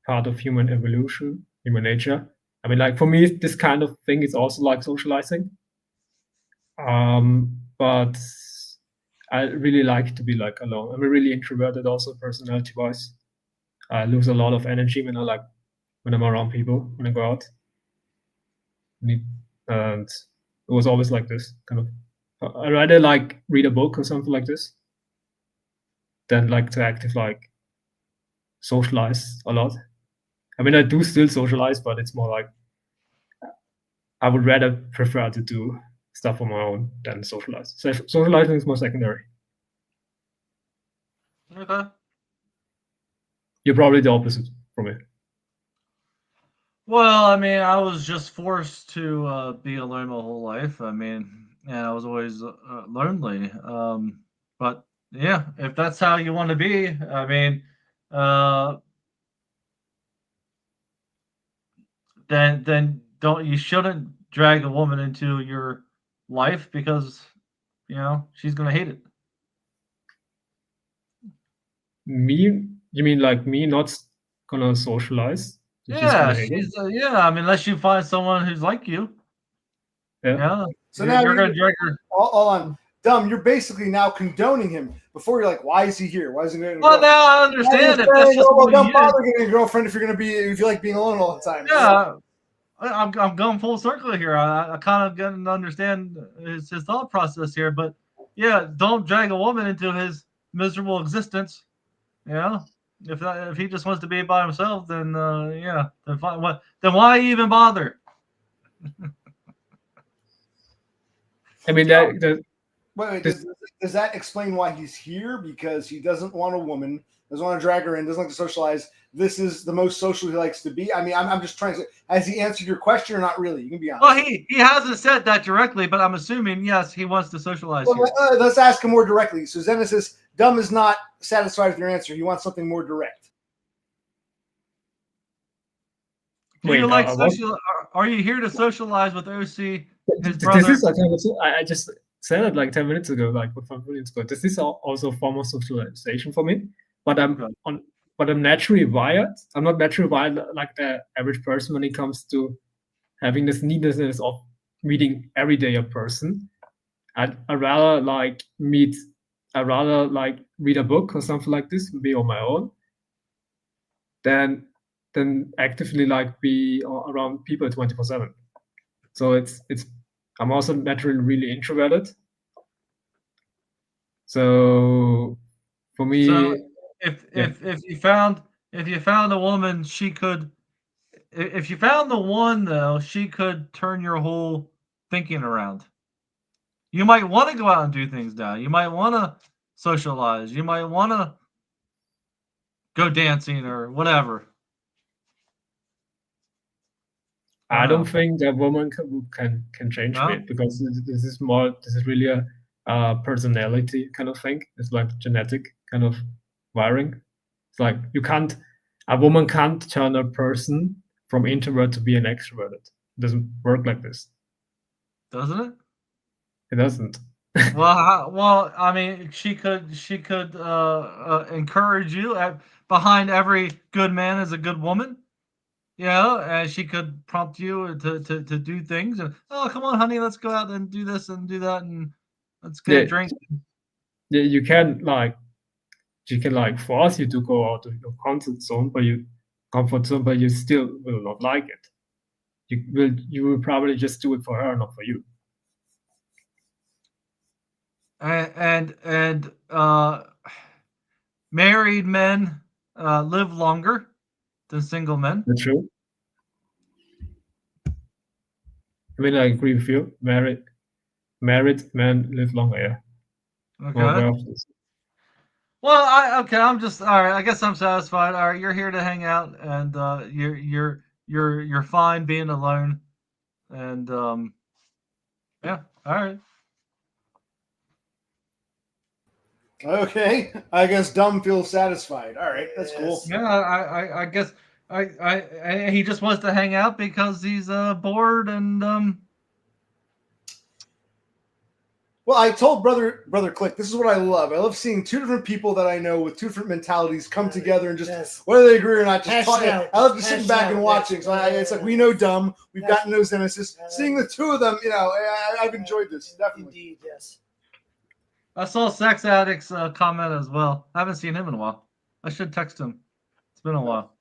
part of human evolution, human nature. I mean, like for me, this kind of thing is also like socializing. But I really like to be like alone. I'm a really introverted also personality-wise. I lose a lot of energy when I'm around people, when I go out. And it was always like this, kind of. I rather like read a book or something like this than like to active socialize a lot. I mean, I do still socialize, but it's more like I would rather prefer to do stuff on my own than socialize. So socializing is more secondary. Okay. You're probably the opposite from me. Well, I mean, I was just forced to be alone my whole life. I mean, and I was always lonely. But yeah, if that's how you want to be, I mean, then you shouldn't drag a woman into your life because she's gonna hate it. Me? You mean like me not gonna socialize? Yeah, I mean, unless you find someone who's like you. Yeah. So now you're gonna drag her. All on dumb. You're basically now condoning him. Before you're like, why is he here? Why is he going? Well, now I understand it. That's just don't bother getting a girlfriend if you like being alone all the time. Yeah, I'm going full circle here. I kind of get to understand his thought process here, but yeah, don't drag a woman into his miserable existence. Yeah, if he just wants to be by himself, then then fine. Then why even bother? I mean, Wait, does that explain why he's here? Because he doesn't want a woman, doesn't want to drag her in, doesn't like to socialize. This is the most social he likes to be. I mean, I'm just trying to. Has he answered your question or not really? You can be honest. Well, he hasn't said that directly, but I'm assuming yes, he wants to socialize. Well, let's ask him more directly. So Zenesis, Dumb is not satisfied with your answer. He wants something more direct. Do you like social? Are you here to socialize with OC? His brother? This is, I just said it like 10 minutes ago, like 5 minutes ago. This is also a form of socialization for me. But I'm naturally wired. I'm not naturally wired like the average person when it comes to having this neediness of meeting every day a person. I'd rather like read a book or something like this, be on my own, than actively like be around people 24/7. So I'm also naturally really introverted. So for me, so if you found a woman, she could. If you found the one though, she could turn your whole thinking around. You might want to go out and do things now. You might want to socialize. You might want to go dancing or whatever. I don't think that woman can change me, because this is really a personality kind of thing. It's like genetic kind of wiring. It's like a woman can't turn a person from introvert to be an extroverted. It doesn't work like this. Doesn't it? It doesn't. Well, I mean, she could encourage you. Behind every good man is a good woman. And she could prompt you to do things. And come on, honey, let's go out and do this and do that, and let's get a drink. Yeah, you can force you to go out of your comfort zone, but you still will not like it. You will probably just do it for her, not for you. And married men live longer than single men. That's true. I mean, I agree with you. Married men live longer. Yeah. Okay. Well, I'm just all right. I guess I'm satisfied. All right, you're here to hang out, and you're fine being alone, and yeah. All right. Okay, I guess Dumb feels satisfied. All right, that's cool. Yeah, I guess he just wants to hang out because he's bored and Well, I told brother Click, this is what I love. I love seeing two different people that I know with two different mentalities come together and just whether they agree or not, just talk. I love just sitting back and watching. So it's like we know Dumb, we've gotten to know Zenesis. Seeing the two of them, I've enjoyed this definitely. Indeed, yes. I saw Sex Addict's comment as well. I haven't seen him in a while. I should text him. It's been a while.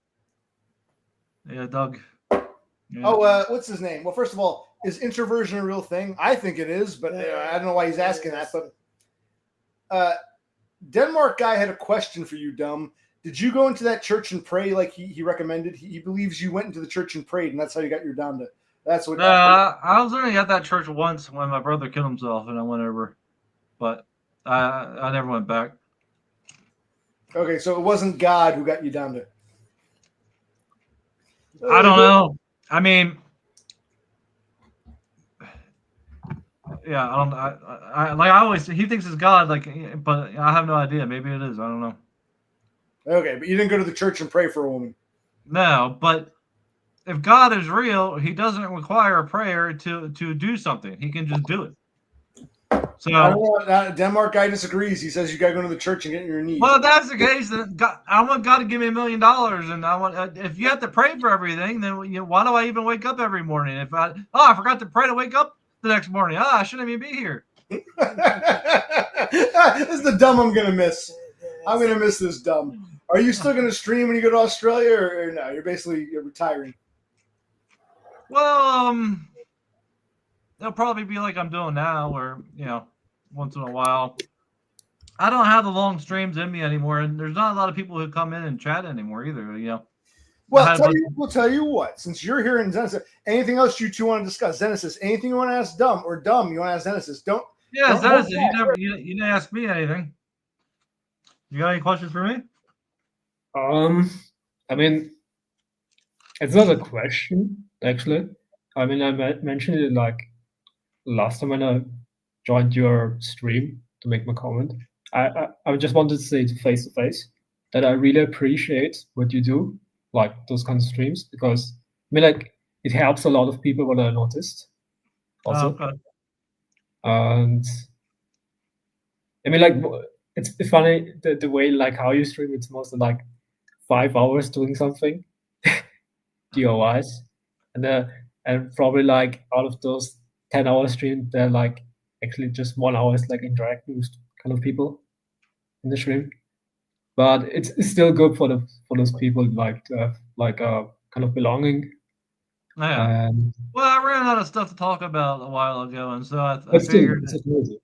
Yeah, Doug. Yeah. Oh, what's his name? Well, first of all, is introversion a real thing? I think it is, but I don't know why he's asking that. But Denmark guy had a question for you, Dumb. Did you go into that church and pray like he recommended? He believes you went into the church and prayed, and that's how you got your down to. That's what. I was only at that church once when my brother killed himself, and I went over, but I never went back. Okay, so it wasn't God who got you down to. I don't know. I mean, yeah, I don't. I always he thinks it's God, but I have no idea. Maybe it is. I don't know. Okay, but you didn't go to the church and pray for a woman. No, but if God is real, He doesn't require a prayer to do something. He can just do it. So I don't know. Denmark guy disagrees. He says you got to go to the church and get on your knees. Well, if that's the case, then I want God to give me $1 million, and I want. If you have to pray for everything, then why do I even wake up every morning? If I forgot to pray to wake up the next morning, I shouldn't even be here. This is the Dumb I'm gonna miss. I'm gonna miss this Dumb. Are you still gonna stream when you go to Australia, or no? You're retiring. Well, it'll probably be like I'm doing now, where once in a while. I don't have the long streams in me anymore, and there's not a lot of people who come in and chat anymore either. Well, we'll tell you what. Since you're here in Zenesis, anything else you two want to discuss? Zenesis, anything you want to ask Dumb, or Dumb you want to ask Zenesis? Yeah, Don't Zenesis, hold you didn't ask me anything. You got any questions for me? I mean, it's not a question actually. I mean, I mentioned it like last time when I joined your stream to make my comment. I just wanted to say face to face that I really appreciate what you do, like those kind of streams, because I mean, like it helps a lot of people. What I noticed also, Okay. and I mean, like it's funny the way like how you stream. It's mostly like 5 hours doing something, DOIs, and probably like out of those 10 hour stream, they're like actually just 1 hour is like interacting with kind of people in the stream. But it's still good for those people like to have like a kind of belonging. Yeah. And Well, I ran out of stuff to talk about a while ago, and so I but still, figured, it's amazing.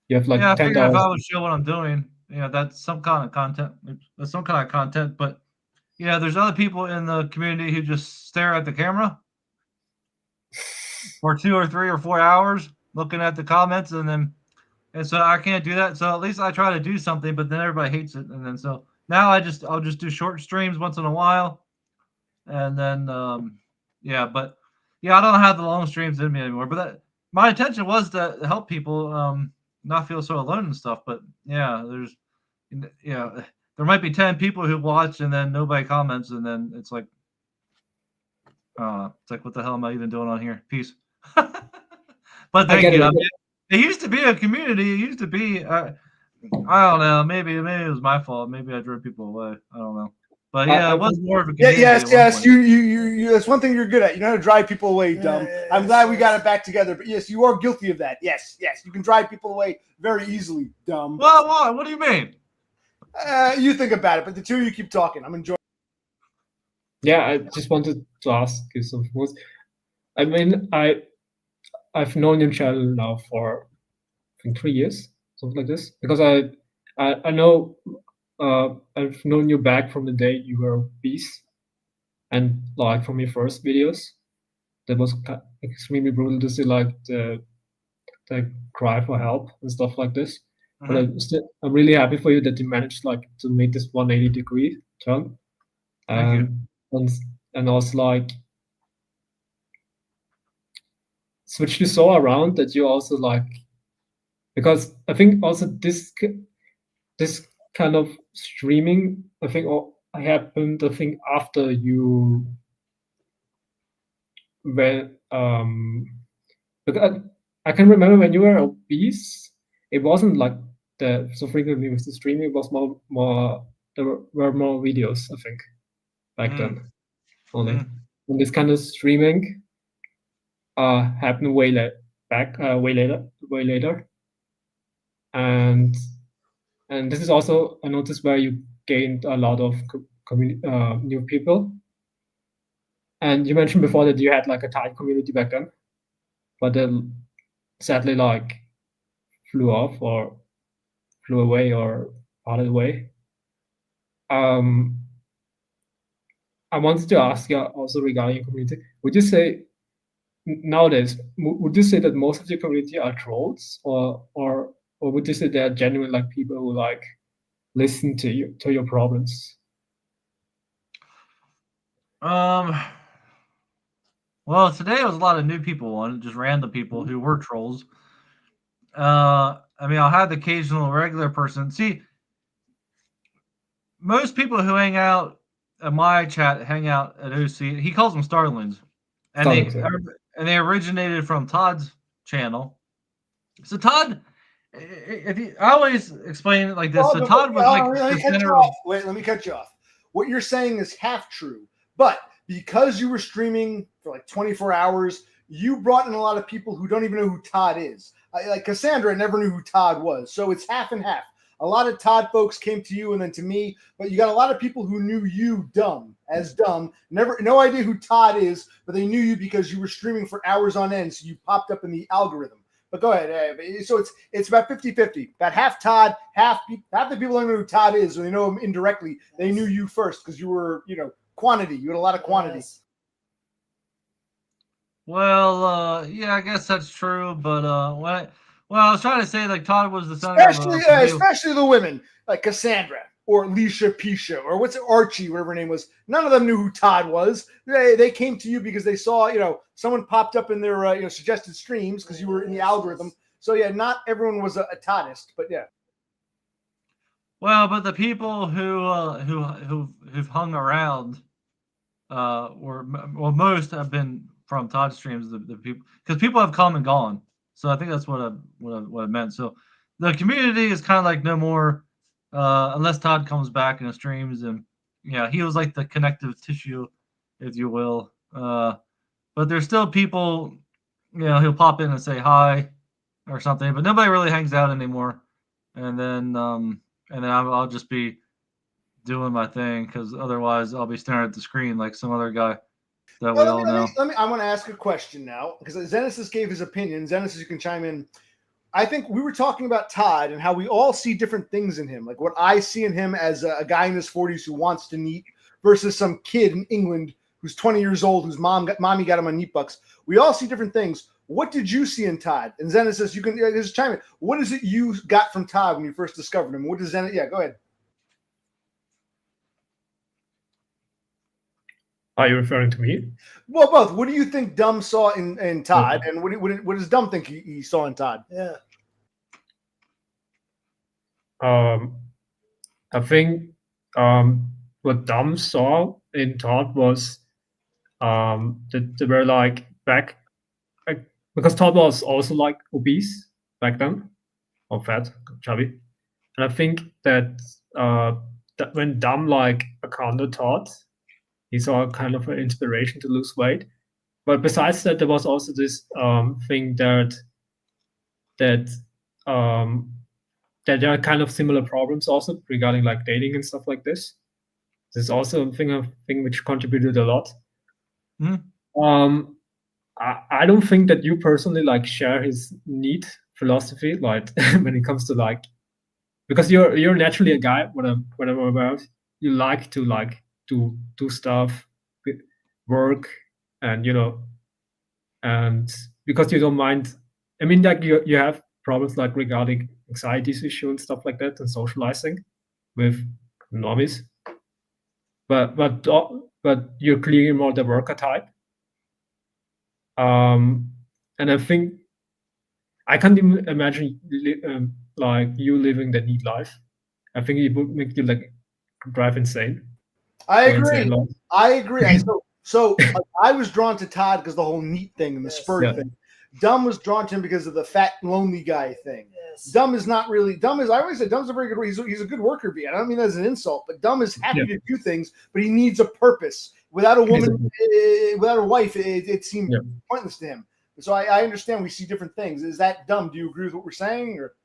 You have like yeah, I 10 figured if hours. I would show what I'm doing, that's some kind of content. That's some kind of content. But yeah, there's other people in the community who just stare at the camera for 2 or 3 or 4 hours looking at the comments, and so I can't do that. So at least I try to do something, but then everybody hates it, and then so now I'll just do short streams once in a while, and then yeah, but yeah, I don't have the long streams in me anymore. But my intention was to help people not feel so alone and stuff. But yeah, there might be 10 people who watch and then nobody comments, and then it's like it's like, what the hell am I even doing on here? Peace. But I thank get you. it. I mean, it used to be a community. It used to be. I don't know. Maybe it was my fault. Maybe I drove people away. I don't know. But yeah, I it was more of a Yeah, community yes, at one yes. point. You. That's one thing you're good at. You know how to drive people away, dumb. Yeah, I'm yes, glad we got yes. it back together. But yes, you are guilty of that. Yes, yes. You can drive people away very easily, dumb. Well, what do you mean? You think about it, but the two of you keep talking. I'm enjoying. Yeah, I just wanted to ask you some things. I mean, I've known your channel now for I think 3 years, something like this, because I know I've known you back from the day you were obese, and like from your first videos, that was extremely brutal to see like the cry for help and stuff like this. But I'm really happy for you that you managed like to make this 180-degree turn, Thank you. and also like switched you so around that you also like, because I think also this kind of streaming I think happened after you went because I can remember when you were obese, it wasn't like so frequently with the streaming. It was more there were more videos I think back then only. And this kind of streaming happened way later, and this is also I noticed where you gained a lot of new people. And you mentioned before that you had like a tight community back then, but then sadly like flew off or flew away or parted away. I wanted to ask you also regarding your community. Would you say nowadays, would you say that most of your community are trolls, or would you say they are genuine like people who like listen to your problems? Well, today was a lot of new people on, just random people who were trolls. I mean, I'll have the occasional regular person. See, most people who hang out in my chat hang out at OC. He calls them Starlings, and they originated from Todd's channel. So Todd, I always explain it like this. So Todd was like let the me cut you center. off. Wait, let me cut you off. What you're saying is half true, but because you were streaming for like 24 hours, you brought in a lot of people who don't even know who Todd is. Like Cassandra never knew who Todd was, so it's half and half. A lot of Todd folks came to you and then to me, but you got a lot of people who knew you dumb, no idea who Todd is, but they knew you because you were streaming for hours on end, so you popped up in the algorithm. But go ahead. So it's about 50-50. About half Todd, half the people don't know who Todd is, or they know him indirectly. They knew you first because you were, quantity. You had a lot of quantity. Yes. Well, yeah, I guess that's true. But Well, I was trying to say like Todd was the center Especially the women like Cassandra or Alicia Pisha or what's it, Archie, whatever her name was. None of them knew who Todd was. They came to you because they saw someone popped up in their suggested streams because you were in the algorithm. So yeah, not everyone was a Toddist, but yeah. Well, but the people who've hung around most have been from Todd streams. The people, because people have come and gone. So I think that's what I meant. So the community is kind of like no more unless Todd comes back in the streams, and yeah, he was like the connective tissue, if you will. But there's still people, he'll pop in and say hi or something, but nobody really hangs out anymore. And then I'll just be doing my thing because otherwise I'll be staring at the screen like some other guy that we all know. I want to ask a question now because Zenesis gave his opinion. Zenesis, you can chime in. I think we were talking about Todd and how we all see different things in him. Like what I see in him as a guy in his 40s who wants to neat versus some kid in England who's 20 years old whose mommy got him on neat bucks. We all see different things. What did you see in Todd? And Zenesis, you can just chime in. What is it you got from Todd when you first discovered him? What does Zenesis? Yeah, go ahead. Are you referring to me? Well, both. What do you think DUM saw in Todd, and what does DUM think he saw in Todd? Yeah. I think what DUM saw in Todd was that they were like back, because Todd was also like obese back then, or fat, chubby, and I think that that when DUM like encountered Todd, he saw kind of an inspiration to lose weight. But besides that, there was also this thing that there are kind of similar problems also regarding like dating and stuff like this. This is also a thing which contributed a lot. Mm-hmm. I don't think that you personally like share his neat philosophy, like when it comes to like, because you're naturally a guy. What I'm about, you like to like do stuff, work, and and because you don't mind. I mean, like you have problems like regarding anxieties issue and stuff like that, and socializing with normies. But you're clearly more the worker type. And I think I can't even imagine like you living the neat life. I think it would make you like drive insane. I agree. So I was drawn to Todd because the whole neat thing and the spurt thing. DUM was drawn to him because of the fat, lonely guy thing. Yes. DUM is not really. I always say DUM's a very good. He's a good worker bee. I don't mean that as an insult, but DUM is happy to do things, but he needs a purpose. Without a woman, without a wife, it seemed pointless to him. So I understand we see different things. Is that DUM? Do you agree with what we're saying? Or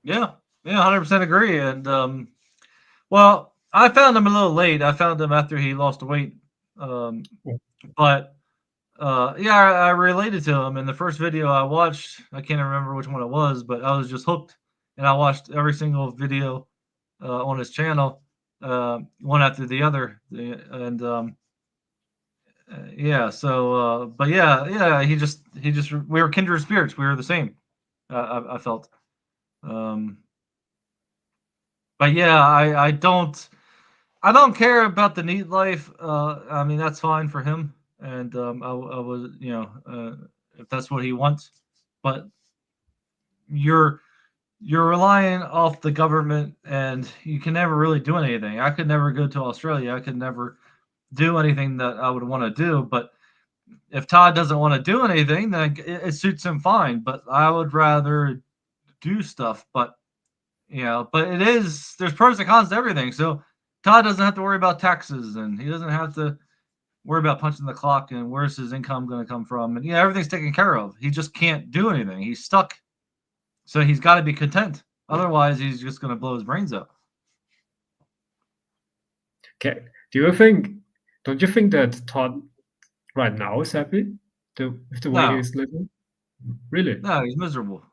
100% agree. And well, I found him a little late. I found him after he lost weight. But I related to him in the first video I watched. I can't remember which one it was, but I was just hooked, and I watched every single video on his channel, one after the other, and he just we were kindred spirits. We were the same. I felt. But yeah, I don't care about the neat life. I mean, that's fine for him. And I was, if that's what he wants, but you're relying off the government, and you can never really do anything. I could never go to Australia. I could never do anything that I would want to do. But if Todd doesn't want to do anything, then it suits him fine. But I would rather do stuff. But there's pros and cons to everything. So Todd doesn't have to worry about taxes, and he doesn't have to worry about punching the clock and where's his income going to come from. And everything's taken care of. He just can't do anything. He's stuck. So he's got to be content. Otherwise, he's just going to blow his brains out. Okay. Don't you think that Todd right now is happy with the way he's living? Really? No, he's miserable.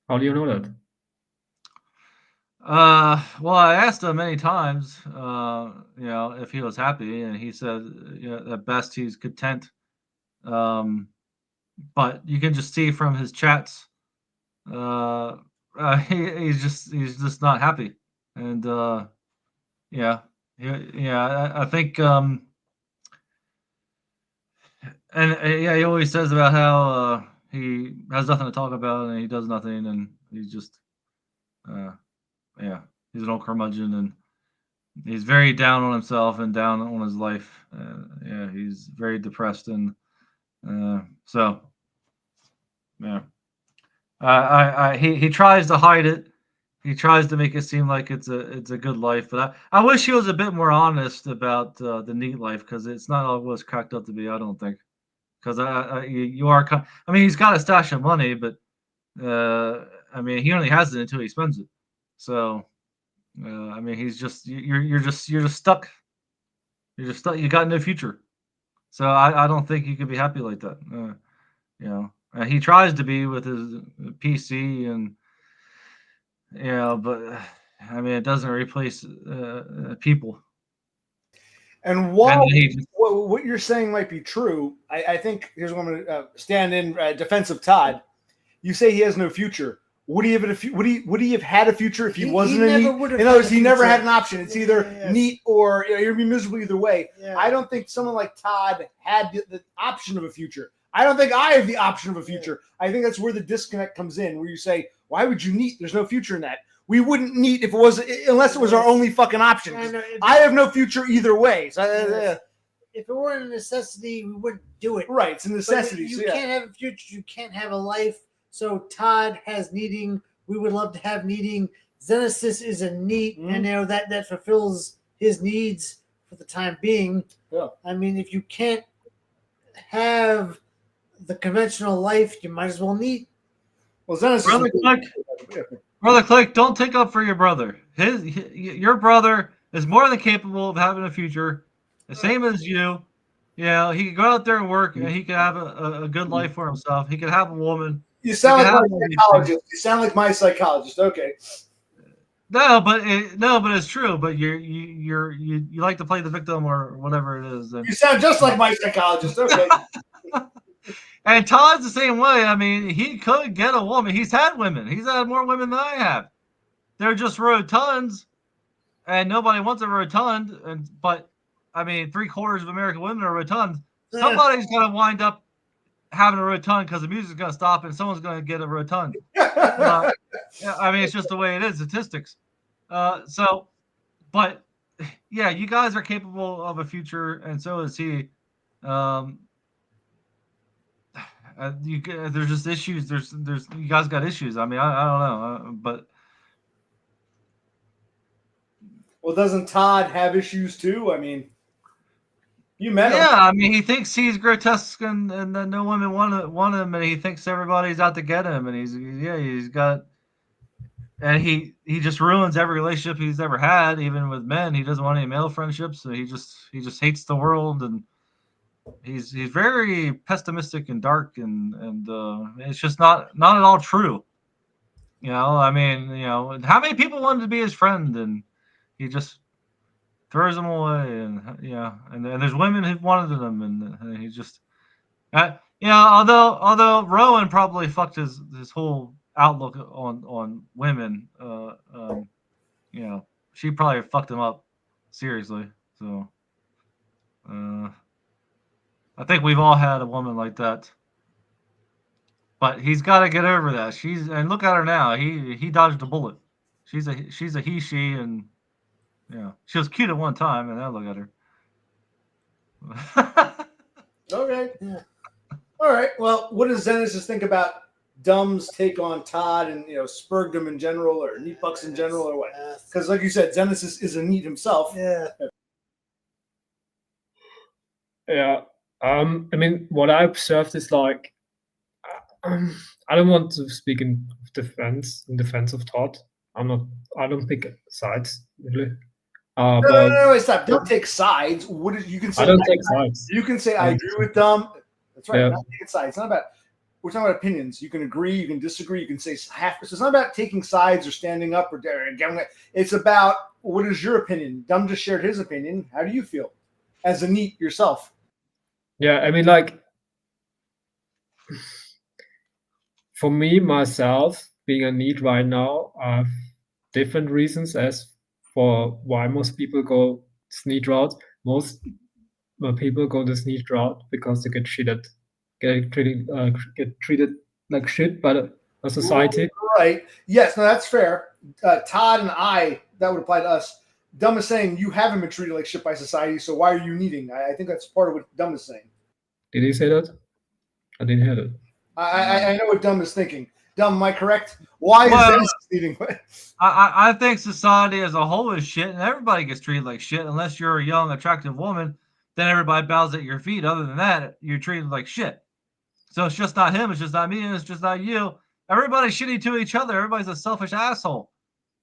How do you know that? Well, I asked him many times, if he was happy, and he said, at best he's content. But you can just see from his chats, he's just not happy, and yeah, I think and yeah, he always says about how he has nothing to talk about and he does nothing, and he's just uh yeah, he's an old curmudgeon, and he's very down on himself and down on his life. Yeah, he's very depressed, and so yeah, he tries to hide it. He tries to make it seem like it's a good life, but I wish he was a bit more honest about the neat life, because it's not all it was cracked up to be. I don't think, because you are. I mean, he's got a stash of money, but I mean, he only has it until he spends it. So I mean, he's just you're just stuck. You're just stuck. You got no future. So I don't think you can be happy like that. You know, he tries to be with his PC, and but I mean, it doesn't replace people. And while And he, what you're saying might be true, I think here's what I'm going to stand in defense of Todd. You say he has no future. Would he have would he have had a future if he wasn't a neat? In other words, he never had an option. It's either neat or you're gonna be miserable either way. Yeah. I don't think someone like Todd had the option of a future. I don't think I have the option of a future. I think that's where the disconnect comes in, where you say, "Why would you neat? There's no future in that. We wouldn't neat if it was unless it was our only fucking option. I have no future either way." So, if it weren't a necessity, we wouldn't do it. Right, it's a necessity. You can't have a future. You can't have a life. So Todd has needing. We would love to have needing. Zenesis is a neat, and that fulfills his needs for the time being. Yeah. I mean, if you can't have the conventional life, you might as well neat. Well, Zenesis. Brother Click, don't take up for your brother. Your brother is more than capable of having a future, the same as you. Yeah, he could go out there and work, and he could have a good life for himself. He could have a woman. You sound like my psychologist. You sound like my psychologist. Okay. No, but it's true. But you like to play the victim or whatever it is. You sound just like my psychologist. Okay. And Todd's the same way. I mean, he could get a woman. He's had women. He's had more women than I have. They're just rotunds, and nobody wants a rotund. But I mean, 3/4 of American women are rotunds. Somebody's gonna wind up having a rotund because the music's gonna stop, and someone's gonna get a rotund. I mean, it's just the way it is. Statistics. But yeah, you guys are capable of a future, and so is he. There's just issues. There's you guys got issues. I mean, I don't know, but well, doesn't Todd have issues too? I mean, you met him. Yeah, I mean, he thinks he's grotesque, and that no women want him, and he thinks everybody's out to get him, and he's got, and he just ruins every relationship he's ever had, even with men. He doesn't want any male friendships, so he just hates the world, and he's very pessimistic and dark, and it's just not at all true. I mean, how many people wanted to be his friend, and he just throws them away, and and there's women who wanted them, and he just, although Rowan probably fucked his whole outlook on women, she probably fucked him up seriously. So, I think we've all had a woman like that, but he's got to get over that. And look at her now. He dodged a bullet. She's a he, she, and. Yeah, she was cute at one time, and now look at her. Okay. Yeah. All right. Well, what does Zenesis think about DUM's take on Todd and Spurgdom in general, or neat bucks in general, or what? Because, like you said, Zenesis is a neat himself. Yeah. Yeah. I mean, what I observed is like, I don't want to speak in defense of Todd. I don't pick sides really. No, stop! Don't take sides. You can say? I don't take sides. You can say I agree with DUM. That's right. Yeah. Not taking sides. It's not about. We're talking about opinions. You can agree. You can disagree. You can say half. So it's not about taking sides or standing up or down. It's about what is your opinion. DUM just shared his opinion. How do you feel as a neat yourself? Yeah, I mean, like, for me myself, being a need right now are different reasons as for why most people go this need route. Most people go this need route because they get treated like shit by a society. Right. Yes, no, that's fair. Todd and I, that would apply to us. Dumb is saying you haven't been treated like shit by society, so why are you needing? I think that's part of what Dumb is saying. Did he say that? I didn't hear that. I know what Dumb is thinking. Dumb, am I correct? Why is Well, Zenesis needing? I think society as a whole is shit, and everybody gets treated like shit unless you're a young, attractive woman. Then everybody bows at your feet. Other than that, you're treated like shit. So it's just not him. It's just not me. And it's just not you. Everybody's shitty to each other. Everybody's a selfish asshole.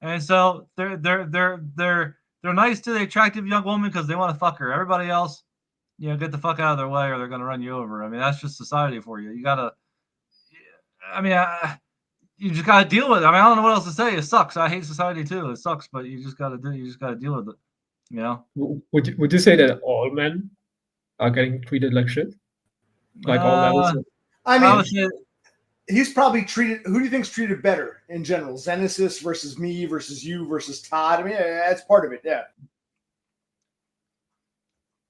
And so they're nice to the attractive young woman because they want to fuck her. Everybody else, get the fuck out of their way or they're gonna run you over. I mean, that's just society for you. You gotta. I mean, you just gotta deal with it. I mean, I don't know what else to say. It sucks. I hate society too. It sucks, but you just gotta deal with it. Would you say that all men are getting treated like shit? Like all levels? I I mean, would say, he's probably treated. Who do you think's treated better in general? Zenesis versus me versus you versus Todd. I mean, that's part of it. Yeah.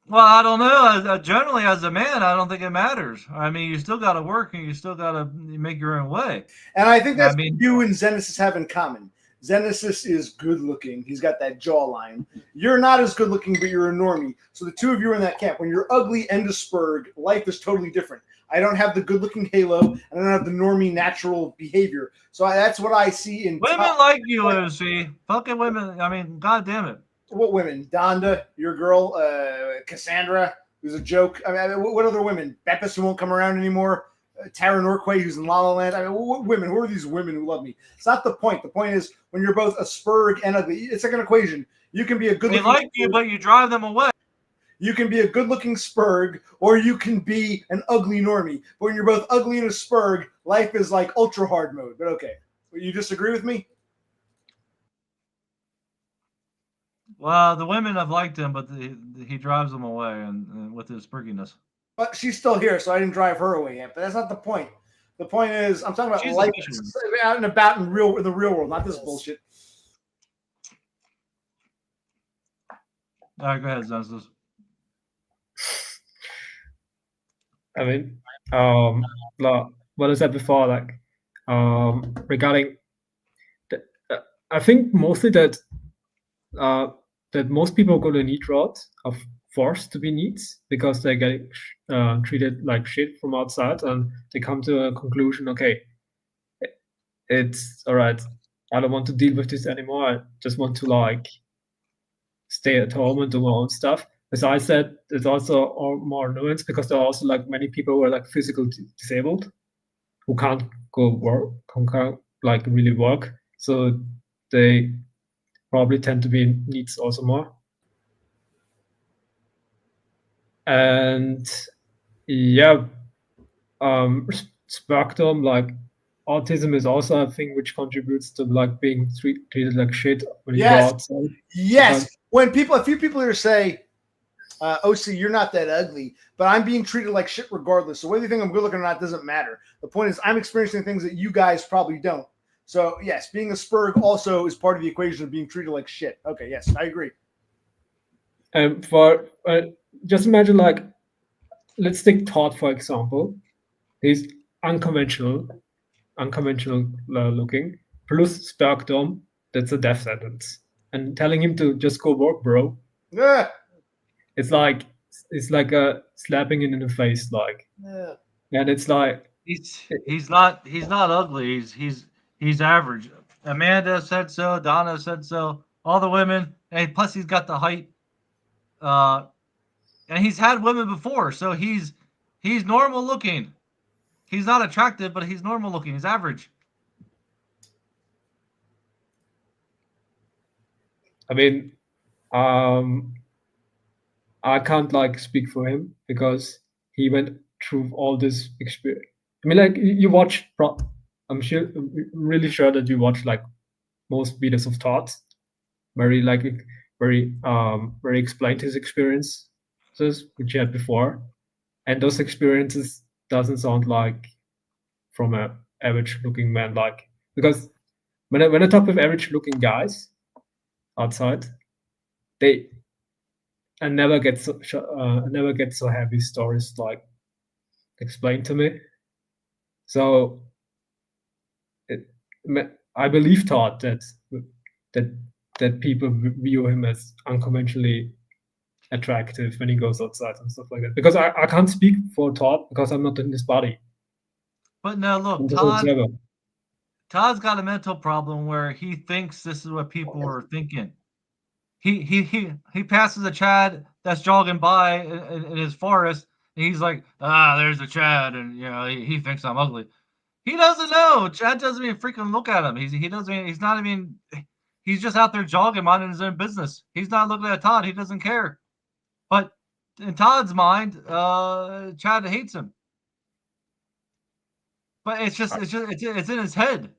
well, I don't know. Generally, as a man, I don't think it matters. I mean, you still got to work and you still got to make your own way. And I think that's I mean- what you and Zenesis have in common. Zenesis is good looking. He's got that jawline. You're not as good looking, but you're a normie. So the two of you are in that camp. When you're ugly and a spurg, life is totally different. I don't have the good looking halo, and I don't have the normie natural behavior. So that's what I see in Women like you, Lucy. Fucking women. I mean, god damn it. What women? Donda, your girl, Cassandra, who's a joke. I mean, what other women? Beppis, who won't come around anymore. Tara Norquay, who's in La La Land. I mean, what women? Who are these women who love me? It's not the point. The point is when you're both a spurg and ugly. It's like an equation. You can be a good. They like you, but you drive them away. You can be a good-looking spurg, or you can be an ugly normie. But when you're both ugly and a spurg, life is like ultra hard mode. But okay, you disagree with me? Well, the women have liked him, but he drives them away and with his spurginess. But she's still here, so I didn't drive her away yet. But that's not the point. The point is, I'm talking about She's life efficient. out and about in the real world, not this bullshit. All right, go ahead, Zenesis. I mean, what I said before, like, regarding, I think mostly that most people go the need route are forced to be needs because they're getting treated like shit from outside, and they come to a conclusion, okay, it's all right, I don't want to deal with this anymore. I just want to like stay at home and do my own stuff. As I said, it's also all more nuanced because there are also like many people who are like physically disabled who can't go work, who can't like really work. So they probably tend to be in needs also more. And yeah, spectrum, like autism is also a thing which contributes to like being treated like shit when you go outside. Yes. When a few people here say, OC, you're not that ugly, but I'm being treated like shit regardless. So whether you think I'm good looking or not doesn't matter. The point is I'm experiencing things that you guys probably don't. So yes, being a spurg also is part of the equation of being treated like shit. Okay, yes, I agree. And for just imagine, like, let's take Todd for example. He's unconventional looking, plus spectrum. That's a death sentence. And telling him to just go work, bro. Yeah. It's like a slapping him in the face, like. Yeah. And it's like he's not ugly. He's average. Amanda said so. Donna said so. All the women. And plus he's got the height. And he's had women before, so he's normal looking. He's not attractive, but he's normal looking. He's average. I mean, I can't like speak for him because he went through all this experience. I mean, like you watch. I'm really sure that you watch like most videos of Todd, where he explained his experiences which he had before, and those experiences doesn't sound like from a average looking man. Like because when I talk with average-looking guys outside, I never get so heavy stories like explained to me. So I believe Todd that people view him as unconventionally attractive when he goes outside and stuff like that. Because I can't speak for Todd because I'm not in his body. But now look, I'm just an observer. Todd's got a mental problem where he thinks this is what people are thinking. He passes a Chad that's jogging by in his forest, and he's like, there's a Chad, and he thinks I'm ugly. He doesn't know. Chad doesn't even freaking look at him. He's not even. He's just out there jogging, minding his own business. He's not looking at Todd. He doesn't care. But in Todd's mind, Chad hates him. But it's in his head.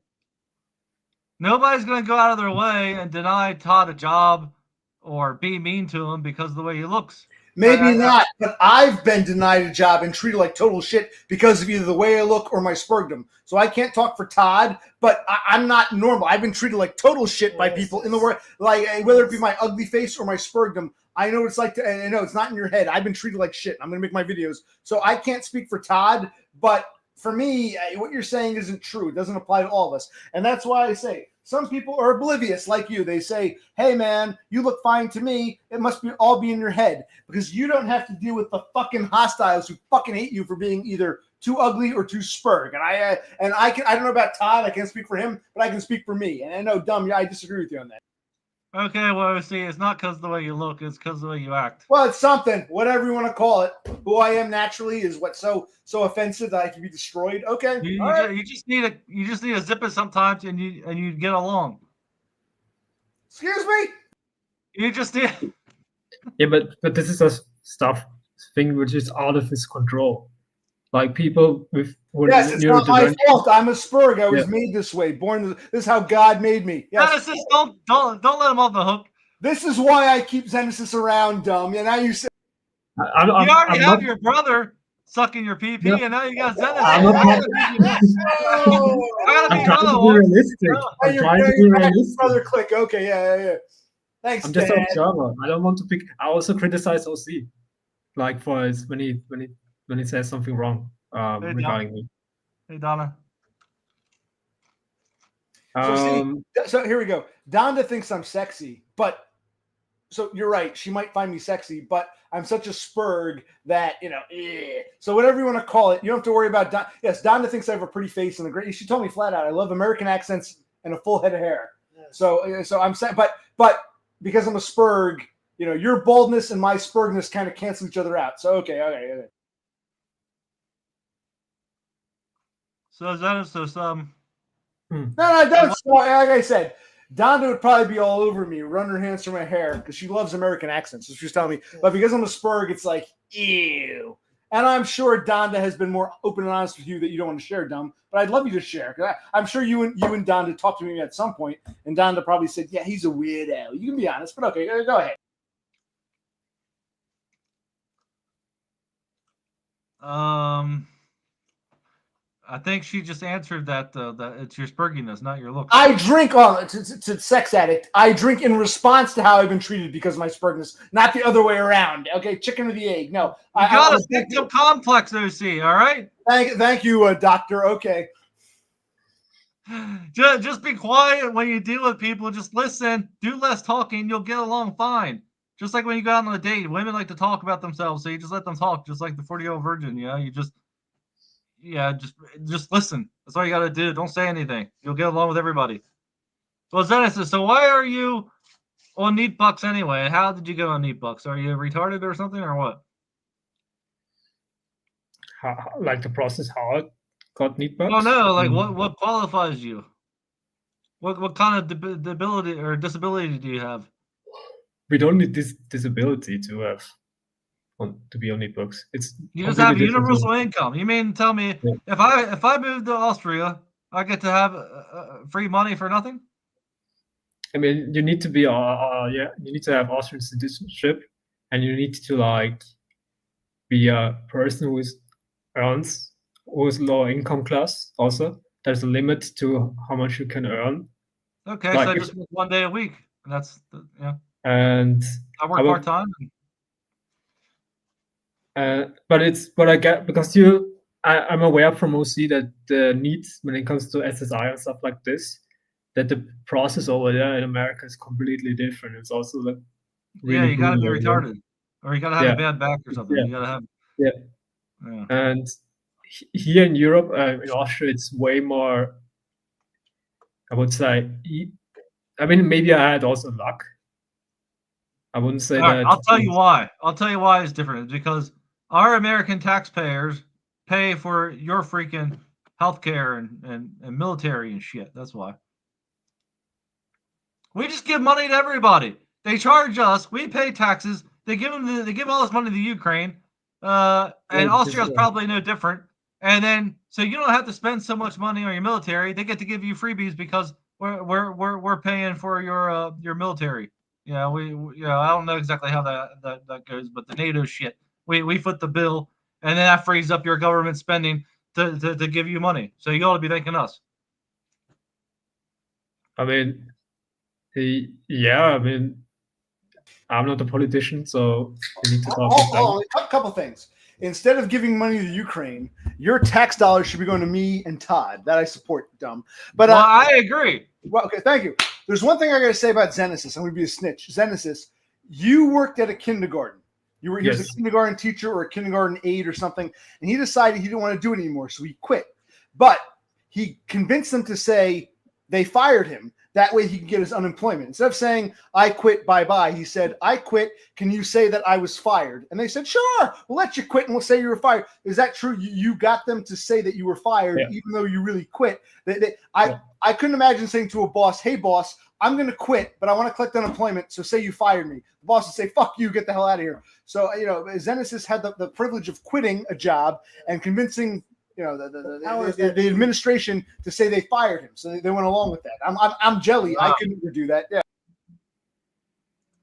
Nobody's going to go out of their way and deny Todd a job or be mean to him because of the way he looks. Maybe not, but I've been denied a job and treated like total shit because of either the way I look or my spurgdom. So I can't talk for Todd, but I'm not normal. I've been treated like total shit by people in the world, like whether it be my ugly face or my spurgdom. I know what it's like to, I know it's not in your head. I've been treated like shit. I'm going to make my videos. So I can't speak for Todd, but for me, what you're saying isn't true. It doesn't apply to all of us. And that's why I say, some people are oblivious like you. They say, hey, man, you look fine to me. It must be all be in your head because you don't have to deal with the fucking hostiles who fucking hate you for being either too ugly or too spurg. And I don't know about Todd. I can't speak for him, but I can speak for me. And I know, dumb, I disagree with you on that. Okay, well, see, it's not because of the way you look. It's because of the way you act. Well, it's something, whatever you want to call it. Who I am naturally is what so offensive that I can be destroyed. Okay, you just need to zip it sometimes, and you get along. Excuse me. You just did. Yeah, but this is a thing which is out of his control. Like people with yes, it's not my fault. I'm a spurg. I was made this way. Born. This is how God made me. Yes. Zenesis, don't let him off the hook. This is why I keep Zenesis around, dumb. And now you say you already have your brother sucking your PP, and now you got Zenesis. I'm trying to be realistic. I'm trying to be realistic. Brother, click. Okay, yeah. Thanks. I'm just an observer. I don't want to pick. I also criticize OC, like for his when he says something wrong regarding me. Hey, Donna. So here we go. Donda thinks I'm sexy, but so you're right. She might find me sexy, but I'm such a spurg that, So whatever you want to call it, you don't have to worry about Donda. Yes, Donda thinks I have a pretty face and a great. She told me flat out, I love American accents and a full head of hair. Yes. So I'm saying, but because I'm a spurg, your boldness and my spurgness kind of cancel each other out. So okay. So that's No, don't. Like I said, Donda would probably be all over me, run her hands through my hair because she loves American accents. So she's telling me, but because I'm a spurg, it's like ew. And I'm sure Donda has been more open and honest with you that you don't want to share, dumb. But I'd love you to share because I'm sure you and Donda talked to me at some point, and Donda probably said, "Yeah, he's a weirdo." You can be honest, but okay, go ahead. I think she just answered that it's your spurginess, not your looks. I drink to sex addict. I drink in response to how I've been treated because of my spurginess, not the other way around. Okay, chicken or the egg. No, you got a victim complex, OC. All right. Thank you, doctor. Okay. Just be quiet when you deal with people. Just listen. Do less talking. You'll get along fine. Just like when you go out on a date, women like to talk about themselves, so you just let them talk, just like the 40-year-old virgin. You just listen. That's all you got to do. Don't say anything. You'll get along with everybody. Well, Zenesis, so why are you on Neat Bucks anyway? How did you get on Neat Bucks? Are you retarded or something, or what? Like the process how I got Neat Bucks? Oh no, like what qualifies you? What kind of debility or disability do you have? We don't need this disability to be on Neat Bucks. You just have universal income. You mean tell me if I move to Austria, I get to have free money for nothing? I mean, you need to be you need to have Austrian citizenship, and you need to be a person who is lower income class also. there's a limit to how much you can earn. Okay, Like so if- just work 1 day a week, and that's yeah. And I work I will- part time. but I get, because I'm aware from OC that the needs when it comes to SSI and stuff like this, that the process over there in America is completely different. It's also like Yeah, really you gotta be brutal, you know? retarded, or you gotta have Yeah. a bad back or something. Yeah. You gotta have. Yeah. Yeah. And here in Europe, in Austria, it's way more, I would say, I mean, maybe I had also luck. I wouldn't say All right, that. I'll tell you why. I'll tell you why it's different. It's because our American taxpayers pay for your freaking healthcare and military and shit. That's why. We just give money to everybody. They charge us. We pay taxes. They give all this money to Ukraine. And Austria is probably no different. And then so you don't have to spend so much money on your military. They get to give you freebies because we're paying for your military. You know, I don't know exactly how that goes, but the NATO shit. We foot the bill, and then that frees up your government spending to give you money. So you ought to be thanking us. I mean, yeah, I mean, I'm not a politician, so we need to talk about A couple things. Instead of giving money to Ukraine, your tax dollars should be going to me and Todd. That I support, dumb. But well, I agree. Well, okay, thank you. There's one thing I got to say about Zenesis. I'm going to be a snitch. Zenesis, you worked at a kindergarten. He was Yes. a kindergarten teacher or a kindergarten aide or something, and he decided he didn't want to do it anymore, so he quit. But he convinced them to say they fired him. That way he could get his unemployment. Instead of saying, I quit, bye-bye, he said, I quit. Can you say that I was fired? And they said, sure, we'll let you quit and we'll say you were fired. Is that true? You got them to say that you were fired, Yeah. even though you really quit. I couldn't imagine saying to a boss, hey, boss, I'm going to quit, but I want to collect unemployment, so say you fired me. The boss would say, fuck you, get the hell out of here. So, Zenesis had the privilege of quitting a job and convincing the administration to say they fired him. So they went along with that. I'm jelly. Wow. I couldn't ever do that. Yeah.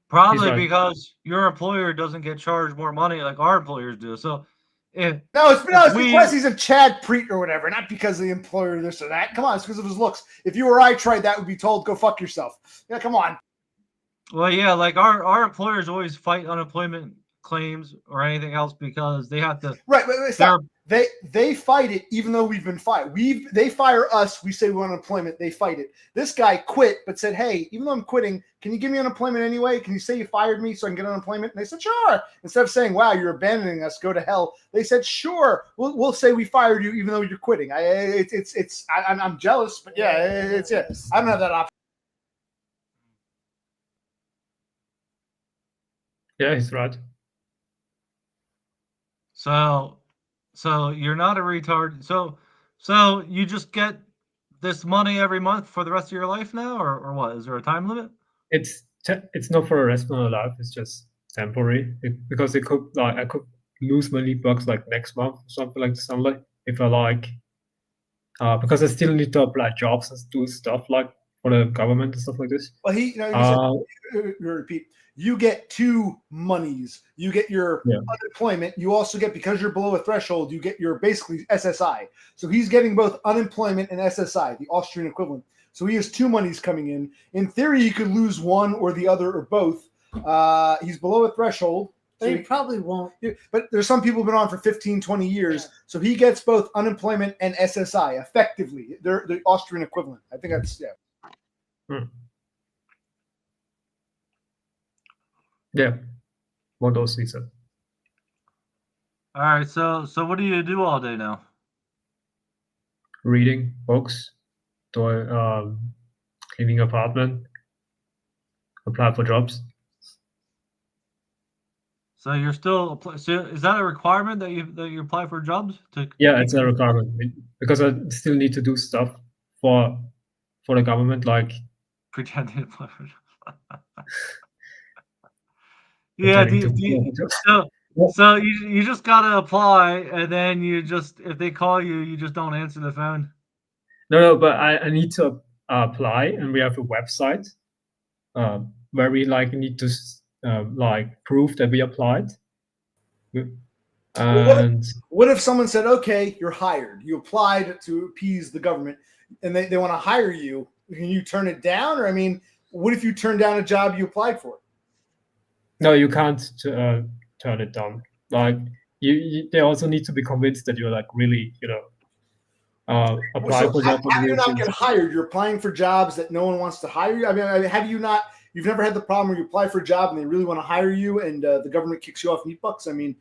Probably right. because your employer doesn't get charged more money like our employers do. So it's because he's a Chad Preet or whatever, not because of the employer this or that. Come on, it's because of his looks. If you or I tried that, would be told, go fuck yourself. Yeah, come on. Well, yeah, like our employers always fight unemployment claims or anything else because they have to. Right, but stop. They fight it even though we've been fired. They fire us. We say we want unemployment. They fight it. This guy quit, but said, "Hey, even though I'm quitting, can you give me unemployment anyway? Can you say you fired me so I can get unemployment?" And they said, "Sure." Instead of saying, "Wow, you're abandoning us, go to hell," they said, "Sure, we'll say we fired you even though you're quitting." I'm jealous, but yeah, it's it. I don't have that option. Yeah, he's right. So you're not a retard. So you just get this money every month for the rest of your life now, or what? Is there a time limit? It's not for the rest of my life. It's just temporary because I could lose my lead bucks like next month or something like Sunday if I like. Because I still need to apply jobs and do stuff like for the government and stuff like this. Well, repeat. You get two monies. You get your unemployment. You also get, because you're below a threshold, you get your basically SSI. So he's getting both unemployment and SSI, the Austrian equivalent. So he has two monies coming in. In theory, he could lose one or the other or both. He's below a threshold. But he probably won't. But there's some people who've been on for 15, 20 years. Yeah. So he gets both unemployment and SSI, effectively. They're the Austrian equivalent. I think that's, Yeah, what those he said. All right, so what do you do all day now? Reading books, cleaning apartment, apply for jobs. So you're still. So is that a requirement that you apply for jobs? Yeah, it's a requirement because I still need to do stuff for the government, like pretending to apply for jobs. Yeah. So you just gotta apply, and then if they call you, you just don't answer the phone. No, but I need to apply, and we have a website where we need to prove that we applied. And What if someone said, okay, you're hired, you applied to appease the government, and they want to hire you? Can you turn it down? Or, I mean, what if you turn down a job you applied for? no, you can't turn it down. Like they also need to be convinced that you're like really, applying for how job do you not opportunities. get hired? You're applying for jobs that no one wants to hire you. I mean, have you not? You've never had the problem where you apply for a job and they really want to hire you, and the government kicks you off meat bucks. I mean,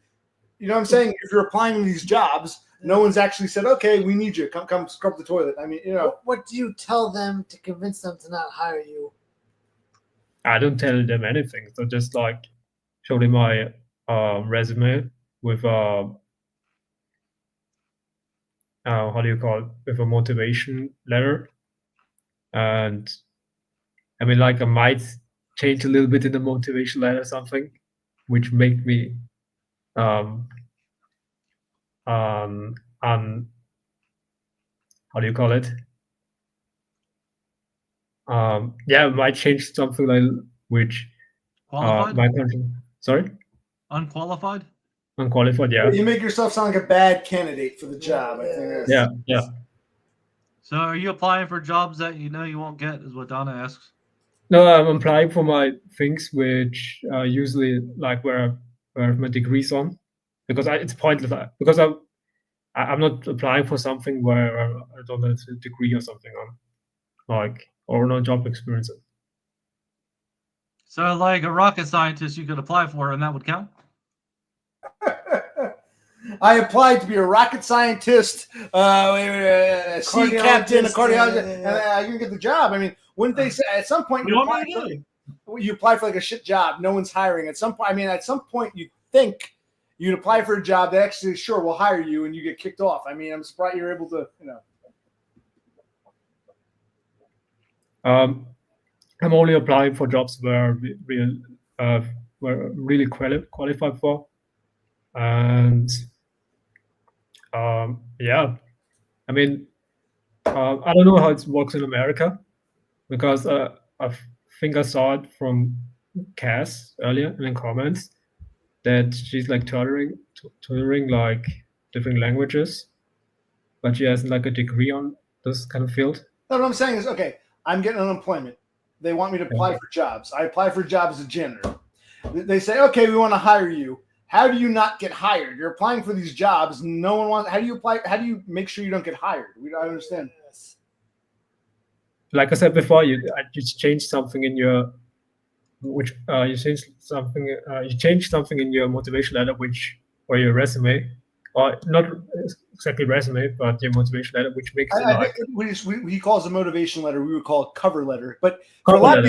you know what I'm saying? If you're applying to these jobs, no one's actually said, "Okay, we need you. Come scrub the toilet." I mean, What do you tell them to convince them to not hire you? I don't tell them anything. So just like show them my resume with how do you call it? With a motivation letter. And I mean, like I might change a little bit in the motivation letter or something, which make me how do you call it? Yeah, it might change something like which Qualified? my country. Sorry, Unqualified? unqualified. Yeah, you make yourself sound like a bad candidate for the job. I think. yeah. So are you applying for jobs that you know you won't get, is what Donna asks? No, I'm applying for my things which usually like where my degree's on, because it's pointless. Because I'm not applying for something where I don't have a degree or something on, like, or no job experience. So like a rocket scientist you could apply for and that would count? I applied to be a rocket scientist, a sea captain, a cardiologist, and I didn't get the job. I mean, wouldn't they say at some point you apply for like a shit job, no one's hiring. At some point, you think you'd apply for a job that actually sure will hire you, and you get kicked off. I mean, I'm surprised you're able to, I'm only applying for jobs where we're really qualified for, and yeah, I mean, I don't know how it works in America, because I think I saw it from Cass earlier in the comments that she's like tutoring like different languages, but she hasn't like a degree on this kind of field. No, what I'm saying is, okay, I'm getting unemployment. They want me to apply for jobs. I apply for jobs as a janitor. They say, okay, we want to hire you. How do you not get hired? You're applying for these jobs. No one wants. How do you apply? How do you make sure you don't get hired? I don't understand. Like I said before, you changed something in your you changed something in your motivation letter, or your resume, or not exactly resume, but your motivation letter, which makes he calls a motivation letter. We would call it cover letter. But for a lot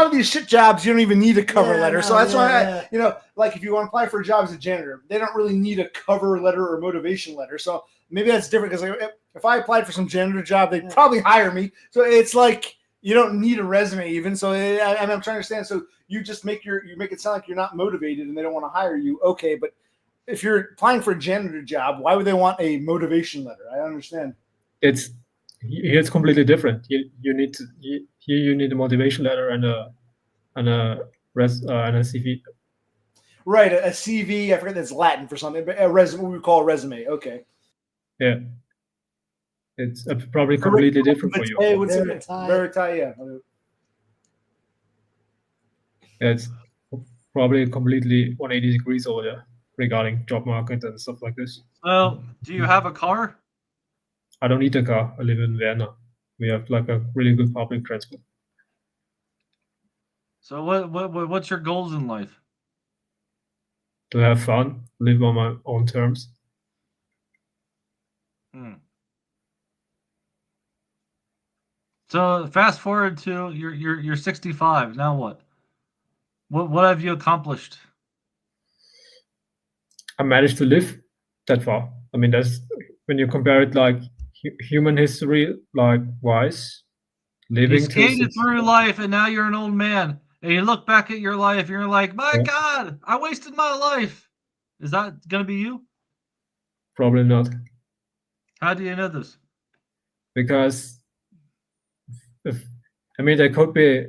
of these shit jobs, you don't even need a cover letter. So that's why like if you want to apply for a job as a janitor, they don't really need a cover letter or motivation letter. So maybe that's different, because if I applied for some janitor job, they'd probably hire me. So it's like you don't need a resume even. So I'm trying to understand. So you just make it sound like you're not motivated and they don't want to hire you. Okay, but if you're applying for a janitor job, why would they want a motivation letter? I don't understand. It's completely different. You need a motivation letter and a CV. Right, a CV. I forget that's Latin for something, but a resume. We would call a resume. Okay. Yeah. It's probably completely different for you. Verita, yeah. It's probably completely 180 degrees over there regarding job market and stuff like this. So, do you have a car? I don't need a car. I live in Vienna. We have like a really good public transport. So, what's your goals in life? To have fun, live on my own terms. So, fast forward to you're 65. Now what? What have you accomplished? I managed to live that far. I mean, that's when you compare it like human history, like wise, living. You skated through life, and now you're an old man. And you look back at your life, and you're like, my God, I wasted my life. Is that gonna be you? Probably not. How do you know this? Because there could be.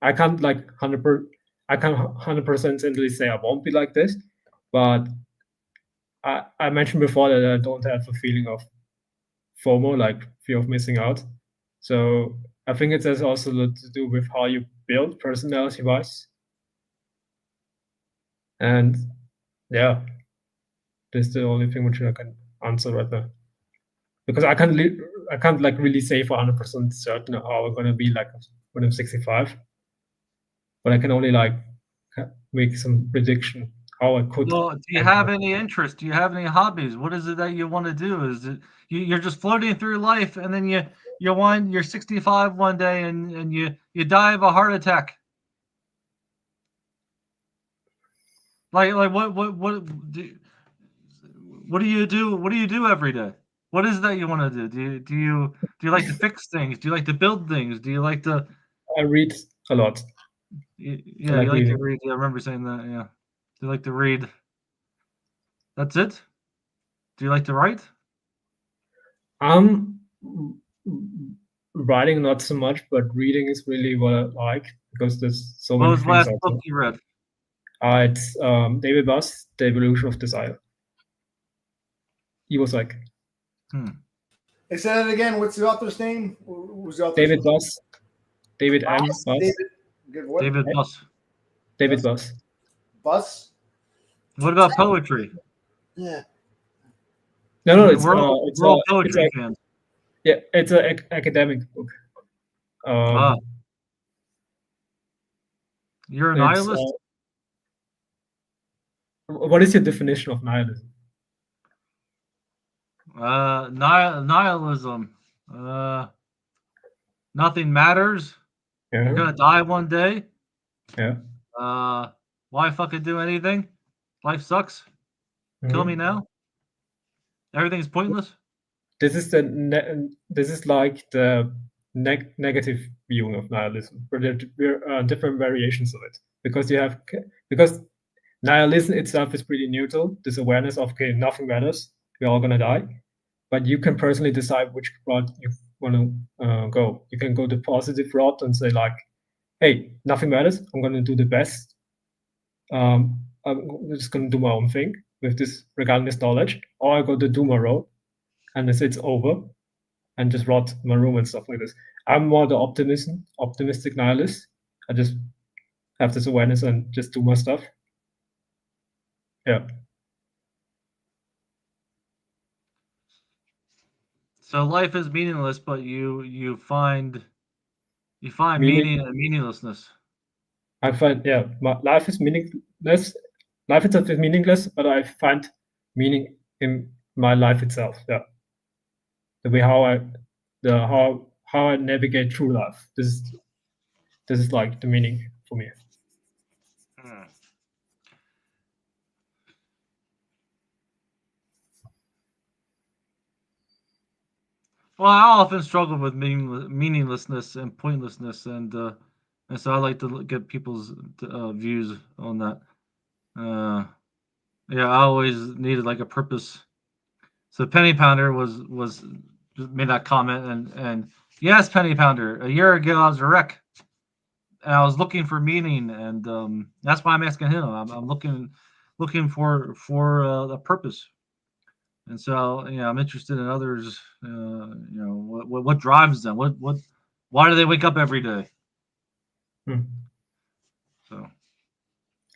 I can't like 100%. I can't 100% say I won't be like this, but I mentioned before that I don't have a feeling of FOMO, like fear of missing out. So I think it has also a lot to do with how you build personality-wise. And yeah, that's the only thing which I can answer right now. Because I can't like really say for 100% certain how I'm gonna be like when I'm 65. But I can only like make some prediction how I could. Well, do you have any interest? Do you have any hobbies? What is it that you want to do? Is it you're just floating through life, and then you're 65 one day, and you die of a heart attack? Like what do you do? What do you do every day? What is it that you want to do? Do you like to fix things? Do you like to build things? Do you like to? I read a lot. Yeah, I like you like to reading. read. Yeah, I remember saying that. Yeah, do you like to read? That's it. Do you like to write? Writing not so much, but reading is really what I like because there's so What many was the things last out book there. you read? It's David Buss, The Evolution of Desire. He was like They said it again. What's the author's name? Who's the author? David Buss, David M. Buss? Buss, David. Good. What? David Buss. David Buss. Buss. What about poetry? Yeah. No, it's We're all poetry it's fans. it's an academic book. You're a It's, nihilist? what is your definition of nihilism? Nihilism. Nothing matters. You're Yeah, gonna die one day. yeah. Why fucking do anything? Life sucks. Kill me now. Everything's pointless. This is this is like the negative viewing of nihilism. There are different variations of it because nihilism itself is pretty neutral. This awareness of okay, nothing matters. We're all gonna die, but you can personally decide which route you want to go. You can go the positive route and say like, hey, nothing matters. I'm gonna do the best. I'm just gonna do my own thing with this regarding this knowledge, or I go the doom road and it's over and just rot my room and stuff like this. I'm more the optimistic nihilist. I just have this awareness and just do my stuff. Yeah. So life is meaningless, but you find meaning and meaninglessness. I find my life is meaningless. Life itself is meaningless, but I find meaning in my life itself. Yeah. The way how I navigate through life. This is like the meaning for me. Well, I often struggle with meaninglessness and pointlessness, and so I like to get people's views on that. Yeah, I always needed like a purpose. So Penny Pounder was made that comment, and yes, Penny Pounder. A year ago, I was a wreck, and I was looking for meaning, and that's why I'm asking him. I'm looking for a purpose, and so I'm interested in others. What drives them? Why do they wake up every day? So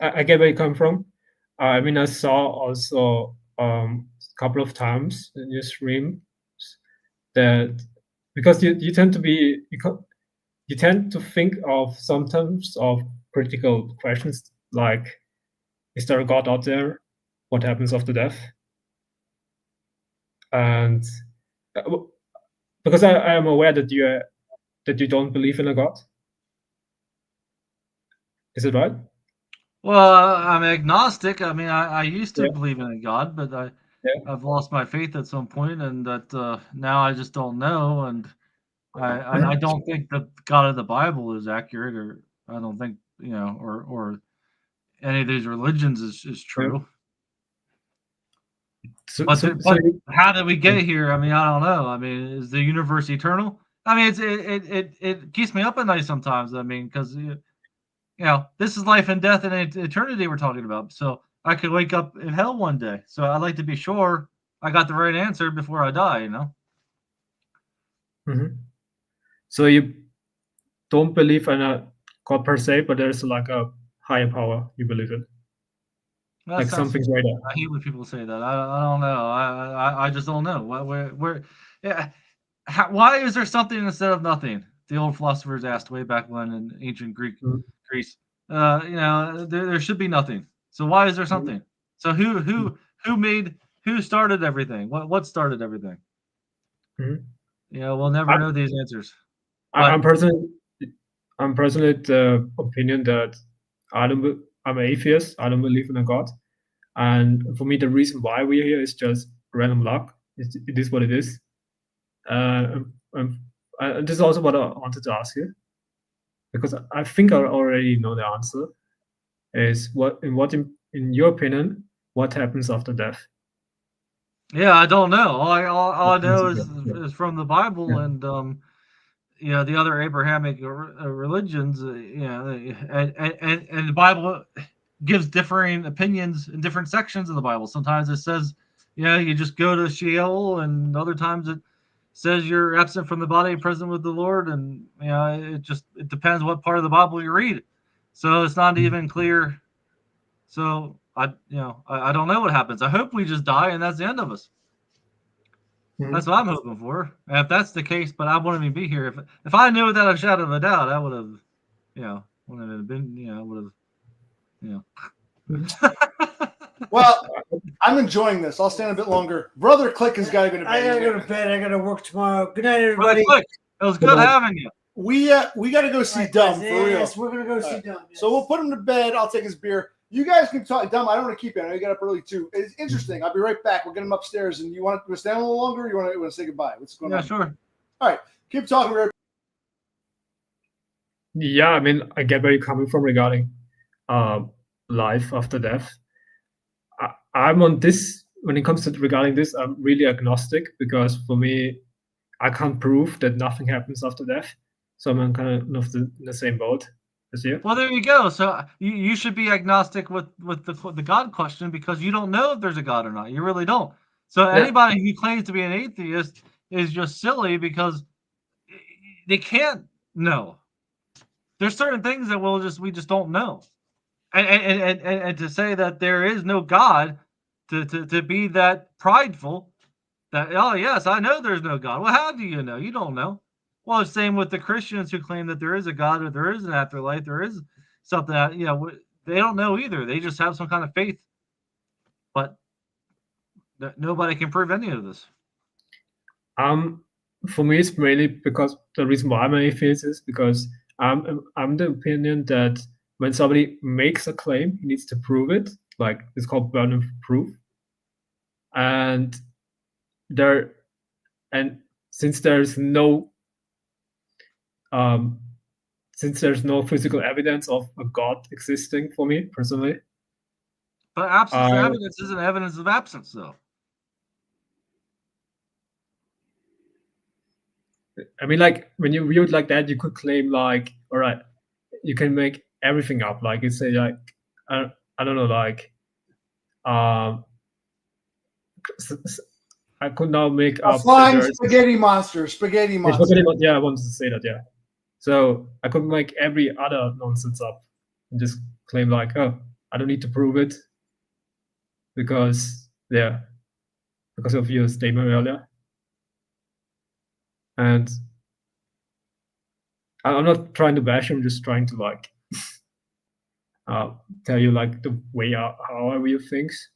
I get where you come from. I mean, I saw also a couple of times in your stream that because you tend to think of sometimes of critical questions like, is there a God out there? What happens after death? And because I am aware that you don't believe in a God. Is it right? Well, I'm agnostic. I mean, I used to believe in a God, but I've lost my faith at some point, and that now I just don't know. And I don't think the God of the Bible is accurate, or I don't think or any of these religions is true. But how did we get here? I mean, I don't know. I mean, is the universe eternal? I mean, it keeps me up at night sometimes. I mean, because this is life and death and eternity we're talking about. So I could wake up in hell one day. So I'd like to be sure I got the right answer before I die, you know? Mm-hmm. So you don't believe in a God per se, but there's like a higher power you believe in, That like sounds something greater. I hate when people say that. I don't know. I just don't know. Where yeah. Why is there something instead of nothing? The old philosophers asked way back when in ancient Greece. You know, there should be nothing. So why is there something? So who started everything? What started everything? Mm-hmm. You know, we'll never know these answers. I'm personally the opinion that I'm an atheist. I don't believe in a God, and for me, the reason why we're here is just random luck. It is what it is. This is also what I wanted to ask you, because I think I already know the answer. Is in your opinion, what happens after death? Yeah, I don't know. All I know is from the Bible and you know, the other Abrahamic religions. You know, and the Bible gives differing opinions in different sections of the Bible. Sometimes it says, you know, you just go to Sheol, and other times it says you're absent from the body, present with the Lord, and you know, it depends what part of the Bible you read. So it's not even clear. So I don't know what happens. I hope we just die and that's the end of us. That's what I'm hoping for. And if that's the case, but I wouldn't even be here if I knew without a shadow of a doubt, I would have, you know, wouldn't have been, you know, would have, you know. Well, I'm enjoying this. I'll stand a bit longer. Brother Click has got to go to bed. I gotta go to bed. I gotta work tomorrow. Good night, everybody. It was good having you. We got to go see Dumb for real. Yes, we're gonna go see Dumb. Yes. So we'll put him to bed. I'll take his beer. You guys can talk. Dumb, I don't want to keep you. I know you got up early too. It's interesting. I'll be right back. We'll get him upstairs. And you want to stand a little longer? Or you want to say goodbye? What's going on? Yeah, sure. All right, keep talking. Yeah, I mean, I get where you're coming from regarding life after death. I'm on this when it comes to regarding this. I'm really agnostic because for me, I can't prove that nothing happens after death. So I'm kind of in the same boat as you. Well, there you go. So you should be agnostic with the God question because you don't know if there's a God or not. You really don't. So anybody who claims to be an atheist is just silly because they can't know. There's certain things that we just don't know. And to say that there is no God, to be that prideful, that, oh, yes, I know there's no God. Well, how do you know? You don't know. Well, it's same with the Christians who claim that there is a God or there is an afterlife, there is something that, you know, they don't know either. They just have some kind of faith. But nobody can prove any of this. For me, it's mainly because the reason why I'm an atheist is because I'm the opinion that when somebody makes a claim, he needs to prove it. Like it's called burden of proof. And since there's no physical evidence of a God existing for me personally. But absence of evidence isn't evidence of absence, though. I mean, like when you view it like that, you could claim like, all right, you can make everything up. Like you say, like I don't know, like I could now make a up flying spaghetti monster. Yeah, I wanted to say that. Yeah, so I could make every other nonsense up and just claim like, oh, I don't need to prove it because of your statement earlier. And I'm not trying to bash him, just trying to like tell you like the way how I view things.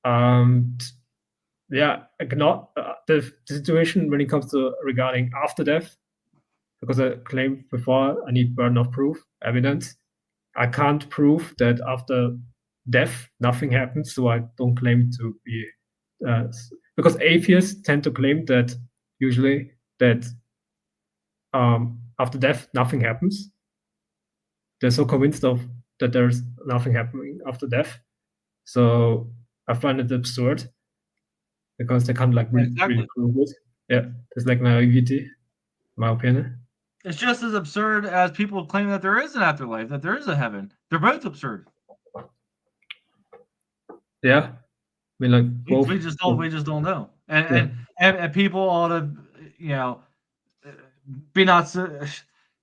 Yeah, the situation when it comes to regarding after death, because I claimed before I need burden of proof, evidence. I can't prove that after death nothing happens, so I don't claim to be because atheists tend to claim that usually that after death nothing happens. They're so convinced of that there's nothing happening after death. So I find it absurd because they can't like really prove it. Yeah, it's like naivety, in my opinion. It's just as absurd as people claim that there is an afterlife, that there is a heaven. They're both absurd. Yeah, I mean, like both. We just don't know. And people ought to, be not so.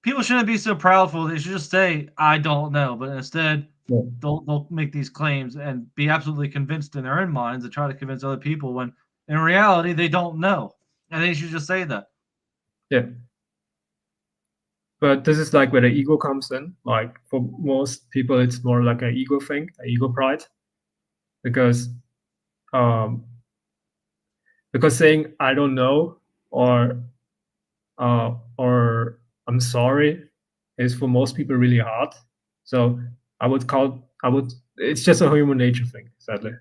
People shouldn't be so proudful. They should just say, "I don't know," but instead, Yeah. they'll make these claims and be absolutely convinced in their own minds and try to convince other people when in reality they don't know, and they should just say that. Yeah. But this is like where the ego comes in. Like for most people, it's more like an ego thing, an ego pride, because saying I don't know or I'm sorry is for most people really hard. So it's just a human nature thing, sadly.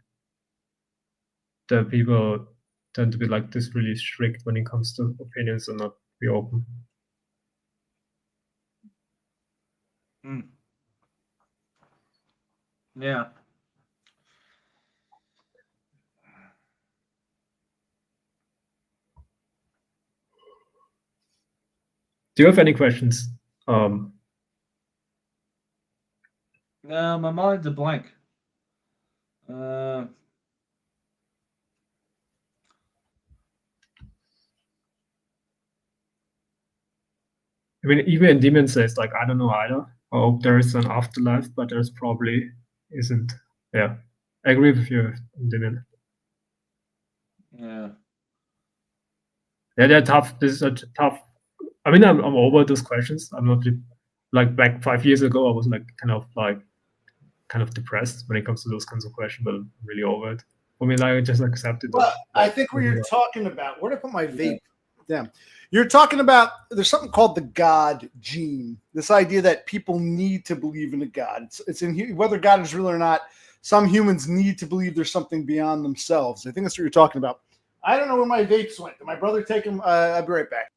That people tend to be like this really strict when it comes to opinions and not be open. Yeah. Do you have any questions? No, my mind's a blank. I mean, even in Demon says like, I don't know either. I hope there is an afterlife, but there's probably isn't. Yeah, I agree with you, Demon. Yeah. Yeah, they're tough. This is a tough. I mean, I'm over those questions. I'm not like back 5 years ago. I was like kind of depressed when it comes to those kinds of questions, but I'm really over it. For me, like I just accepted. Well, I think what you're talking about. Where did I put my vape? Damn. You're talking about there's something called the God gene. This idea that people need to believe in a God. It's in whether God is real or not. Some humans need to believe there's something beyond themselves. I think that's what you're talking about. I don't know where my vapes went. Did my brother take them? I'll be right back.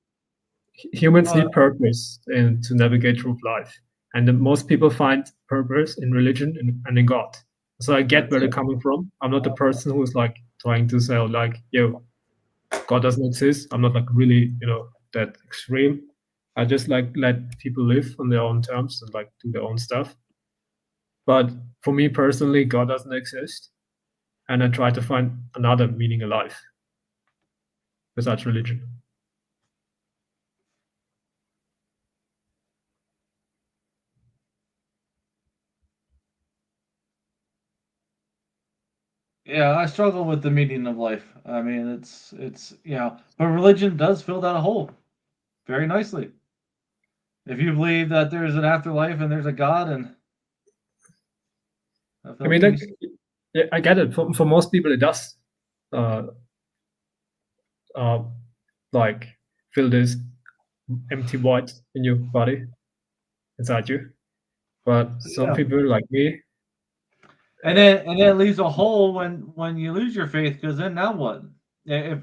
Humans need purpose and to navigate through life, and most people find purpose in religion and in God. So I get where they're coming from. I'm not the person who's like trying to say like, yo, God doesn't exist. I'm not like really, that extreme. I just like let people live on their own terms and like do their own stuff. But for me personally, God doesn't exist. And I try to find another meaning in life besides religion. Yeah, I struggle with the meaning of life. I mean, it's but religion does fill that hole very nicely. If you believe that there's an afterlife and there's a God, and I mean, like, yeah, I get it. For most people, it does, like, fill this empty void in your body, inside you. But some people like me, and then it leaves a hole when you lose your faith, because then now what? If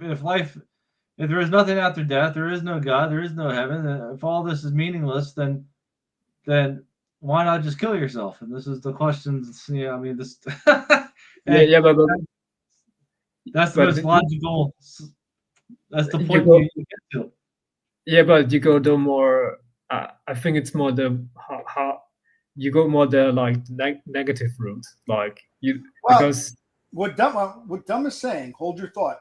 there is nothing after death, there is no God, there is no heaven. If all this is meaningless, then why not just kill yourself? And this is the questions. I mean, this. but that's the most logical. That's the point you get to. Yeah, but you go the more. I think it's more the how you go more the like negative route, like because what Dumb is saying. Hold your thought.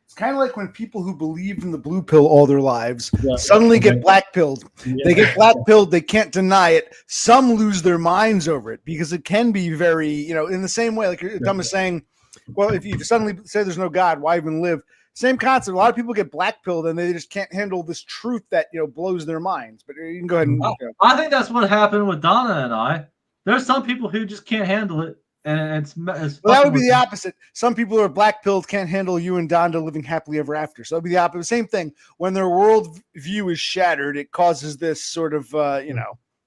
It's kind of like when people who believed in the blue pill all their lives suddenly get black pilled. Yeah. They get black pilled. They can't deny it. Some lose their minds over it because it can be very, in the same way, like Dumb is saying, well, if you suddenly say there's no God, why even live? Same concept. A lot of people get black pilled and they just can't handle this truth that, blows their minds. But you can go ahead and. I think that's what happened with Donna and I. There's some people who just can't handle it. And well, that would be the opposite. Some people who are black pilled can't handle you and Donda living happily ever after. So it'd be the opposite. Same thing. When their world view is shattered, it causes this sort of,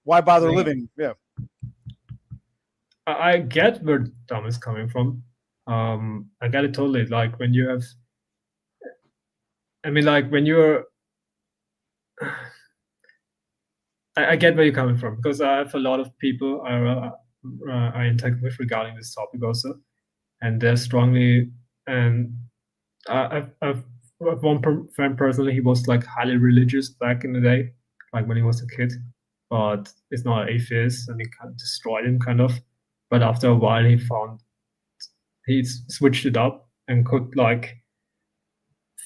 why bother living? Yeah. I get where Dom is coming from. I get it totally. Like when you have, I mean, like when you're, I get where you're coming from because I have a lot of people I interact with regarding this topic also, and they're strongly. And I've one friend personally. He was like highly religious back in the day, like when he was a kid, but he's not an atheist, and it kind of destroyed him, kind of. But after a while, he found he switched it up and could like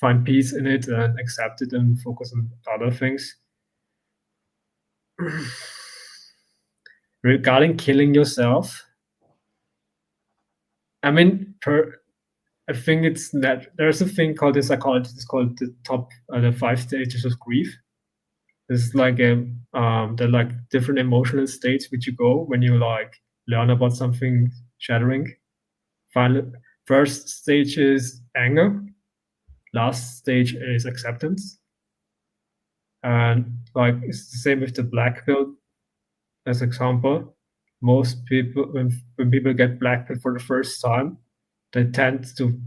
find peace in it and accept it and focus on other things. Regarding killing yourself, I mean, I think it's that there's a thing called in psychology. It's called the 5 stages of grief. It's like they're like different emotional states which you go when you like learn about something shattering. First stage is anger. Last stage is acceptance. And like it's the same with the black pill as example. Most people, when people get black pill for the first time, they tend to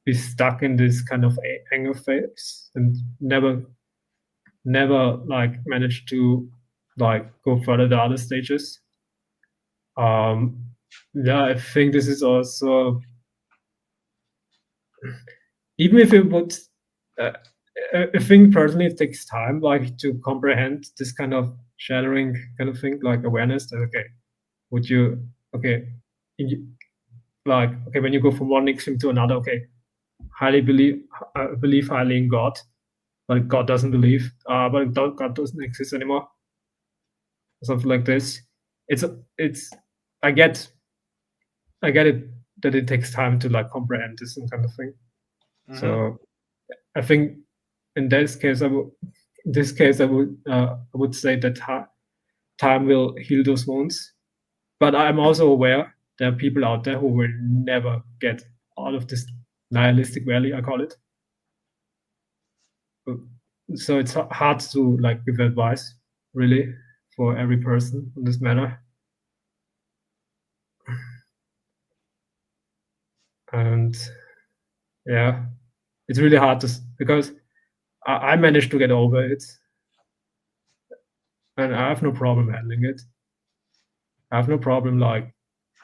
be stuck in this kind of anger phase and never like manage to like go further to other stages. Yeah, I think this is also, even if it would, I think personally it takes time like to comprehend this kind of shattering kind of thing, like awareness that okay, would you like okay, when you go from one extreme to another, okay, believe highly in God, but God doesn't believe, but God doesn't exist anymore, something like this. It's I get it that it takes time to like comprehend this kind of thing. Mm-hmm. So I think in this case I would say that time will heal those wounds, but I'm also aware there are people out there who will never get out of this nihilistic valley, I call it. So it's hard to like give advice really for every person on this matter. And yeah, it's really hard because I managed to get over it, and I have no problem handling it. I have no problem like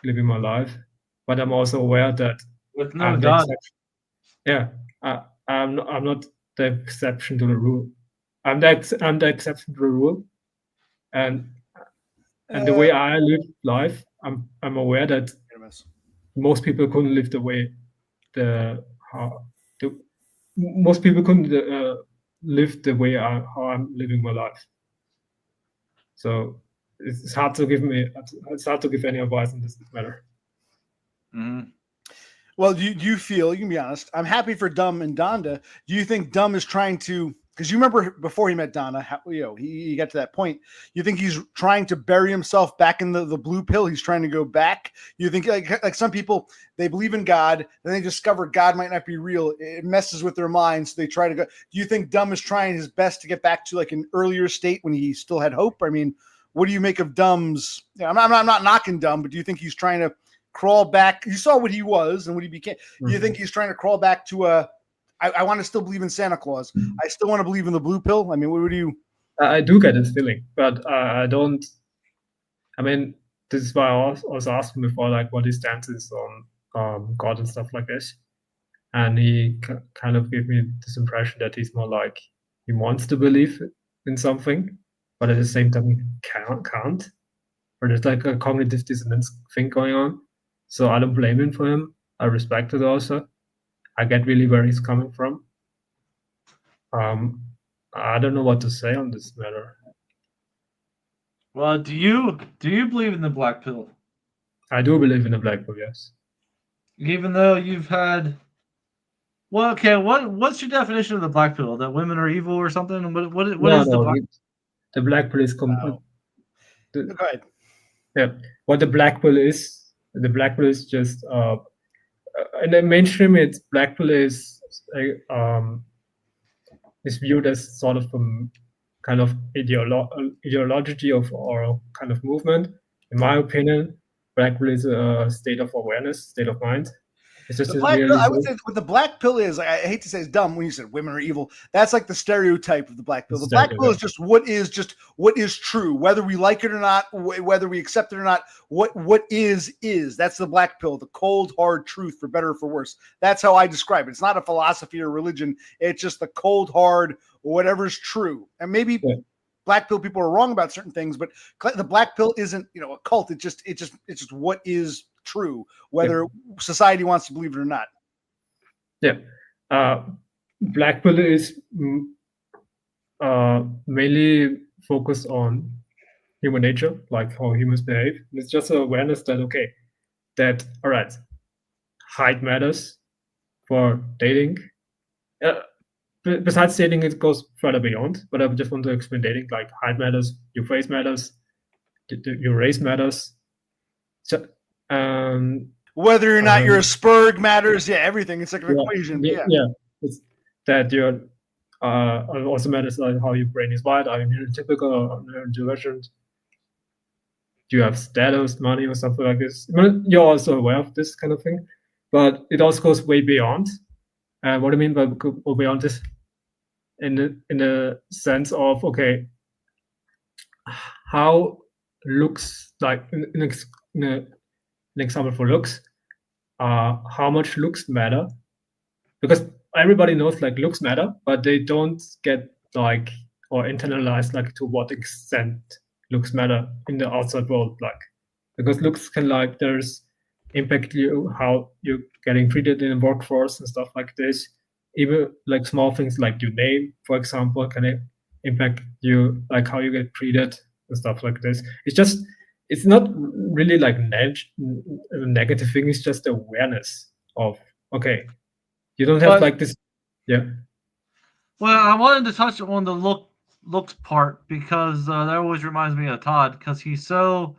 living my life, but I'm also aware that With no I'm the God. exception. Yeah, I'm not the exception to the rule. I'm the exception to the rule, and the way I live life, I'm aware that most people couldn't live the way most people couldn't live the way how I'm living my life. So it's hard to give any advice in this matter. Mm-hmm. Well, do you feel, you can be honest, I'm happy for DUM and Donda. Do you think DUM is trying to, because you remember before he met Donna, how, he got to that point. You think he's trying to bury himself back in the blue pill? He's trying to go back? You think like some people, they believe in God, then they discover God might not be real. It messes with their minds. So they try to go. Do you think DUM is trying his best to get back to like an earlier state when he still had hope? I mean, what do you make of DUM's? I'm not knocking DUM, but do you think he's trying to crawl back? You saw what he was and what he became. Mm-hmm. You think he's trying to crawl back to I want to still believe in Santa Claus. I still want to believe in the blue pill. I mean, what do you? I do get this feeling, but I don't. I mean, this is why I was asking before, like, what his stance is on God and stuff like this. And he kind of gave me this impression that he's more like he wants to believe in something, but at the same time he can't. Or there's like a cognitive dissonance thing going on. So I don't blame him for him. I respect it also. I get really where he's coming from. I don't know what to say on this matter. Well, do you believe in the black pill? I do believe in the black pill, yes. Even though you've had, well, okay, what's your definition of the black pill? That women are evil or something? What is the black? The black pill is Go ahead. Yeah, what the black pill is just in the mainstream, it's black pill is viewed as sort of a kind of ideology or kind of movement. In my opinion, black pill is a state of awareness, state of mind. It's just the black pill, I would say what the black pill is, I hate to say it's dumb when you said women are evil. That's like the stereotype of the black pill. The black pill is just what is true, whether we like it or not, whether we accept it or not. What is. That's the black pill, the cold, hard truth, for better or for worse. That's how I describe it. It's not a philosophy or religion. It's just the cold, hard, whatever's true. And maybe black pill people are wrong about certain things, but the black pill isn't, a cult. It's just what is true, whether society wants to believe it or not. Yeah. Black pill is mainly focused on human nature, like how humans behave. It's just an awareness that, okay, that, all right, height matters for dating. Besides dating, it goes further beyond, but I just want to explain dating, like height matters, your face matters, your race matters. So, whether or not you're a Spurg matters, everything. It's like an equation. It's that you're also matters like how your brain is wired. Are you neurotypical or neurodivergent? Do you have status, money, or something like this? You're also aware of this kind of thing, but it also goes way beyond. What I mean by go beyond this, in the sense of, okay, how looks, like in an example for looks, how much looks matter, because everybody knows like looks matter, but they don't get like or internalize like to what extent looks matter in the outside world, like because looks can like there's impact you how you're getting treated in the workforce and stuff like this. Even like small things like your name, for example, can impact you, like how you get treated and stuff like this. It's not really like a negative thing. It's just awareness of, okay, you don't have like this. Yeah. Well, I wanted to touch on the looks part because that always reminds me of Todd, because he's so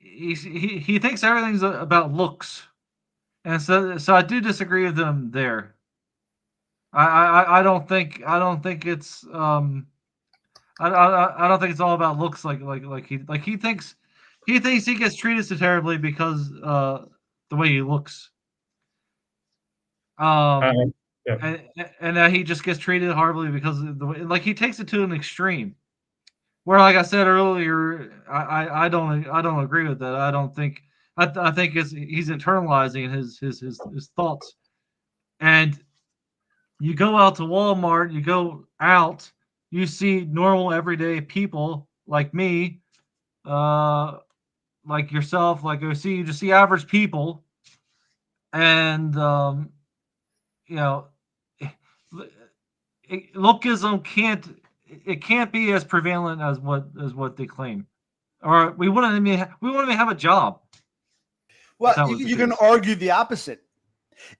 he thinks everything's about looks, and so I do disagree with him there. I don't think it's I don't think it's all about looks like he thinks he gets treated so terribly because the way he looks. And that he just gets treated horribly because of the way, like he takes it to an extreme. Where, like I said earlier, I don't agree with that. I don't think I think he's internalizing his thoughts. And you go out to Walmart, you go out, you see normal everyday people like me, like yourself, like you just see average people, and you know, lookism can't be as prevalent as what they claim, or we wouldn't even have a job. Well, you can argue the opposite.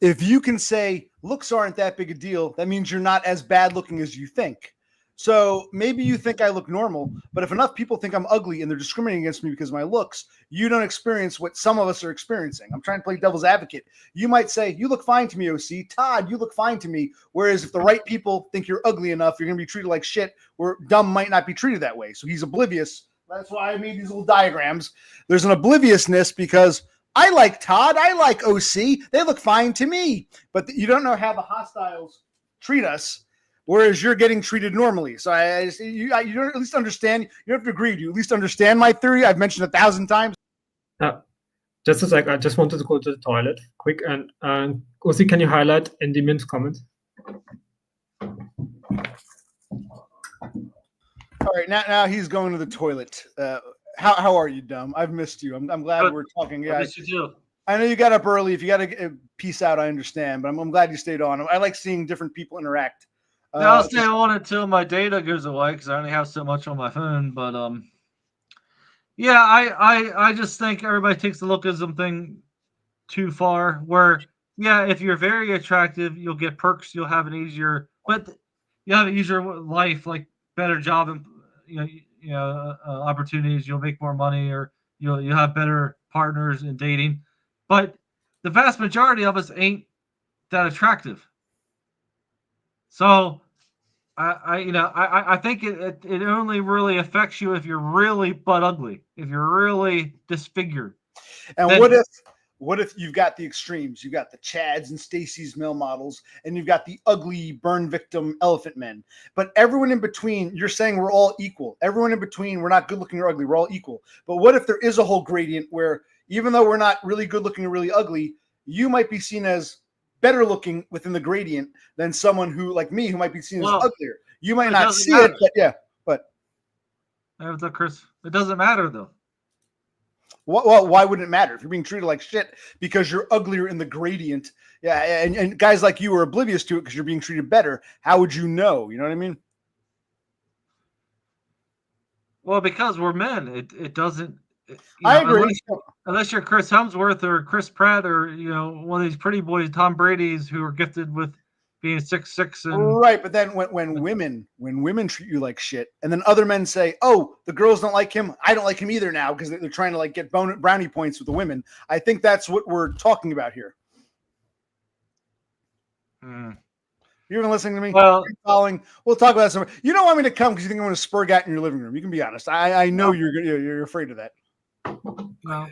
If you can say looks aren't that big a deal, that means you're not as bad looking as you think. So maybe you think I look normal, but if enough people think I'm ugly and they're discriminating against me because of my looks, you don't experience what some of us are experiencing. I'm trying to play devil's advocate. You might say, you look fine to me, OC. Todd, you look fine to me. Whereas if the right people think you're ugly enough, you're going to be treated like shit, where dumb might not be treated that way. So he's oblivious. That's why I made these little diagrams. There's an obliviousness because I like Todd. I like OC. They look fine to me. But you don't know how the hostiles treat us, whereas you're getting treated normally. So you don't at least understand. You don't have to agree. Do you at least understand my theory? I've mentioned 1,000 times. Just a sec. I just wanted to go to the toilet quick. And OC, can you highlight Endymin's comment? All right. Now he's going to the toilet. How are you, Dumb? I've missed you. I'm glad we're talking. Yeah, I missed you too. I know you got up early. If you got to peace out, I understand. But I'm glad you stayed on. I like seeing different people interact. I'll stay on until my data goes away because I only have so much on my phone. But yeah, I just think everybody takes the lookism thing too far. Where if you're very attractive, you'll get perks. You'll have an easier, but you'll have an easier life, like better job and opportunities. You'll make more money, or you'll have better partners in dating. But the vast majority of us ain't that attractive. So I think it only really affects you if you're really butt ugly, if you're really disfigured. And what if you've got the extremes? You've got the Chads and Stacy's male models, and you've got the ugly burn victim elephant men. But everyone in between, you're saying we're all equal. Everyone in between, we're not good looking or ugly. We're all equal. But what if there is a whole gradient where even though we're not really good looking or really ugly, you might be seen as better looking within the gradient than someone who, like me, who might be seen as uglier. You might not see it, but yeah. But Chris, it doesn't matter though. Well, why wouldn't it matter if you're being treated like shit because you're uglier in the gradient? Yeah, and guys like you are oblivious to it because you're being treated better. How would you know? You know what I mean? Well, because we're men, it doesn't. I agree. Unless you're Chris Hemsworth or Chris Pratt or one of these pretty boys, Tom Brady's, who are gifted with being 6'6" and Right, but then when women treat you like shit, and then other men say, "Oh, the girls don't like him. I don't like him either now," because they're trying to like get brownie points with the women. I think that's what we're talking about here. You even listening to me? Well, following. We'll talk about some. You don't want me to come because you think I'm going to spur gat in your living room. You can be honest. I know you're afraid of that. no.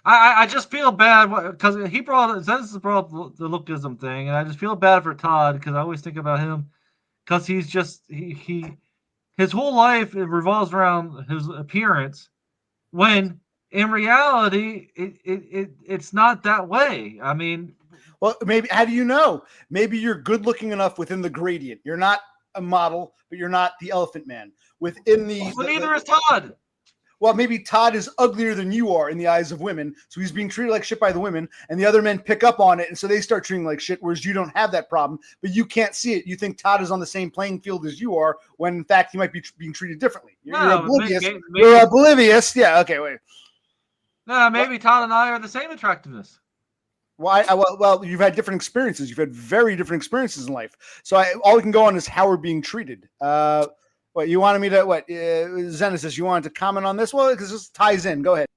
I just feel bad because Zenesis brought up the lookism thing, and I just feel bad for Todd because I always think about him because he's just his whole life it revolves around his appearance, when in reality it's not that way. I mean, well, maybe how do you know? Maybe you're good looking enough within the gradient. You're not a model, but you're not the Elephant Man within the. Well, neither is Todd. Well, maybe Todd is uglier than you are in the eyes of women, so he's being treated like shit by the women, and the other men pick up on it, and so they start treating like shit, whereas you don't have that problem, but you can't see it. You think Todd is on the same playing field as you are, when in fact he might be being treated differently. You're oblivious. Maybe, you're oblivious. Yeah, okay, wait. No, maybe Todd and I are the same attractiveness. Well, you've had different experiences. You've had very different experiences in life. So all we can go on is how we're being treated. What you wanted me to? Zenesis? You wanted to comment on this? Well, because this ties in. Go ahead.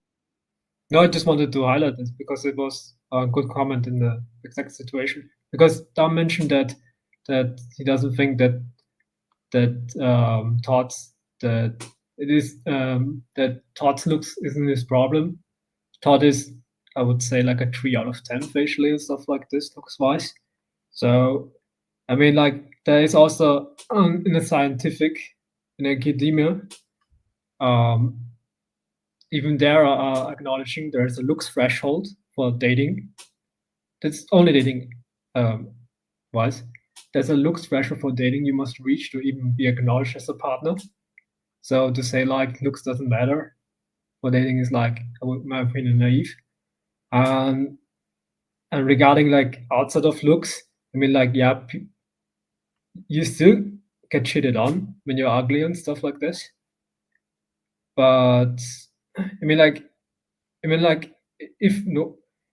No, I just wanted to highlight this because it was a good comment in the exact situation. Because Tom mentioned that he doesn't think that Todd's that it is that Todd's looks isn't his problem. Todd is, I would say, like a 3 out of 10 facially and stuff like this, looks wise. So, I mean, like there is also in the scientific, in academia, even there are acknowledging there is a looks threshold for dating. That's only dating wise. There's a looks threshold for dating you must reach to even be acknowledged as a partner. So to say like looks doesn't matter for dating is like, in my opinion, naive. And regarding like outside of looks, I mean, like, yeah, you still get cheated on when you're ugly and stuff like this. But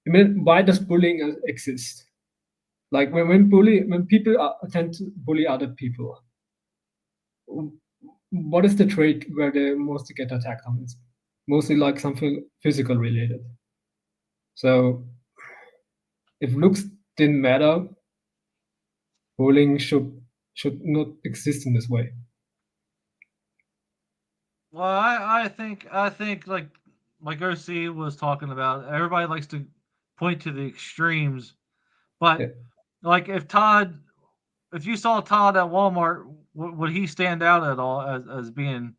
why does bullying exist? Like when people tend to bully other people, what is the trait where they mostly get attacked on? It's mostly like something physical related. So if looks didn't matter, bullying should not exist in this way. Well, I think like OC was talking about, everybody likes to point to the extremes, but like if you saw Todd at Walmart, would he stand out at all as being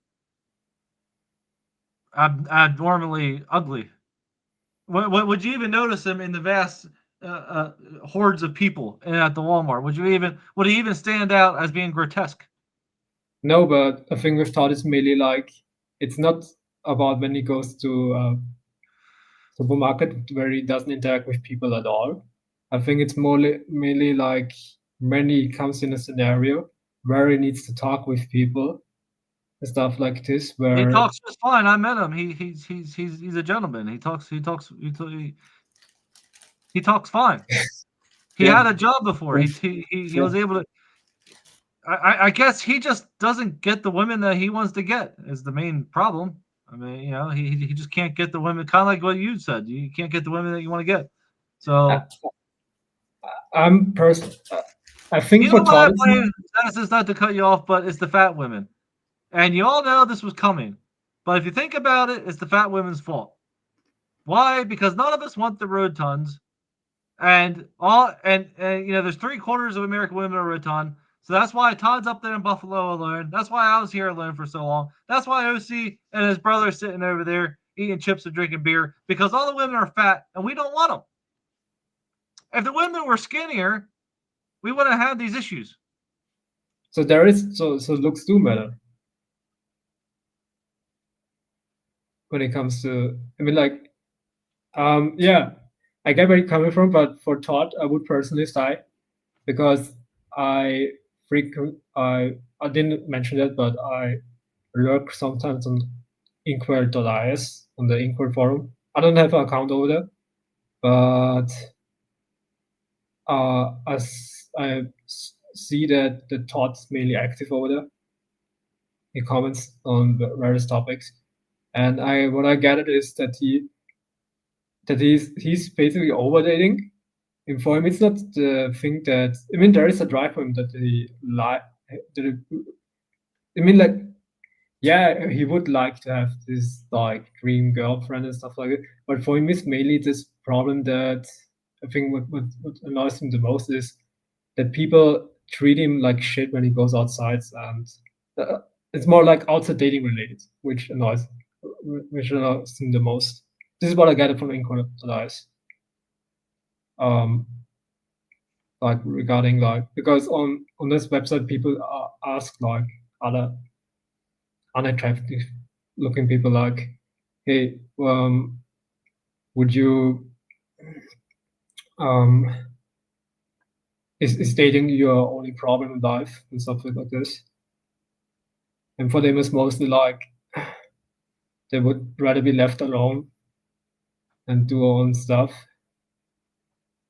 abnormally ugly? Would you even notice him in the vast hordes of people at the Walmart? Would he even stand out as being grotesque? No, but I think with Todd is mainly like, it's not about when he goes to a supermarket where he doesn't interact with people at all. I think it's mainly like when he comes in a scenario where he needs to talk with people and stuff like this. Where he talks just fine. I met him. He's a gentleman. He talks fine. He had a job before. He was able to. I guess he just doesn't get the women that he wants to get is the main problem. I mean, he just can't get the women, kind of like what you said. You can't get the women that you want to get. So I think for Todd, this is not to cut you off, but it's the fat women, and you all know this was coming. But if you think about it, it's the fat women's fault. Why? Because none of us want the rotons, and there's 3/4 of American women are roton. So that's why Todd's up there in Buffalo alone. That's why I was here alone for so long. That's why OC and his brother are sitting over there eating chips and drinking beer, because all the women are fat and we don't want them. If the women were skinnier, we wouldn't have these issues. So there is so looks do matter. when it comes to, I mean, like, yeah, I get where you're coming from, but for Todd, I would personally say, because I didn't mention that, but I lurk sometimes on inquire.is on the Inquire forum. I don't have an account over there, but I see that the Todd's mainly active over there. He comments on the various topics, and what I gathered is that he's basically overdating. And for him, it's not the thing that, I mean, there is a drive for him that I mean, like, yeah, he would like to have this like dream girlfriend and stuff like that. But for him, it's mainly this problem that I think what annoys him the most is that people treat him like shit when he goes outside, and it's more like outside dating related, which annoys him the most. This is what I get from Inquire.is. Like regarding like, because on this website people ask like other unattractive looking people like, hey, would you is dating your only problem in life and stuff like this? And for them it's mostly like they would rather be left alone and do their own stuff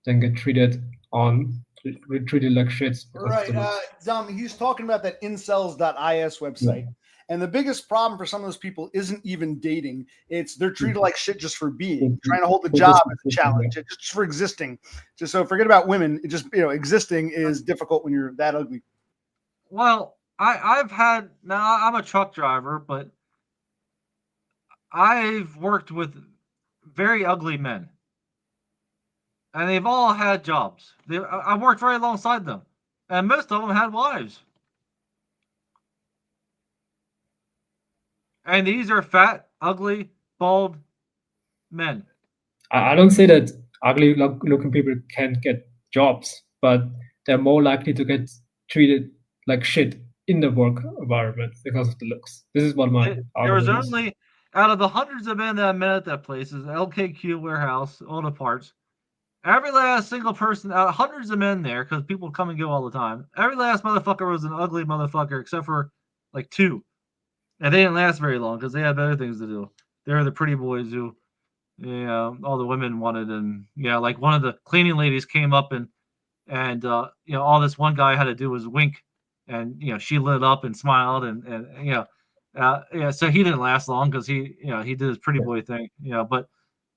than get treated like shits. Right. Dom, he's talking about that incels.is website. Yeah. And the biggest problem for some of those people isn't even dating. It's they're treated like shit just for being, trying to hold the job as a challenge, just for existing. Just so forget about women. It just, existing is difficult when you're that ugly. Well, I've had, now I'm a truck driver, but I've worked with very ugly men. And they've all had jobs. I worked right alongside them. And most of them had wives. And these are fat, ugly, bald men. I don't say that ugly looking people can't get jobs, but they're more likely to get treated like shit in the work environment because of the looks. This is what my There was argument is. only, out of the hundreds of men that I met at that place, is LKQ warehouse, auto parts. Every last single person, out of hundreds of men there, because people come and go all the time, every last motherfucker was an ugly motherfucker, except for like two. And they didn't last very long because they had better things to do. They were the pretty boys who, all the women wanted. And like one of the cleaning ladies came up and all this one guy had to do was wink, and she lit up and smiled, and so he didn't last long because he did his pretty boy thing, but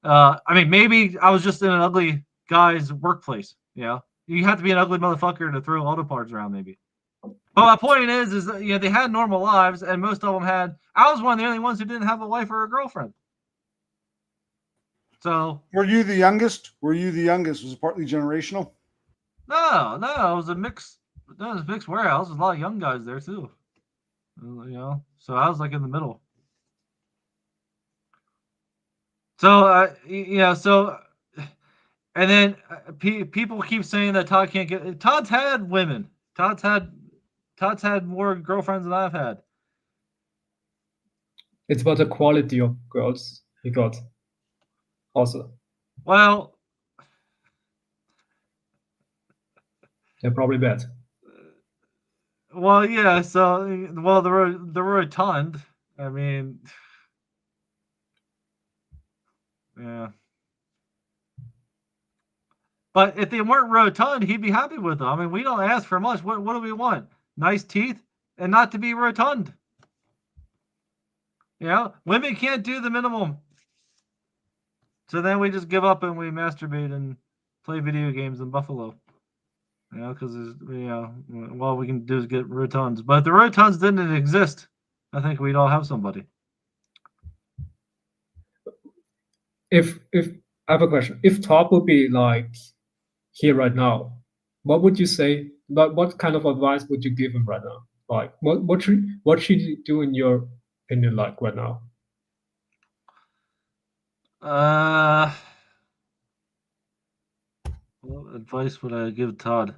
I mean, maybe I was just in an ugly guy's workplace. You have to be an ugly motherfucker to throw auto parts around, maybe. But my point is that, they had normal lives, and most of them had. I was one of the only ones who didn't have a wife or a girlfriend. So. Were you the youngest? Was it partly generational? No, it was a mix. No, it was a mixed warehouse. There's a lot of young guys there too. So I was like in the middle. So and then people keep saying that Todd can't get. Todd's had women. Todd's had more girlfriends than I've had. It's about the quality of girls he got. Also. Well, they're probably bad. Well, yeah. So, the rotund. I mean, yeah. But if they weren't rotund, he'd be happy with them. I mean, we don't ask for much. What do we want? Nice teeth and not to be rotund. Women can't do the minimum. So then we just give up and we masturbate and play video games in Buffalo. Because all we can do is get rotunds. But if the rotunds didn't exist, I think we'd all have somebody. If I have a question, if Todd would be like here right now, what would you say? What kind of advice would you give him right now? Like, what should he do in your opinion, like right now? What advice would I give Todd?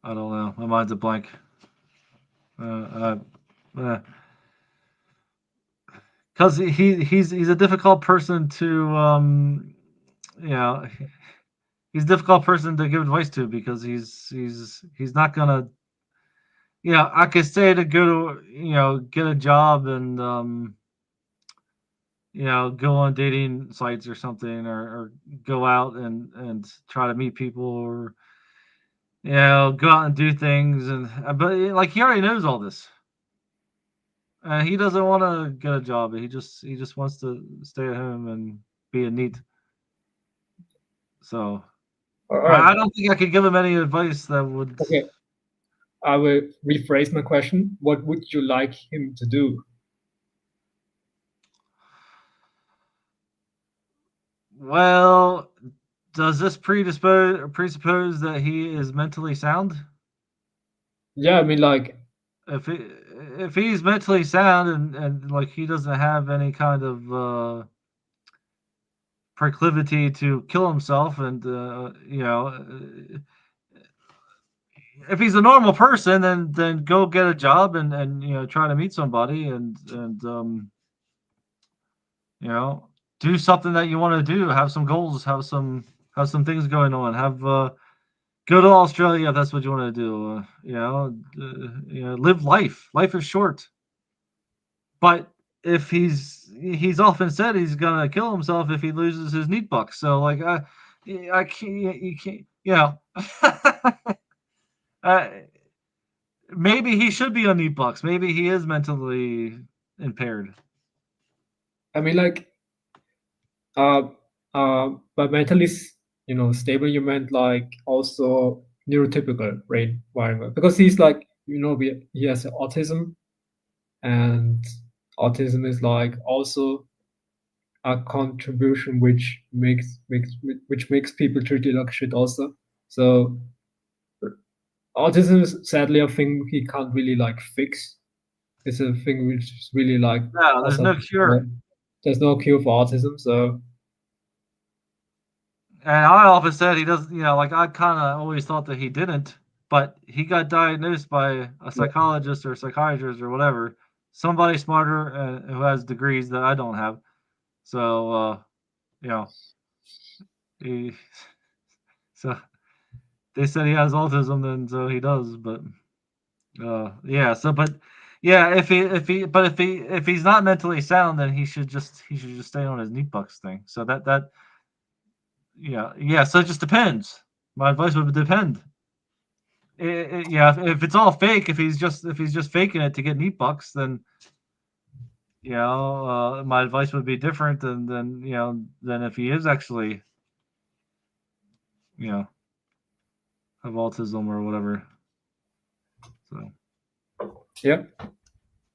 I don't know. My mind's a blank. Because he's a difficult person to he's a difficult person to give advice to because he's not gonna I could say to go to get a job and go on dating sites or something or go out and try to meet people or go out and do things but like he already knows all this. He doesn't want to get a job. He just wants to stay at home and be a neat. So All right. I don't think I could give him any advice that would. Okay. I will rephrase my question. What would you like him to do? Well, does this presuppose that he is mentally sound? Yeah, I mean, like, if he's mentally sound and like he doesn't have any kind of proclivity to kill himself and if he's a normal person then go get a job and try to meet somebody and do something that you want to do, have some goals, have some things going on, have go to Australia if that's what you want to do, live life is short. But if he's often said he's gonna kill himself if he loses his neat bucks. So like I can't, you can't, maybe he should be on neat bucks. Maybe he is mentally impaired. I mean, like, but mentally, stable, you meant like also neurotypical brain environment, because he's like, he has autism, and autism is like also a contribution which makes people treat it like shit also. So autism is sadly a thing he can't really like fix. It's a thing which is really like there's no cure. There's no cure for autism, so. And I often said he doesn't, like I kind of always thought that he didn't, but he got diagnosed by a psychologist or psychiatrist or whatever, somebody smarter who has degrees that I don't have. So, so they said he has autism, then so he does, but if he's not mentally sound, then he should just stay on his neat bucks thing. So that so it just depends. My advice would depend. If it's all fake, if he's just faking it to get neat bucks, then my advice would be different than if he is actually have autism or whatever. So yeah,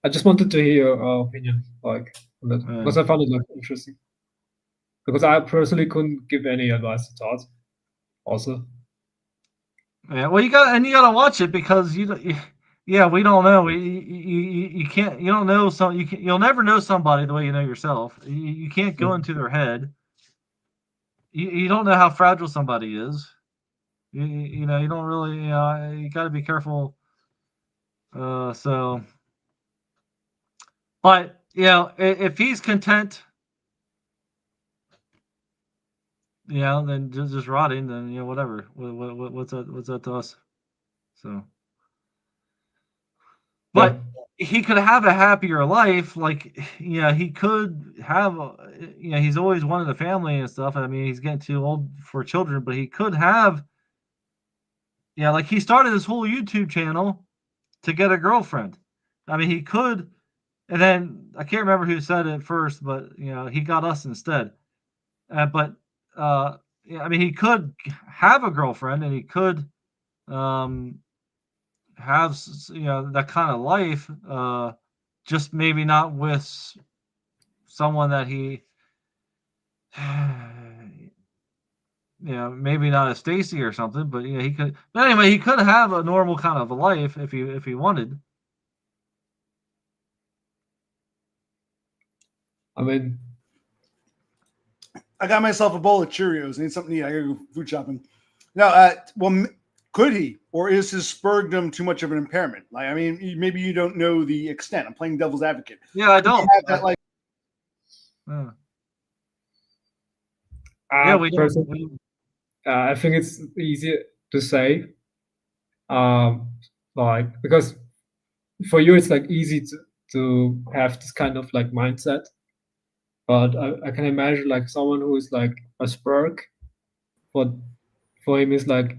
I just wanted to hear your opinion, like, on that, because I found it like interesting. Because I personally couldn't give any advice to Todd. Also. Yeah, well, you gotta watch it because we don't know. You can't. You don't know you'll never know somebody the way you know yourself. You can't go into their head. You don't know how fragile somebody is. You don't really. You got to be careful. So, but if he's content, then just rotting, then whatever. What's that to us? So. But he could have a happier life. Like, he could have, he's always wanted a family and stuff. I mean, he's getting too old for children, but he could have, like he started his whole YouTube channel to get a girlfriend. I mean, he could, and then I can't remember who said it first, but, he got us instead. I mean, he could have a girlfriend and he could, have that kind of life, just maybe not with someone that he maybe not a Stacy or something, but he could, but anyway, he could have a normal kind of a life if he wanted. I mean, I got myself a bowl of Cheerios. I need something to eat. I gotta go food shopping. No, Could he, or is his spurgdom too much of an impairment? Like, I mean, maybe you don't know the extent. I'm playing devil's advocate. Yeah, I Could he don't. have that, like, Yeah, yeah, we don't. Personally, I think it's easy to say, like, because for you it's like easy to have this kind of like mindset, but I can imagine like someone who is like a spurg, for him is like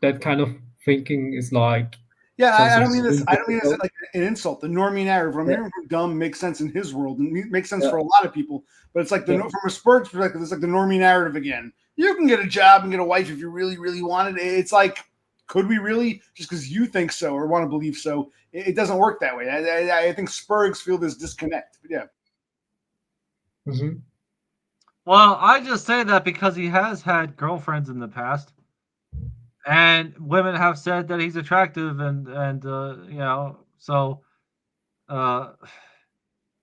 that kind of thinking is like yeah, I don't something mean this. really I don't mean this difficult. like an insult. The normie narrative, what I'm Yeah. hearing from Dumb, makes sense in his world and makes sense Yeah. for a lot of people. But it's like Yeah. from a Spurs perspective, it's like the normie narrative again. You can get a job and get a wife if you really, really want it. It's like, could we really? Just because you think so or want to believe so, it doesn't work that way. I think Spurs feel this disconnect. But yeah. Mm-hmm. Well, I just say that because he has had girlfriends in the past, and women have said that he's attractive, and you know, so uh,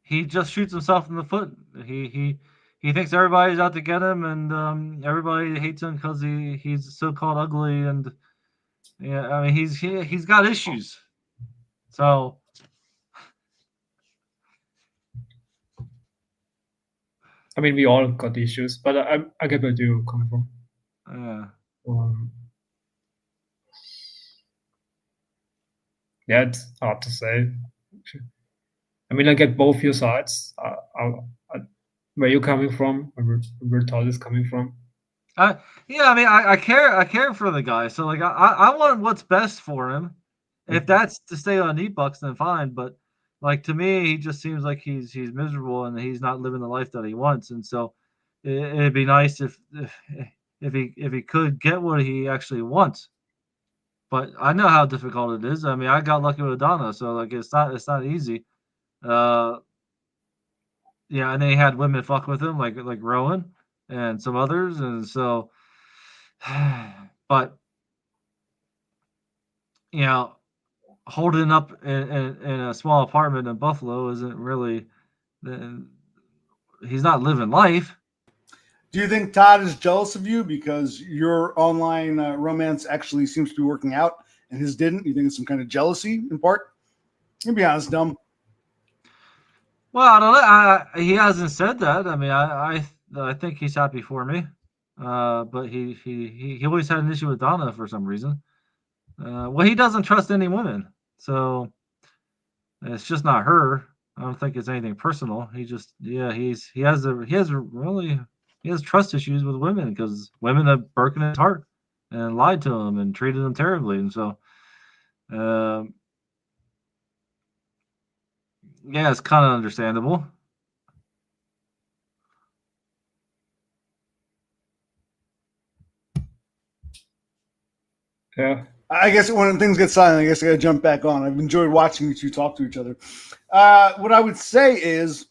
he just shoots himself in the foot. He thinks everybody's out to get him, and everybody hates him because he's so-called ugly, and yeah, I mean he's got issues. So I mean, we all got issues, but I get where you come from. Yeah, it's hard to say. I mean, I get both your sides. Where you're coming from, where Todd is coming from. yeah, I mean, I care for the guy. So like, I want what's best for him. If that's to stay on E-Bucks, then fine. But like to me, he just seems like he's miserable and he's not living the life that he wants. And so it'd be nice if he could get what he actually wants. But I know how difficult it is. I mean, I got lucky with Donna, so like it's not easy. Yeah, and then he had women fuck with him, like Rowan and some others, and so, but you know, holding up in a small apartment in Buffalo isn't really. He's not living life. Do you think Todd is jealous of you because your online romance actually seems to be working out and his didn't? You think it's some kind of jealousy in part? You be honest, Dumb. Well, I don't know. He hasn't said that. I mean, I think he's happy for me. But he always had an issue with Donna for some reason. Well, he doesn't trust any women, so it's just not her. I don't think it's anything personal. He just he has trust issues with women because women have broken his heart and lied to him and treated him terribly, and so yeah, it's kind of understandable. Yeah. I guess when things get silent, I guess I got to jump back on. I've enjoyed watching you two talk to each other. What I would say is,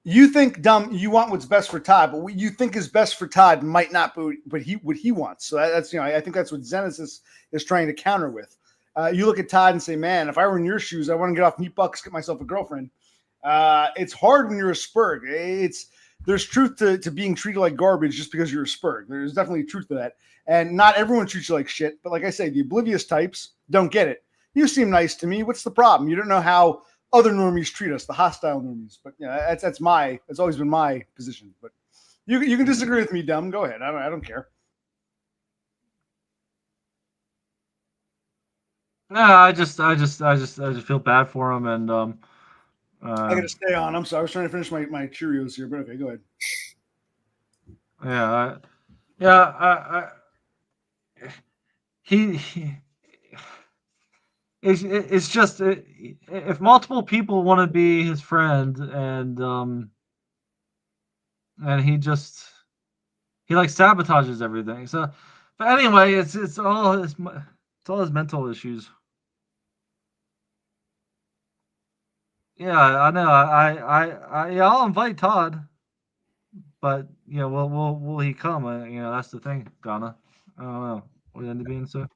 you think, Dumb, you want what's best for Todd, but what you think is best for Todd might not be what he wants. So that's I think that's what Zenesis is trying to counter with. You look at Todd and say, man, if I were in your shoes, I want to get off meat bucks, get myself a girlfriend. It's hard when you're a spurg. There's truth to being treated like garbage just because you're a spurg. There's definitely truth to that. And not everyone treats you like shit. But like I say, the oblivious types don't get it. You seem nice to me. What's the problem? You don't know how other normies treat us, the hostile normies. But yeah, that's always been my position. But you can disagree with me, Dumb. Go ahead. I don't care. No, I just feel bad for him, and I gotta stay on. I'm sorry. I was trying to finish my Cheerios here, but okay, go ahead. Yeah, it's just if multiple people want to be his friend, and he like sabotages everything. So, but anyway, it's all his mental issues. Yeah, I know. I'll invite Todd, but will he come? That's the thing, Donna. I don't know. What end up being so.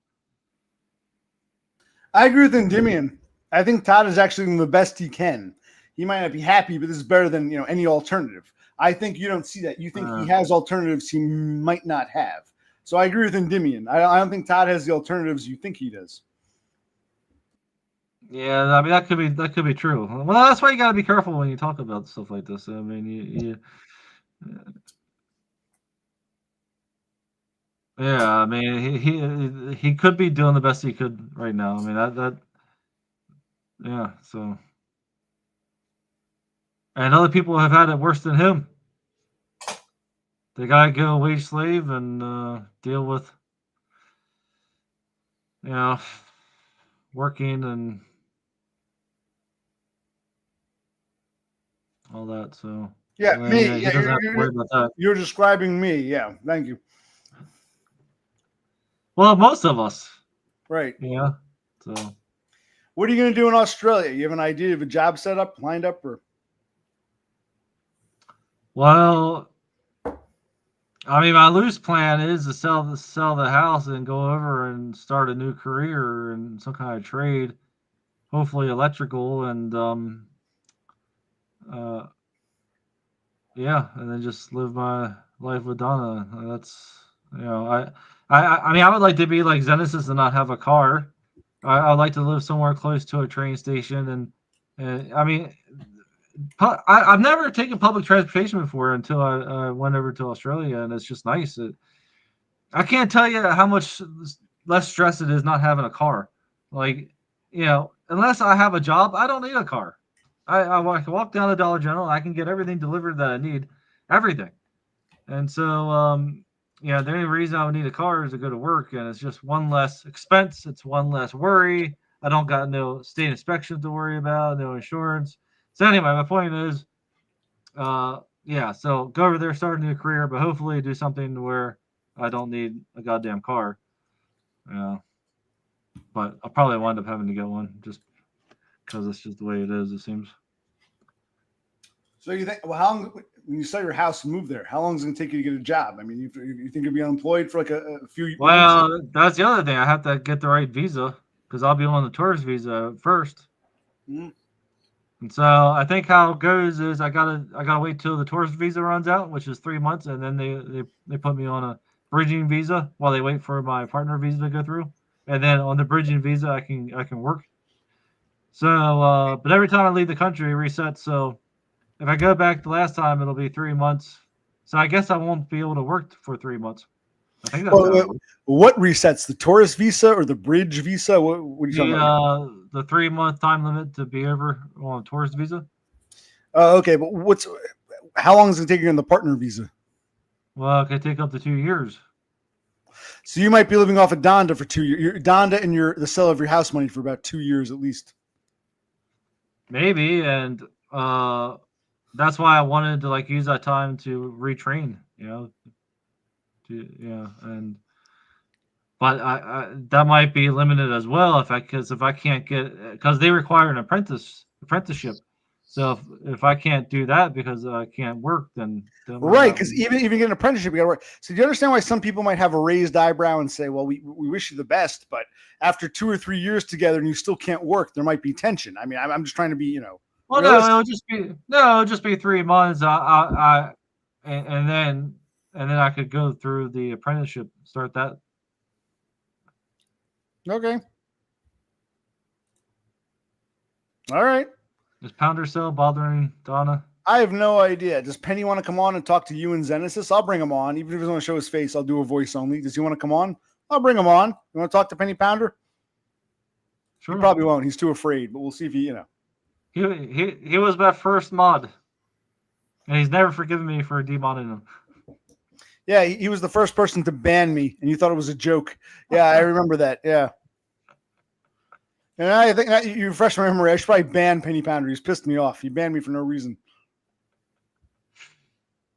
I agree with Endymion. I think Todd is actually doing the best he can. He might not be happy, but this is better than any alternative. I think you don't see that. You think he has alternatives he might not have. So I agree with Endymion. I don't think Todd has the alternatives you think he does. Yeah, I mean that could be true. Well, that's why you got to be careful when you talk about stuff like this. I mean, yeah, I mean he could be doing the best he could right now. I mean that yeah. So, and other people have had it worse than him. They gotta go a wage slave and deal with, you know, working and all that. So Yeah, I mean, me. he Yeah, doesn't have to worry about that. you're describing me. Yeah, thank you. Well, most of us, Right. yeah. So, What are you going to do in Australia? You have an idea of a job set up, lined up, or? well, I mean, my loose plan is to sell the house and go over and start a new career in some kind of trade, hopefully electrical, and uh, yeah, and then just live my life with Donna. That's, you know, I mean, I would like to be like Zenesis and not have a car. I'd like to live somewhere close to a train station, and I mean, I've never taken public transportation before until I went over to Australia, and it's just nice. I can't tell you how much less stress it is not having a car. Like, you know, unless I have a job, I don't need a car. I can walk down to Dollar General. I can get everything delivered that I need, everything. And so, yeah, the only reason I would need a car is to go to work, and it's just one less expense. It's one less worry. I don't got no state inspection to worry about, no insurance. So anyway, my point is, yeah, so go over there, start a new career, but hopefully do something where I don't need a goddamn car. Yeah, but I'll probably wind up having to get one just because it's just the way it is. It seems. So you think? Well, how long? When you sell your house and move there, how long is it going to take you to get a job? I mean, you think you'll be unemployed for like a few months? Well, that's the other thing. I have to get the right visa because I'll be on the tourist visa first. Mhm. And so I think how it goes is I gotta wait till the tourist visa runs out, which is 3 months, and then they put me on a bridging visa while they wait for my partner visa to go through, and then on the bridging visa I can work. So, but every time I leave the country, it resets. So if I go back the last time, it'll be 3 months. So I guess I won't be able to work for 3 months. I think that's how it works. What resets, the tourist visa or the bridge visa? What are you talking about? The 3 month time limit to be over on a tourist visa. Oh, okay, but how long is it taking on the partner visa? Well, it could take up to 2 years. So you might be living off of Donda for 2 years. Your Donda and the sale of your house money for about 2 years at least. Maybe, and that's why I wanted to like use that time to retrain, and but that might be limited as well if I can't get, because they require an apprenticeship. So if I can't do that because I can't work, then Right, because even get an apprenticeship, you got to work. So do you understand why some people might have a raised eyebrow and say, "Well, we wish you the best," but after 2 or 3 years together and you still can't work, there might be tension. I mean, I'm just trying to be, Well, realistic. it'll just be 3 months. And then I could go through the apprenticeship, start that. Okay. All right. Is Pounder Cell bothering Donna? I have no idea. Does Penny want to come on and talk to you and Zenesis? I'll bring him on. Even if he doesn't want to show his face, I'll do a voice only. Does he want to come on? I'll bring him on. You want to talk to Penny Pounder? Sure. He probably won't. He's too afraid, but we'll see if he. He was my first mod, and he's never forgiven me for demodding him. Yeah, he was the first person to ban me, and you thought it was a joke. Yeah, I remember that. Yeah. And I think you refresh my memory. I should probably ban Penny Pounder. He's pissed me off. He banned me for no reason.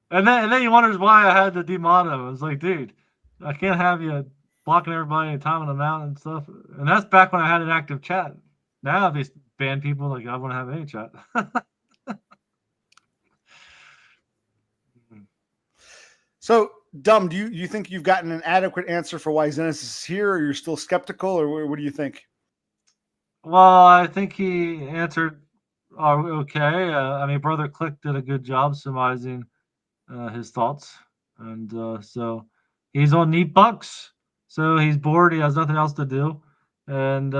And then he wonders why I had to demod him. I was like, dude, I can't have you blocking everybody and timing them out and stuff. And that's back when I had an active chat. Now they ban people like I wouldn't have any chat. So, DUM, do you think you've gotten an adequate answer for why Zenesis is here, or you're still skeptical, or what do you think? Well, I think he answered okay. I mean, Brother Click did a good job summarizing his thoughts, and so he's on Neat Bucks, so he's bored. He has nothing else to do, and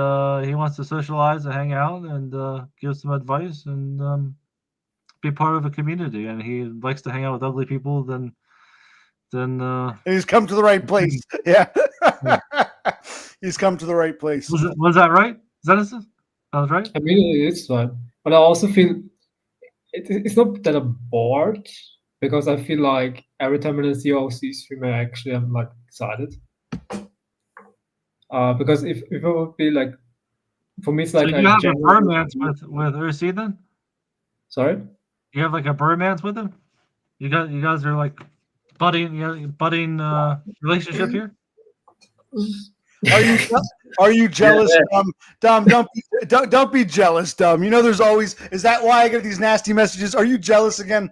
he wants to socialize and hang out and give some advice and be part of a community. And he likes to hang out with ugly people. Then And he's come to the right place. Yeah. He's come to the right place. was that right? Zenesis? That was right. I mean, it's fun, but I also feel it's not that I'm bored because I feel like every time I see OC stream, I'm like excited. Because if it would be like, for me, it's like so you have a bromance with Ursi then? Sorry? You have like a bromance with him? You guys are like budding relationship here? Are you jealous, Dom? Don't be jealous, Dom. You know there's always. Is that why I get these nasty messages? Are you jealous again?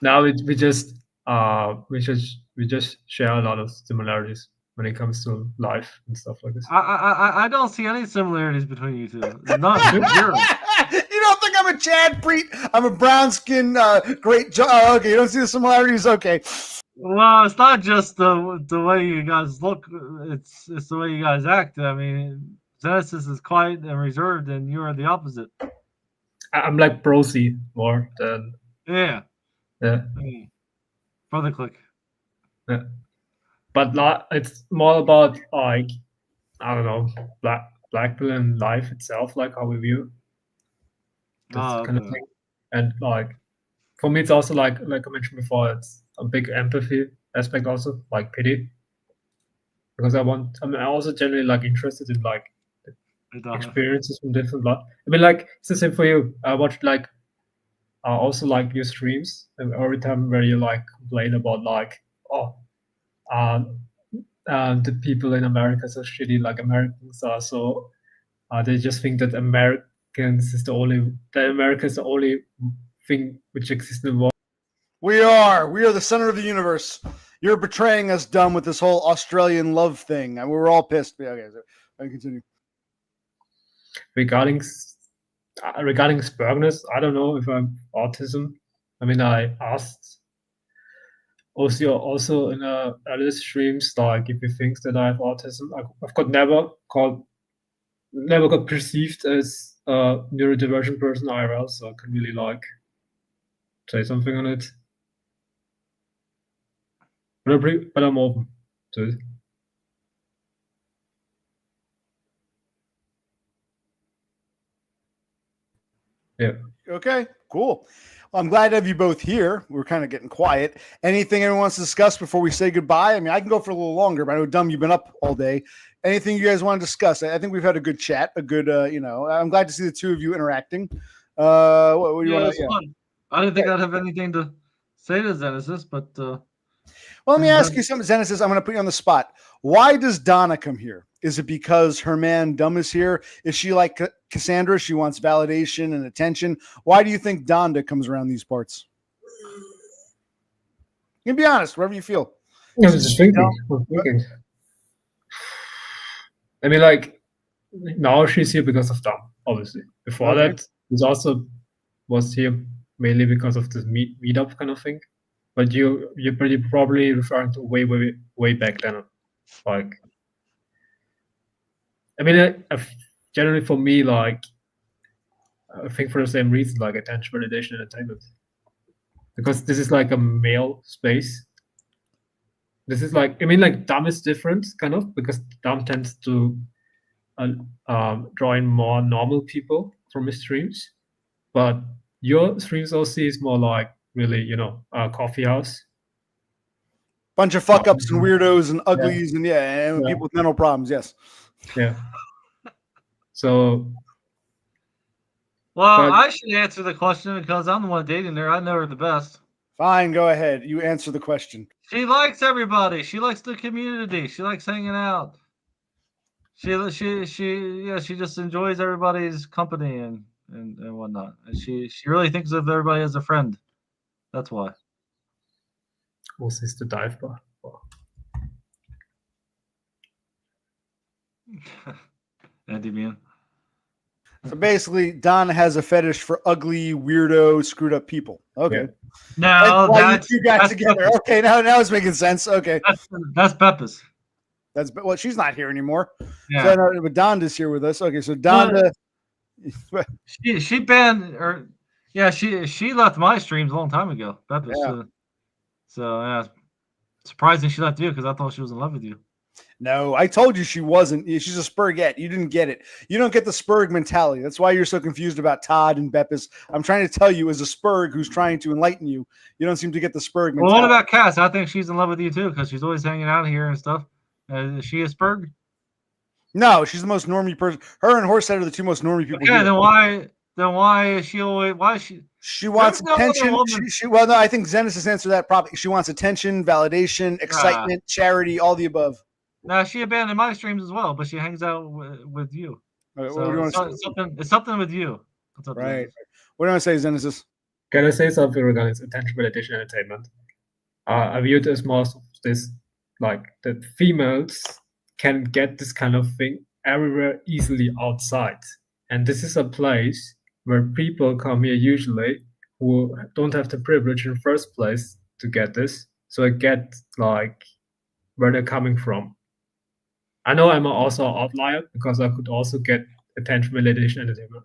No, we just share a lot of similarities when it comes to life and stuff like this. I don't see any similarities between you two. None. Zero. You don't think I'm a Chad Preet? I'm a brown skin, great. Oh, okay, you don't see the similarities. Okay. Well, it's not just the way you guys look; it's the way you guys act. I mean, Zenesis is quiet and reserved, and you are the opposite. I'm like prosy more than Yeah. Brother click. Yeah. But it's more about like, I don't know, black pill and life itself, like how we view this kind of thing. And like for me, it's also like I mentioned before, it's a big empathy aspect also, like pity, because I'm also generally like interested in like experiences from different life. I mean, like it's the same for you. I watched like also like your streams, and every time where you like complain about like the people in America are so shitty, like Americans are so they just think that America is the only thing which exists in the world. We are the center of the universe. You're betraying us, Dumb, with this whole Australian love thing. And we're all pissed. Okay, so I continue. Regarding Spurgness, I don't know if I'm autism. I mean, I asked also in earlier streams, like if he thinks that I have autism. I've never got perceived as a neurodivergent person IRL, so I can really like say something on it. But I'm open to it. Yeah. Okay, cool. Well, I'm glad to have you both here. We're kind of getting quiet. Anything anyone wants to discuss before we say goodbye? I mean, I can go for a little longer, but I know, Dumb, you've been up all day. Anything you guys want to discuss? I think we've had a good chat, I'm glad to see the two of you interacting. What do you want to? Fun. I didn't think I'd have anything to say to Zenesis, but well, let me ask you something, Zenesis. I'm going to put you on the spot. Why does Donna come here? Is it because her man Dumb is here? Is she like Cassandra? She wants validation and attention. Why do you think Donda comes around these parts? You can be honest, wherever you feel. I was just thinking. I mean, like, now she's here because of Dumb, obviously. Before that, she was here mainly because of this meetup kind of thing. But you're pretty probably referring to way back then. Like, I mean, generally for me, like, I think for the same reason, like attention, validation, and entertainment. Because this is like a male space. This is like, I mean, like Dumb is different, kind of, because Dumb tends to draw in more normal people from his streams. But your streams also is more like really, a coffee house. Bunch of fuck ups and weirdos and uglies and people with mental problems. Yes. Yeah. So. Well, I should answer the question because I'm the one dating her. I know her the best. Fine, go ahead. You answer the question. She likes everybody. She likes the community. She likes hanging out. She just enjoys everybody's company and whatnot. And she really thinks of everybody as a friend. That's why. Was is the dive bar? Andy, man. So basically, Don has a fetish for ugly, weirdo, screwed up people. Okay. Yeah. No, why you that's two got that's together. Beppis. Okay, now it's making sense. Okay. That's Beppis. That's well, she's not here anymore. Yeah. So, but Donda's here with us. Okay, so Donda. She banned or yeah, she left my streams a long time ago. Beppis. Yeah. So yeah. Surprising she left you because I thought she was in love with you. No, I told you she wasn't. She's a Spurgette. You didn't get it. You don't get the Spurg mentality. That's why you're so confused about Todd and Beppis. I'm trying to tell you, as a Spurg who's trying to enlighten you, you don't seem to get the Spurg mentality. Well, what about Cass? I think she's in love with you too because she's always hanging out here and stuff. Is she a Spurg? No, she's the most normie person. Her and Horsehead are the two most normie people. Okay, here. then why is she always? Why is she? She wants There's no other attention. woman- Well, no, I think Zenesis answered that properly. She wants attention, validation, excitement, charity, all the above. Nah, she abandoned my streams as well, but she hangs out with you. All right, So what do you want to it's, say? it's something with you. What's up, Right. Zenesis? What do you want to say, Zenesis? Can I say something regarding attention, validation, entertainment? I view it as most of this, like that females can get this kind of thing everywhere easily outside, and this is a place where people come here usually who don't have the privilege in the first place to get this. So I get like where they're coming from. I know I'm also an outlier because I could also get attention, validation, entertainment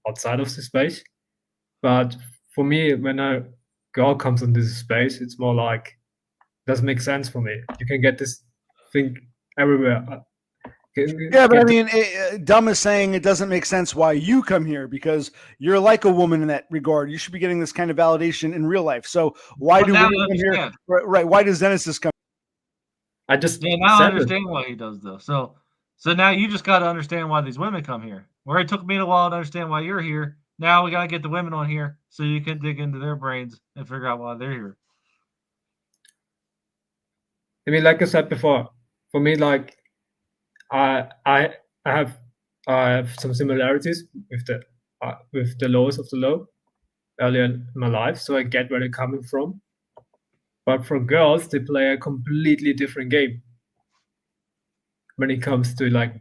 outside of this space. But for me, when a girl comes in this space, it's more like doesn't make sense for me. You can get this thing everywhere. Yeah, but I mean, Dumb is saying it doesn't make sense why you come here because you're like a woman in that regard. You should be getting this kind of validation in real life. So why do women come here? Right? Why does Zenesis come? I just now I understand why he does though. So now you just got to understand why these women come here. Where it took me a while to understand why you're here. Now we got to get the women on here so you can dig into their brains and figure out why they're here. I mean, like I said before, for me, like I have some similarities with the lows of the low earlier in my life, so I get where they're coming from. But for girls, they play a completely different game when it comes to like,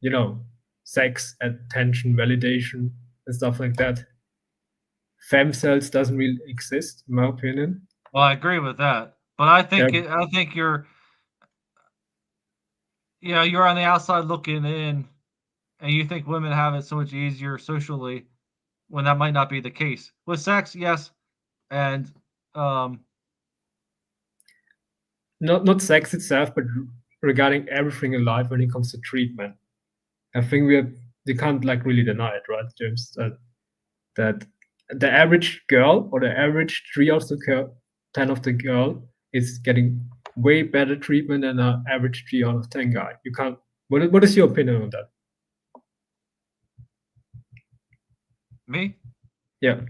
you know, sex, attention, validation, and stuff like that. Femme cells doesn't really exist, in my opinion. Well, I agree with that, but I think I think you're on the outside looking in, and you think women have it so much easier socially, when that might not be the case. With sex, yes, and not sex itself, but regarding everything in life when it comes to treatment. I think you can't like really deny it, right, James? That the average girl or the average 3 out of 10 of the girl is getting way better treatment than an average 3 out of 10 guy. You can't. What is your opinion on that? me, Yeah.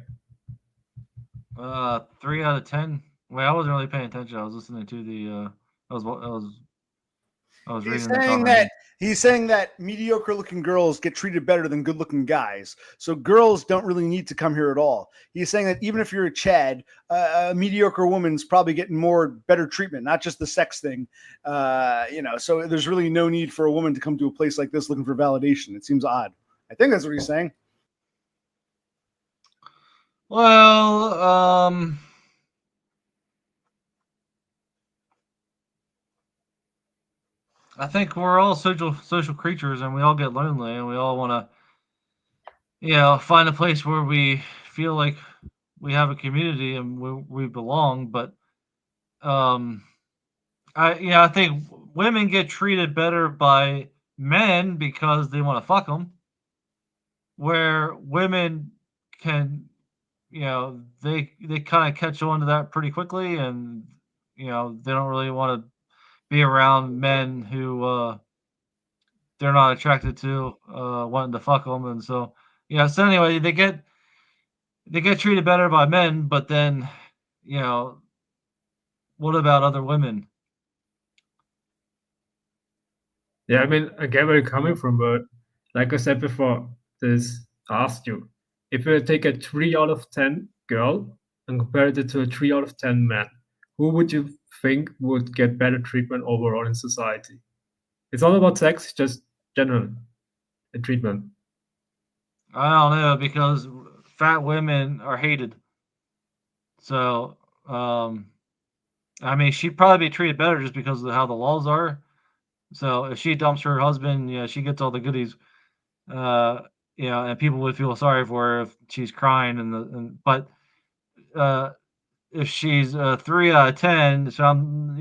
3 out of 10. Well, I wasn't really paying attention. I was listening to the. I was reading. He's saying that mediocre-looking girls get treated better than good-looking guys. So girls don't really need to come here at all. He's saying that even if you're a Chad, a mediocre woman's probably getting better treatment, not just the sex thing. So there's really no need for a woman to come to a place like this looking for validation. It seems odd. I think that's what he's saying. Well, I think we're all social creatures, and we all get lonely, and we all want to, find a place where we feel like we have a community and we belong. But I think women get treated better by men because they want to fuck them, where women can, they kind of catch on to that pretty quickly, and they don't really want to be around men who they're not attracted to, wanting to fuck them, and so So anyway, they get treated better by men, but then what about other women? Yeah, I mean, I get where you're coming from, but like I said before, I asked you, if you take a 3 out of 10 girl and compare it to a 3 out of 10 man, who would you think would get better treatment overall in society? It's all about sex, just general treatment. I don't know, because fat women are hated. So, I mean, she'd probably be treated better just because of how the laws are. So if she dumps her husband, she gets all the goodies. Uh, and people would feel sorry for her if she's crying but uh, if she's a 3 out of 10, so I'm,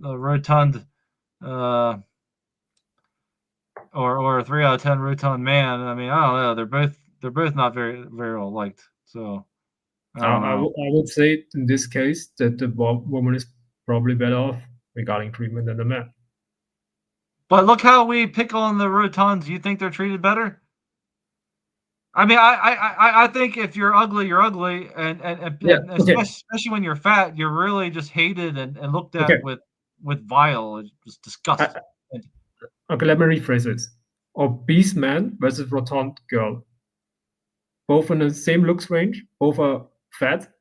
a rotund, uh, or a 3 out of 10 rotund man. I mean, I don't know. They're both not very very well liked. So I don't know. I would say in this case that the woman is probably better off regarding treatment than the man. But look how we pick on the rotunds. You think they're treated better? I mean, I think if you're ugly, you're ugly, and Yeah, okay. especially when you're fat, you're really just hated and looked at Okay. with vile. It's just disgusting. Okay, let me rephrase it. Obese man versus rotund girl. Both in the same looks range, both are fat.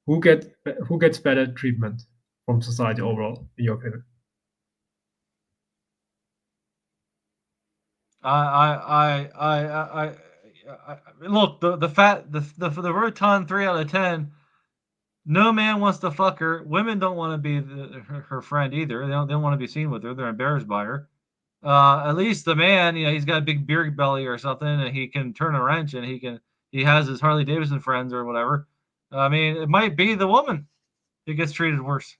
Who gets better treatment from society overall, in your opinion? I look, the rotund 3 out of 10. No man wants to fuck her. Women don't want to be her friend either. They don't want to be seen with her. They're embarrassed by her. At least the man, he's got a big beer belly or something, and he can turn a wrench, and he has his Harley Davidson friends or whatever. I mean, it might be the woman who gets treated worse.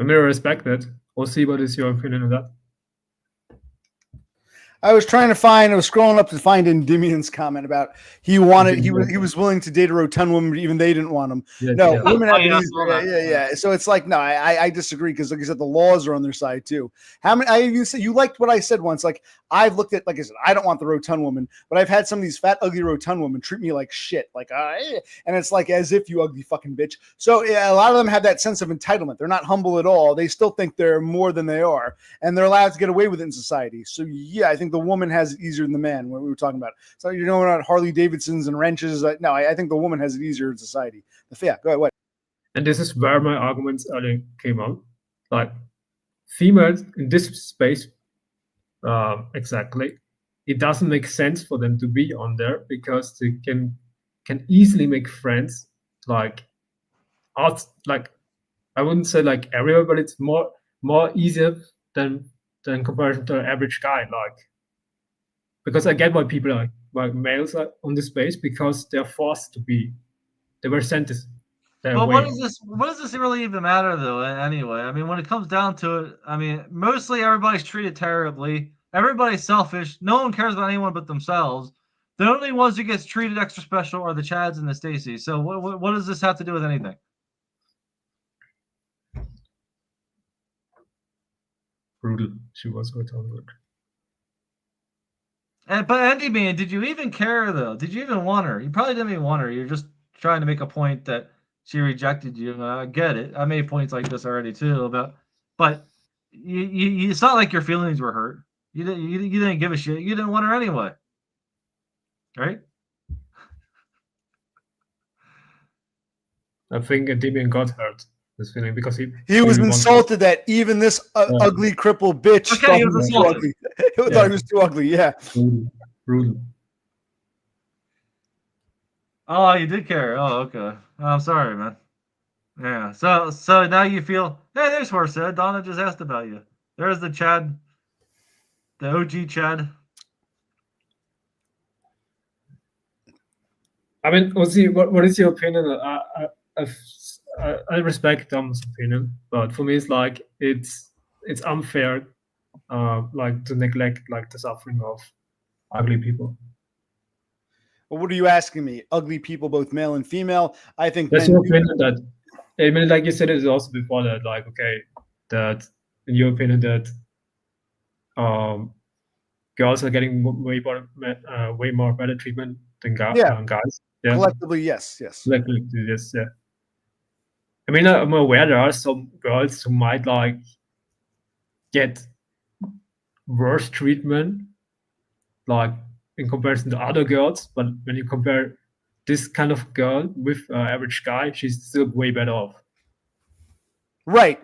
I may respect that. We'll see what is your opinion on that. I was trying to find. I was scrolling up to find Endymion's comment about he was willing to date a rotund woman, but even they didn't want him. Yes, No, yes. women Oh, have yeah, I these. saw that. Yeah. So it's like no, I disagree because like I said, the laws are on their side too. How many? I even said you liked what I said once. Like I've looked at, like I said, I don't want the rotund woman, but I've had some of these fat, ugly rotund women treat me like shit. Like and it's like as if you ugly fucking bitch. So yeah, a lot of them have that sense of entitlement. They're not humble at all. They still think they're more than they are, and they're allowed to get away with it in society. So yeah, I think the woman has it easier than the man. What we were talking about. So you know, not Harley Davidsons and wrenches. No, I think the woman has it easier in society. Yeah, go ahead. What? And this is where my arguments earlier came out. Like females in this space, exactly, it doesn't make sense for them to be on there because they can easily make friends. Like I wouldn't say like everywhere, but it's more easier than comparison to an average guy. Like because I get why people are like males are on this space because they're forced to be. They were sent this. But what does this really even matter though? Anyway, I mean, when it comes down to it, I mean, mostly everybody's treated terribly. Everybody's selfish. No one cares about anyone but themselves. The only ones who gets treated extra special are the Chads and the Stacys. So what does this have to do with anything? Brutal. She was retarded. But Andy, man, did you even care though? Did you even want her? You probably didn't even want her. You're just trying to make a point that she rejected you. I get it. I made points like this already too, but you it's not like your feelings were hurt. You didn't give a shit. You didn't want her anyway, right? I think Endymion got hurt. This feeling because he was insulted that even this ugly crippled bitch thought he was too ugly. Thought he was too ugly. Yeah. Brutal. Oh, you did care. Oh, okay. Oh, I'm sorry, man. Yeah. So now you feel. Hey, there's Horsehead. Donna just asked about you. There's the Chad, the OG Chad. I mean, Ozzy, what is your opinion? I respect Dom's opinion, but for me, it's like it's unfair, like to neglect like the suffering of ugly people. Well, what are you asking me? Ugly people, both male and female. I think that's your opinion. That I mean, like you said it also before that, like okay, that in your opinion that girls are getting way more better treatment than guys. Yeah. Collectively, yes. Collectively, yes, yeah. I mean, I'm aware there are some girls who might like get worse treatment, like in comparison to other girls. But when you compare this kind of girl with average guy, she's still way better off. Right.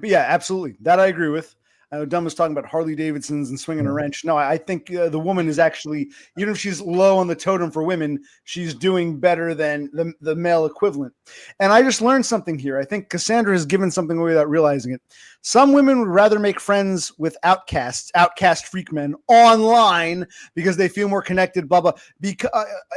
Yeah, absolutely. That I agree with. I know Dunn was talking about Harley Davidsons and swinging a wrench. No, I think the woman is actually, even if she's low on the totem for women, she's doing better than the male equivalent. And I just learned something here. I think Cassandra has given something away without realizing it. Some women would rather make friends with outcast freak men online because they feel more connected, blah, blah. Because,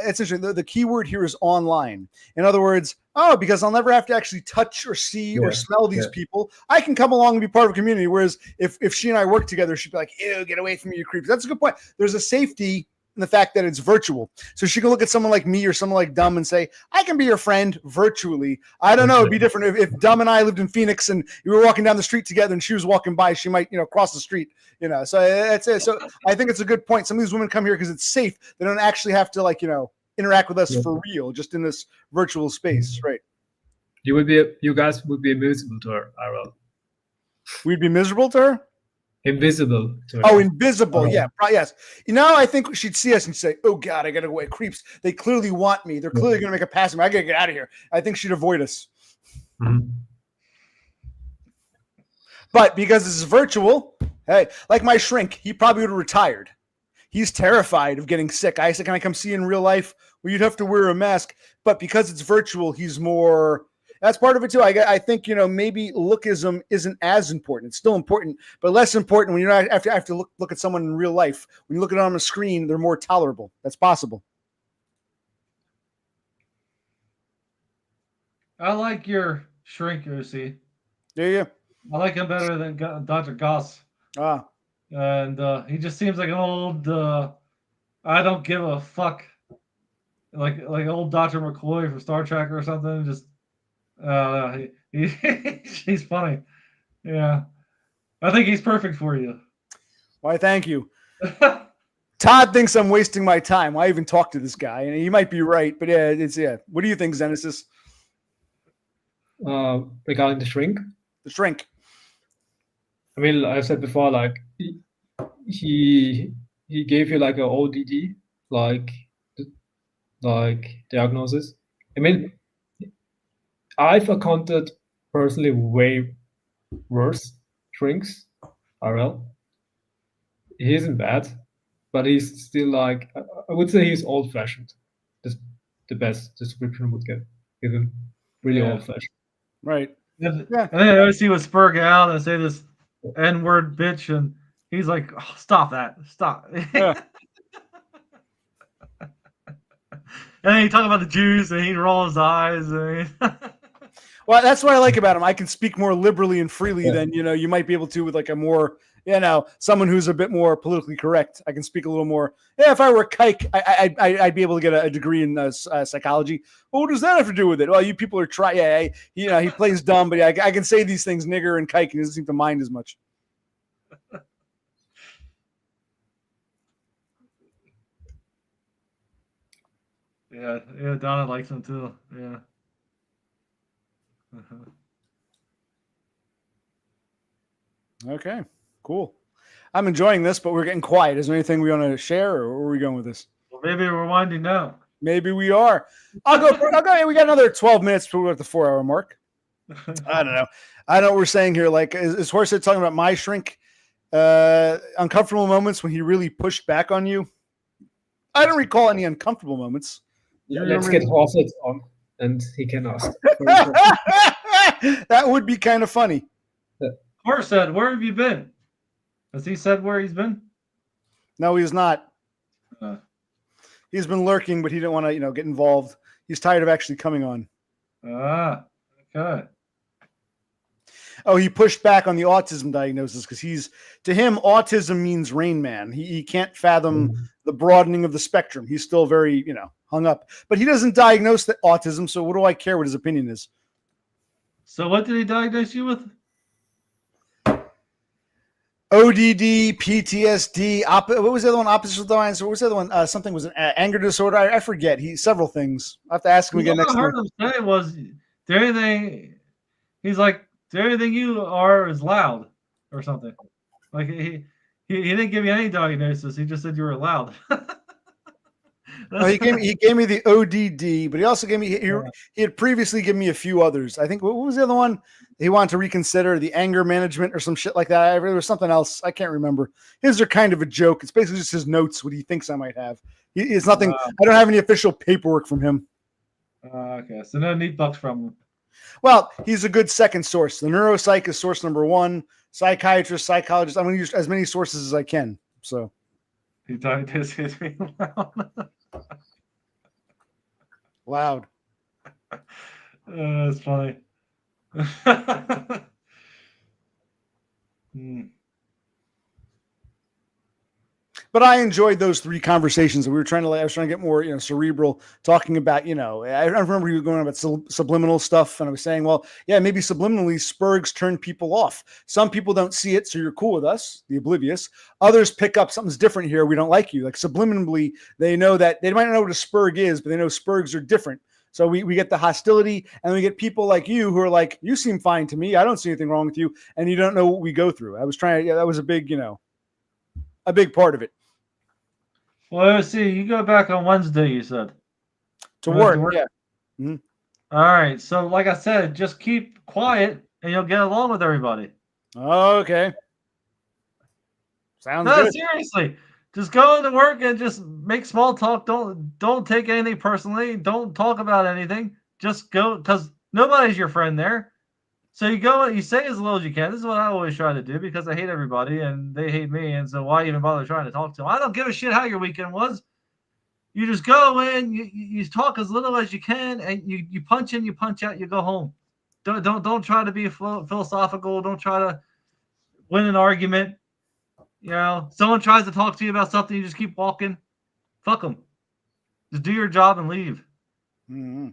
it's interesting. The key word here is online. In other words, because I'll never have to actually touch or see or smell these people. I can come along and be part of a community. Whereas if she and I work together, she'd be like, ew, get away from me, you creeps. That's a good point. There's a safety in the fact that it's virtual. So she can look at someone like me or someone like Dumb and say, I can be your friend virtually. I don't know. It'd be different if Dumb and I lived in Phoenix and we were walking down the street together and she was walking by, she might, cross the street, So that's it. So I think it's a good point. Some of these women come here because it's safe. They don't actually have to interact with us for real, just in this virtual space, right? You guys would be invisible to her, IRL. We'd be miserable to her? Invisible to her. Oh, invisible. Yeah, yes. I think she'd see us and say, oh, God, I got to go away. Creeps. They clearly want me. They're clearly going to make a pass at me. I got to get out of here. I think she'd avoid us. Mm-hmm. But because this is virtual, hey, like my shrink, he probably would have retired. He's terrified of getting sick. I said, can I come see you in real life? Well, you'd have to wear a mask. But because it's virtual, he's more... That's part of it, too. I think, maybe lookism isn't as important. It's still important, but less important when you don't have to look at someone in real life. When you look at it on a screen, they're more tolerable. That's possible. I like your shrink, OC. Yeah. I like him better than Dr. Goss. And he just seems like an old, I don't give a fuck, like old Dr. McCoy from Star Trek or something. Just, he's funny. Yeah. I think he's perfect for you. Why, thank you. Todd thinks I'm wasting my time. Why even talk to this guy? And he might be right, but yeah. What do you think, Zenesis? Regarding the shrink? The shrink. I mean, I've said before, like he gave you like an ODD, like diagnosis. I mean, I've encountered personally way worse shrinks, RL. He isn't bad, but he's still like, I would say he's old-fashioned. That's the best description I would give him. Really old-fashioned. Right. Yeah. And then I always see with Spurg out and say this N-word bitch, and he's like, oh, stop that. Stop. Yeah. And then he talk about the Jews, and he roll his eyes. Well, that's what I like about him. I can speak more liberally and freely than, you might be able to with like a more, someone who's a bit more politically correct. I can speak a little more. Yeah, if I were a kike, I'd be able to get a degree in psychology. Well, what does that have to do with it? Well, you people are trying. Yeah, he plays dumb, but I can say these things, nigger and kike, and he doesn't seem to mind as much. Yeah, Donna likes him too. Yeah. Okay, cool. I'm enjoying this, but we're getting quiet. Is there anything we want to share, or where are we going with this? Well, maybe we're winding down. Maybe we are. I'll go. We got another 12 minutes before we're at the 4-hour mark. I don't know. I know what we're saying here. Like, is Horsehead talking about my shrink? Uncomfortable moments when he really pushed back on you? I don't recall any uncomfortable moments. Yeah, let's get Horsehead on, and he can ask. That would be kind of funny. Horsehead, where have you been? Has he said where he's been? No, he's not. He's been lurking, but he didn't want to, get involved. He's tired of actually coming on. Okay. Oh, he pushed back on the autism diagnosis because to him, autism means Rain Man. He can't fathom the broadening of the spectrum. He's still very, hung up. But he doesn't diagnose the autism, so what do I care what his opinion is? So what did he diagnose you with? ODD, PTSD, what was the other one? Oppositional defiance. What was the other one? Something was an anger disorder. I forget. Several things. I have to ask him again next time. What I heard him say was, he's like, everything you are is loud or something. Like he didn't give you any diagnosis. He just said you were loud. No, he gave me the ODD, but he also gave me he had previously given me a few others. I think what was the other one? He wanted to reconsider the anger management or some shit like that. There was something else. I can't remember. His are kind of a joke. It's basically just his notes, what he thinks I might have. It's nothing. I don't have any official paperwork from him. Okay, so no neat books from him. Well, he's a good second source. The neuropsych is source number one. Psychiatrist, psychologist. I'm going to use as many sources as I can. So He talked his history loud. That's funny. But I enjoyed those 3 conversations that we were trying to. I was trying to get more, cerebral, talking about, I remember you were going on about subliminal stuff, and I was saying, well, yeah, maybe subliminally Spurgs turn people off. Some people don't see it, so you're cool with us, the oblivious. Others pick up something's different here. We don't like you. Like subliminally, they know that they might not know what a Spurg is, but they know Spurgs are different. So we get the hostility, and we get people like you who are like, you seem fine to me. I don't see anything wrong with you, and you don't know what we go through. I was trying. Yeah, that was a big, a big part of it. Well, let's see. You go back on Wednesday, you said. To work, yeah. Mm-hmm. All right. So, like I said, just keep quiet, and you'll get along with everybody. Okay. Sounds no, good. Seriously. Just go into work and just make small talk. Don't take anything personally. Don't talk about anything. Just go, because nobody's your friend there. So you go, you say as little as you can. This is what I always try to do because I hate everybody and they hate me. And so why even bother trying to talk to them? I don't give a shit how your weekend was. You just go in, you talk as little as you can, and you punch in, you punch out, you go home. Don't try to be philosophical. Don't try to win an argument. Someone tries to talk to you about something, you just keep walking. Fuck them. Just do your job and leave. Mm-hmm.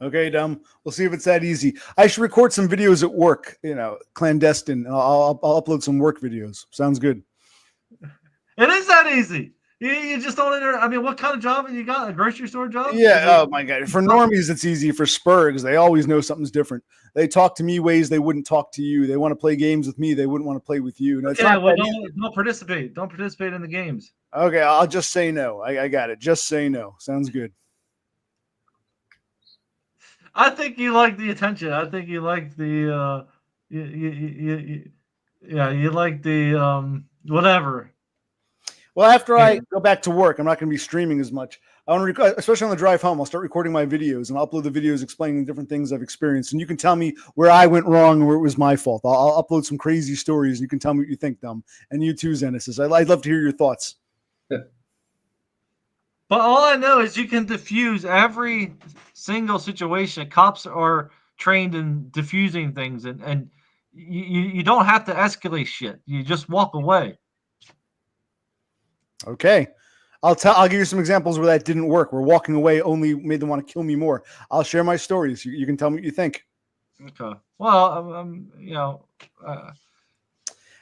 Okay, DUM. We'll see if it's that easy. I should record some videos at work, clandestine. I'll upload some work videos. Sounds good. It is that easy. You just don't I mean, what kind of job have you got? A grocery store job? Yeah. Oh my God. For normies, it's easy. For Spurgs, they always know something's different. They talk to me ways they wouldn't talk to you. They want to play games with me. They wouldn't want to play with you. No, don't participate. Don't participate in the games. Okay. I'll just say no. I got it. Just say no. Sounds good. I think you like the attention. I think you like the you like the whatever. Well, after I go back to work, I'm not going to be streaming as much. I want to record, especially on the drive home. I'll start recording my videos and I'll upload the videos explaining different things I've experienced. And you can tell me where I went wrong and where it was my fault. I'll upload some crazy stories. And you can tell me what you think, DUM. And you too, Zenesis. I'd love to hear your thoughts. But all I know is you can diffuse every single situation. Cops are trained in diffusing things, and you don't have to escalate shit. You just walk away. Okay. I'll give you some examples where that didn't work, where walking away only made them want to kill me more. I'll share my stories. You can tell me what you think. Okay. Well,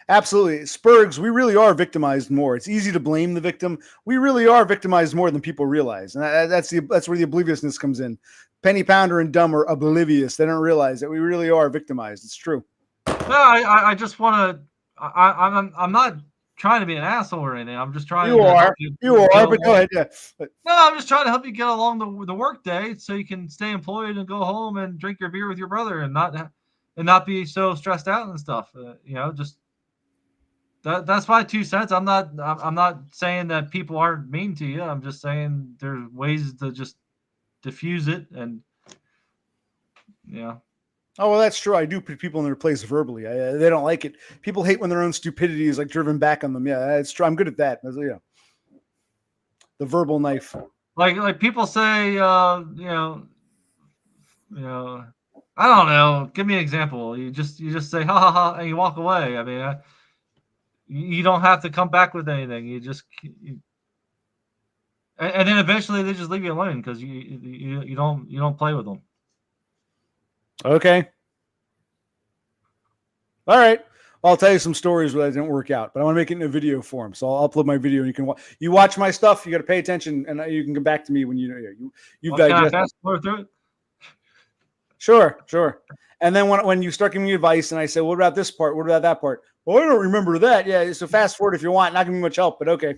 absolutely. Spurgs, we really are victimized more. It's easy to blame the victim. We really are victimized more than people realize. And that's where the obliviousness comes in. Penny Pounder and DUM are oblivious. They don't realize that we really are victimized. It's true. No, I just want to, I'm not trying to be an asshole or anything. I'm just trying you are, but go ahead. Yeah. No, I'm just trying to help you get along the work day so you can stay employed and go home and drink your beer with your brother and not be so stressed out and stuff. Just that's my 2 cents. I'm not saying that people aren't mean to you. I'm just saying there's ways to just diffuse it and Oh, well, that's true. I do put people in their place verbally. They don't like it. People hate when their own stupidity is like driven back on them. Yeah, that's true. I'm good at that. The verbal knife. Like people say, I don't know. Give me an example. You just say ha ha ha and you walk away. I mean, you don't have to come back with anything. You just and then eventually they just leave you alone because you don't play with them. Okay. All right. I'll tell you some stories where that didn't work out, but I want to make it in a video form. So I'll upload my video and you watch my stuff. You got to pay attention and you can come back to me when you've digested. Can I fast forward through it? Sure. And then when you start giving me advice and I say, what about this part? What about that part? Well, I don't remember that. Yeah. So fast forward if you want. Not gonna be much help, but okay.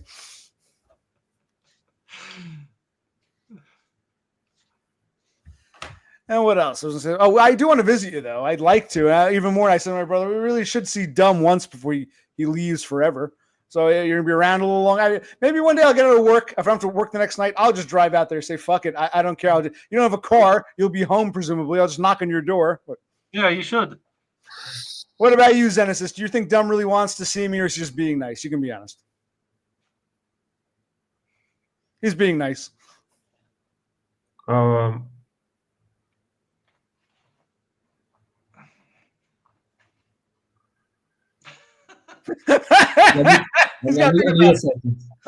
And what else? I was gonna say, oh, I do want to visit you though. I'd like to. Even more, I said to my brother, we really should see DUM once before he leaves forever. So you're gonna be around a little long. Maybe one day I'll get out of work. If I have to work the next night, I'll just drive out there. Say fuck it. I don't care. You don't have a car. You'll be home presumably. I'll just knock on your door. But Yeah, you should. what about you, Zenesis? Do you think DUM really wants to see me, or is he just being nice? You can be honest. He's being nice. I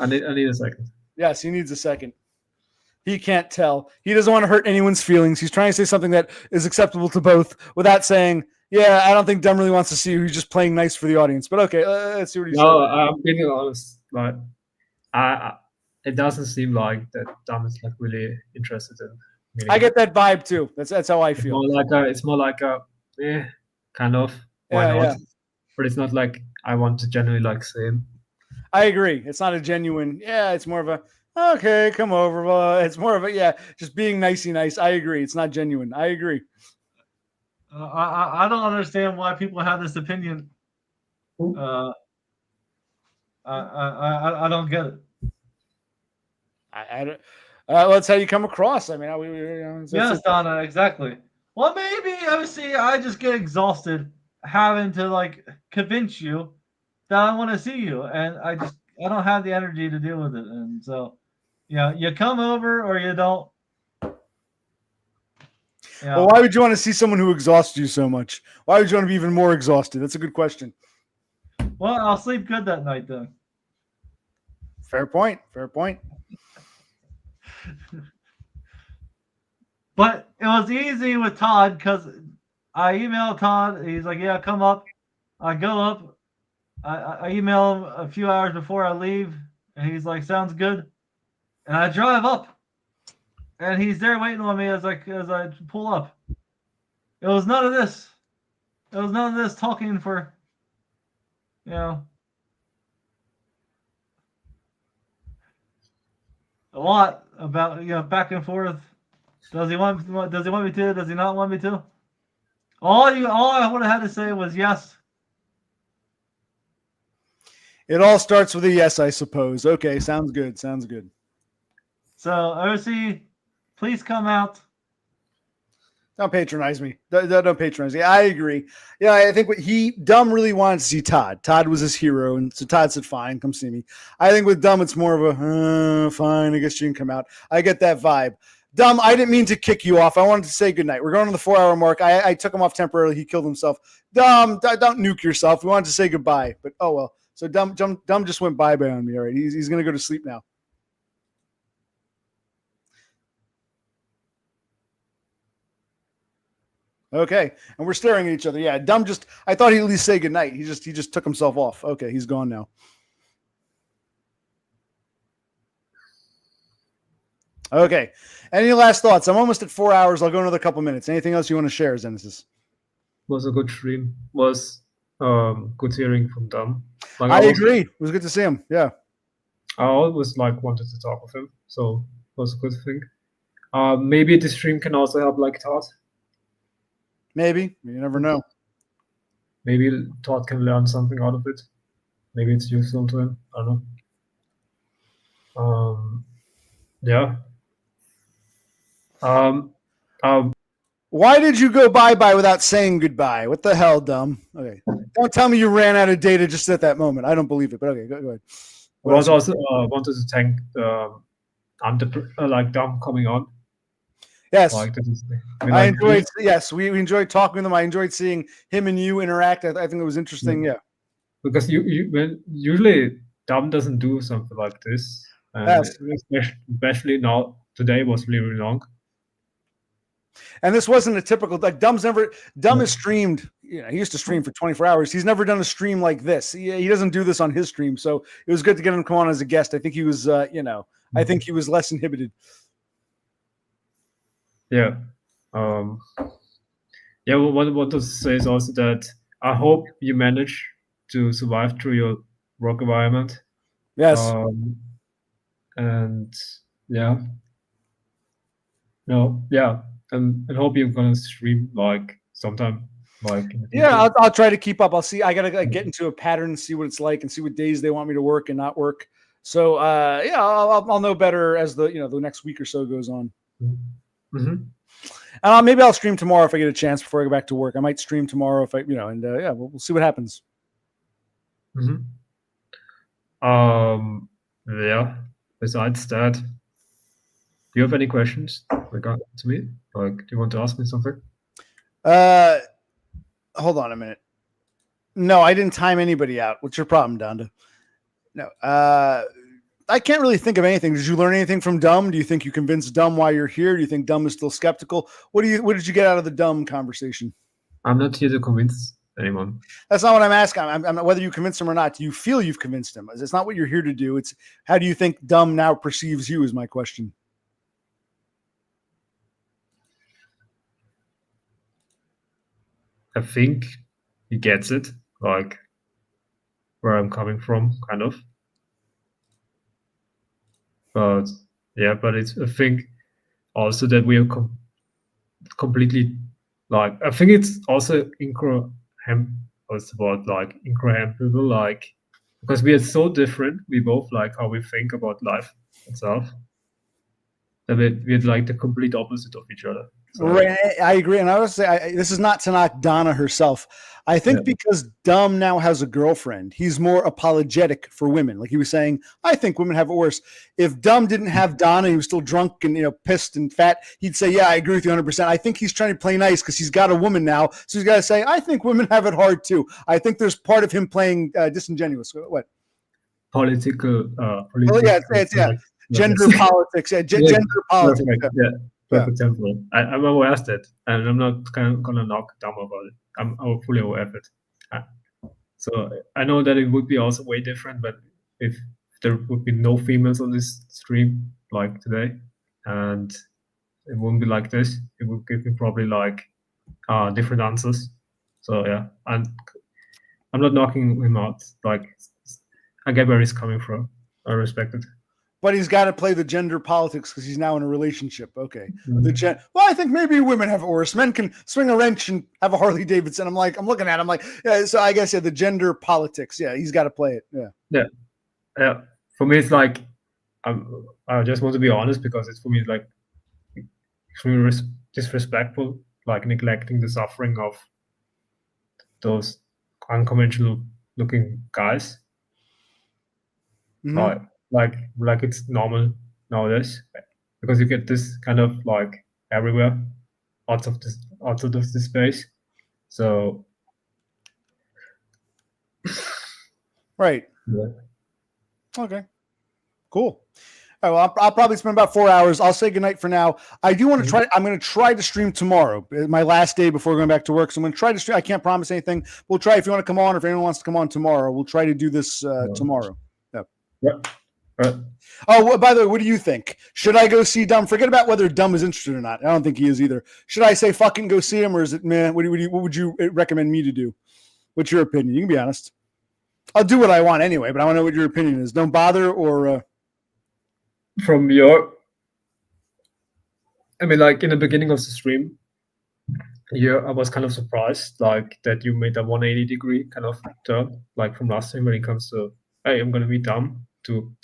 need a second. Yes, he needs a second. He can't tell. He doesn't want to hurt anyone's feelings. He's trying to say something that is acceptable to both without saying, yeah, I don't think DUM really wants to see you. He's just playing nice for the audience. But okay, let's see what he says. No, I'm being honest, but it doesn't seem like that DUM is like really interested in meeting. I get that vibe too. That's how I feel. It's more like a kind of why not? Yeah. But it's not like I want to genuinely like see him. I agree. It's not a genuine. Yeah, it's more of a okay, come over. It's more of a just being nicey nice. I agree. It's not genuine. I agree. I don't understand why people have this opinion. I don't get it. I don't. That's how you come across. I mean, yes, Donna, exactly. Well, maybe obviously I just get exhausted having to like convince you that I want to see you, and I don't have the energy to deal with it, and so you come over or you don't. Well, why would you want to see someone who exhausts you so much? Why would you want to be even more exhausted? That's a good question. Well, I'll sleep good that night then. Fair point. Fair point. But it was easy with Todd because I emailed Todd. He's like, yeah, come up. I go up. I email him a few hours before I leave, and he's like, sounds good. And I drive up, and he's there waiting on me as I pull up. It was none of this. It was none of this talking for, a lot about back and forth. Does he want me to? Does he not want me to? All I would have had to say was yes. It all starts with a yes, I suppose. Okay, sounds good. Sounds good. So, OC, please come out. Don't patronize me. Don't patronize me. I agree. Yeah, I think DUM really wanted to see Todd. Todd was his hero, and so Todd said, fine, come see me. I think with DUM, it's more of a, fine, I guess you can come out. I get that vibe. DUM, I didn't mean to kick you off. I wanted to say goodnight. We're going to the 4-hour mark. I took him off temporarily. He killed himself. DUM, don't nuke yourself. We wanted to say goodbye, but oh well. So DUM just went bye-bye on me. All right, he's going to go to sleep now. Okay, and we're staring at each other. Yeah, DUM I thought he'd at least say goodnight. He just took himself off. Okay, he's gone now. Okay, any last thoughts? I'm almost at 4 hours. I'll go another couple minutes. Anything else you want to share, Zenesis? Was a good stream. Was good hearing from DUM. I agree. It was good to see him. Yeah. I always wanted to talk with him, so it was a good thing. Maybe this stream can also help Todd. Maybe. You never know. Maybe Todd can learn something out of it. Maybe it's useful to him. I don't know. Yeah. Why did you go bye-bye without saying goodbye? What the hell, DUM? Okay. Don't tell me you ran out of data just at that moment. I don't believe it, but okay, go ahead. I also wanted to thank DUM coming on. Yes. I enjoyed. Yes, we enjoyed talking with him. I enjoyed seeing him and you interact. I think it was interesting. Yeah. Because usually DUM doesn't do something like this. Yes. Especially now, today was really long. And this wasn't a typical DUM has streamed. He used to stream for 24 hours. He's never done a stream like this. He doesn't do this on his stream. So it was good to get him to come on as a guest. I think he was, I think he was less inhibited. Yeah. What I want to say is also that I hope you manage to survive through your work environment. Yes. And yeah. No, yeah. and hope you're gonna stream like sometime like in the future. Yeah, I'll try to keep up. I'll see. I gotta get into a pattern and see what it's like and see what days they want me to work and not work. So yeah, I'll know better as the next week or so goes on. Mm-hmm. Maybe I'll stream tomorrow if I get a chance before I go back to work. I might stream tomorrow if I and yeah, we'll see what happens. Mm-hmm. Yeah. Besides that, do you have any questions regarding to me? Like, do you want to ask me something? Hold on a minute. No, I didn't time anybody out. What's your problem, Donda? No, I can't really think of anything. Did you learn anything from DUM? Do you think you convinced DUM why you're here? Do you think DUM is still skeptical? What did you get out of the DUM conversation? I'm not here to convince anyone. That's not what I'm asking. I'm not whether you convinced him or not. Do you feel you've convinced him? It's not what you're here to do. It's how do you think DUM now perceives you is my question. I think he gets it, like where I'm coming from, kind of. But yeah, but it's I think also that we are completely like I think it's also incomprehensible, like because we are so different. We both like how we think about life itself. That we're like the complete opposite of each other. So. Right, I agree, and I would say this is not to knock Donna herself. I think because DUM now has a girlfriend, he's more apologetic for women. Like he was saying, I think women have it worse. If DUM didn't have Donna, he was still drunk and pissed and fat, he'd say, yeah, I agree with you 100%. I think he's trying to play nice because he's got a woman now, so he's got to say, I think women have it hard too. I think there's part of him playing disingenuous. What? Political. Yeah. Gender politics. Yeah, gender politics. Perfect. Yeah. Perfect example. I'm aware of that, and I'm not gonna knock down about it. I'm fully aware of it. So I know that it would be also way different, but if there would be no females on this stream like today, and it wouldn't be like this, it would give me probably like different answers. So yeah, and I'm not knocking him out. Like I get where he's coming from. I respect it. But he's got to play the gender politics because he's now in a relationship. Okay. Mm-hmm. Well, I think maybe women have it worse. Men can swing a wrench and have a Harley Davidson. I'm looking at him like, yeah. So I guess the gender politics. Yeah, he's got to play it. Yeah. Yeah. For me, it's like I just want to be honest because it's for me like extremely disrespectful, like neglecting the suffering of those unconventional looking guys. Mm-hmm. Like it's normal nowadays because you get this kind of like everywhere out of this space. So right. Yeah. Okay. Cool. All right, well, I'll probably spend about 4 hours. I'll say goodnight for now. I do want to try. I'm going to try to stream tomorrow. My last day before going back to work. So I'm going to try to stream. I can't promise anything. We'll try if you want to come on or if anyone wants to come on tomorrow. We'll try to do this tomorrow. Yeah. Oh, well, by the way, what do you think? Should I go see DUM? Forget about whether DUM is interested or not. I don't think he is either. Should I say fucking go see him, or is it man? What would you recommend me to do? What's your opinion? You can be honest. I'll do what I want anyway, but I want to know what your opinion is. Don't bother, or from your. I mean, like in the beginning of the stream, I was kind of surprised, like that you made a 180-degree kind of turn, like from last time when it comes to, hey, I'm gonna meet DUM. To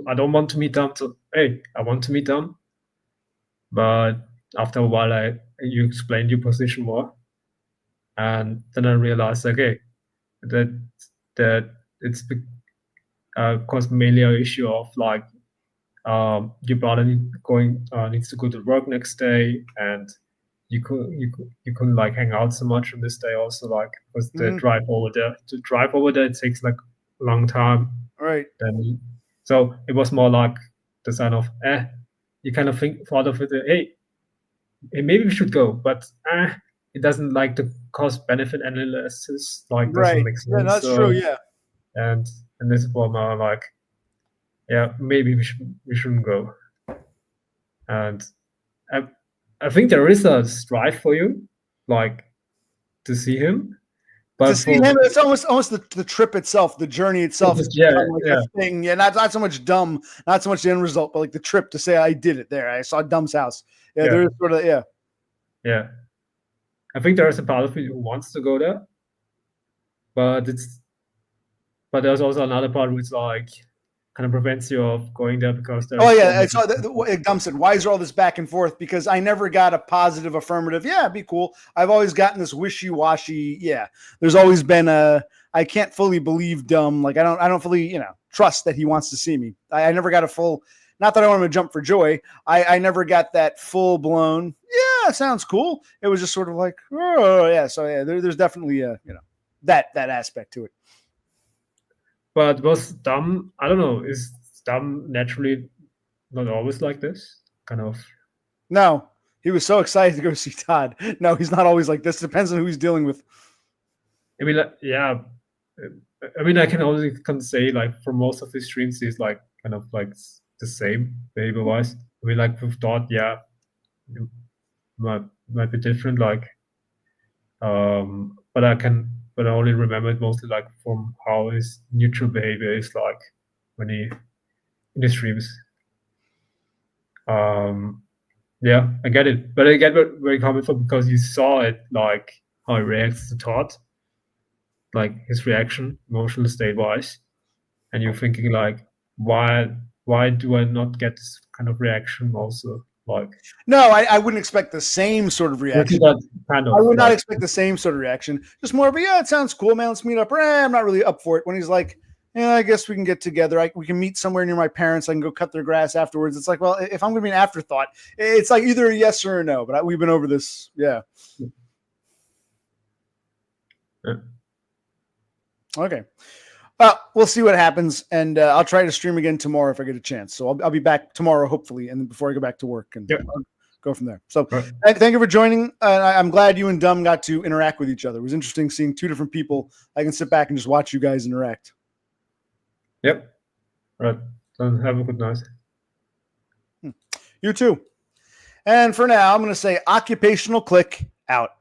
I don't want to meet DUM. To hey, I want to meet DUM. But after a while, you explained your position more, and then I realized, okay, that it's because mainly an issue of like your brother needs to go to work next day, and you couldn't like hang out so much on this day also, like because the drive over there it takes like a long time. Right. Then, so it was more like the sign of you kind of thought of it, hey, maybe we should go, but it doesn't like the cost benefit analysis like doesn't make sense. Yeah, that's true. Yeah. And this is what I'm like, yeah, maybe we shouldn't go. And I think there is a strive for you, like to see him, But to see him, it's almost the trip itself, the journey itself. Yeah, A thing. Yeah, not so much dumb, not so much the end result, but like the trip to say I did it there. I saw Dumb's house. Yeah, there's sort of yeah. I think there is a part of me who wants to go there, but there's also another part which like kind of prevents you of going there because there's. Oh yeah, I saw that. Dumb said, "Why is there all this back and forth?" Because I never got a positive affirmative. Yeah, it'd be cool. I've always gotten this wishy-washy. Yeah, there's always been I can't fully believe Dumb. Like I don't fully trust that he wants to see me. I never got a full. Not that I want him to jump for joy. I never got that full blown. Yeah, sounds cool. It was just sort of like, oh yeah. So yeah, there's definitely that aspect to it. But was Dumb, I don't know, is Dumb naturally not always like this? Kind of. No, he was so excited to go see Todd. No, he's not always like this. Depends on who he's dealing with. I mean, yeah. I mean, I can only say like for most of his streams, he's like kind of like the same behavior-wise. I mean, like with Todd, yeah, it might be different. Like, but I only remember it mostly like from how his neutral behavior is like when he in his streams. Yeah, I get it, but I get where you're coming from because you saw it like how he reacts to Todd, like his reaction, emotional state wise, and you're thinking like, why do I not get this kind of reaction also? Like, no, I wouldn't expect the same sort of reaction. I would not expect the same sort of reaction. Just more of a, yeah, it sounds cool, man. Let's meet up. Or, I'm not really up for it. When he's like, yeah, I guess we can get together. We can meet somewhere near my parents. I can go cut their grass afterwards. It's like, well, if I'm going to be an afterthought, it's like either a yes or a no. But we've been over this. Yeah. Okay. We'll see what happens, and I'll try to stream again tomorrow if I get a chance. So I'll be back tomorrow, hopefully, and then before I go back to work, and I'll go from there. So thank you for joining. I'm glad you and Dumb got to interact with each other. It was interesting seeing two different people. I can sit back and just watch you guys interact. Yep. Right. So have a good night. You too. And for now, I'm going to say occupational click out.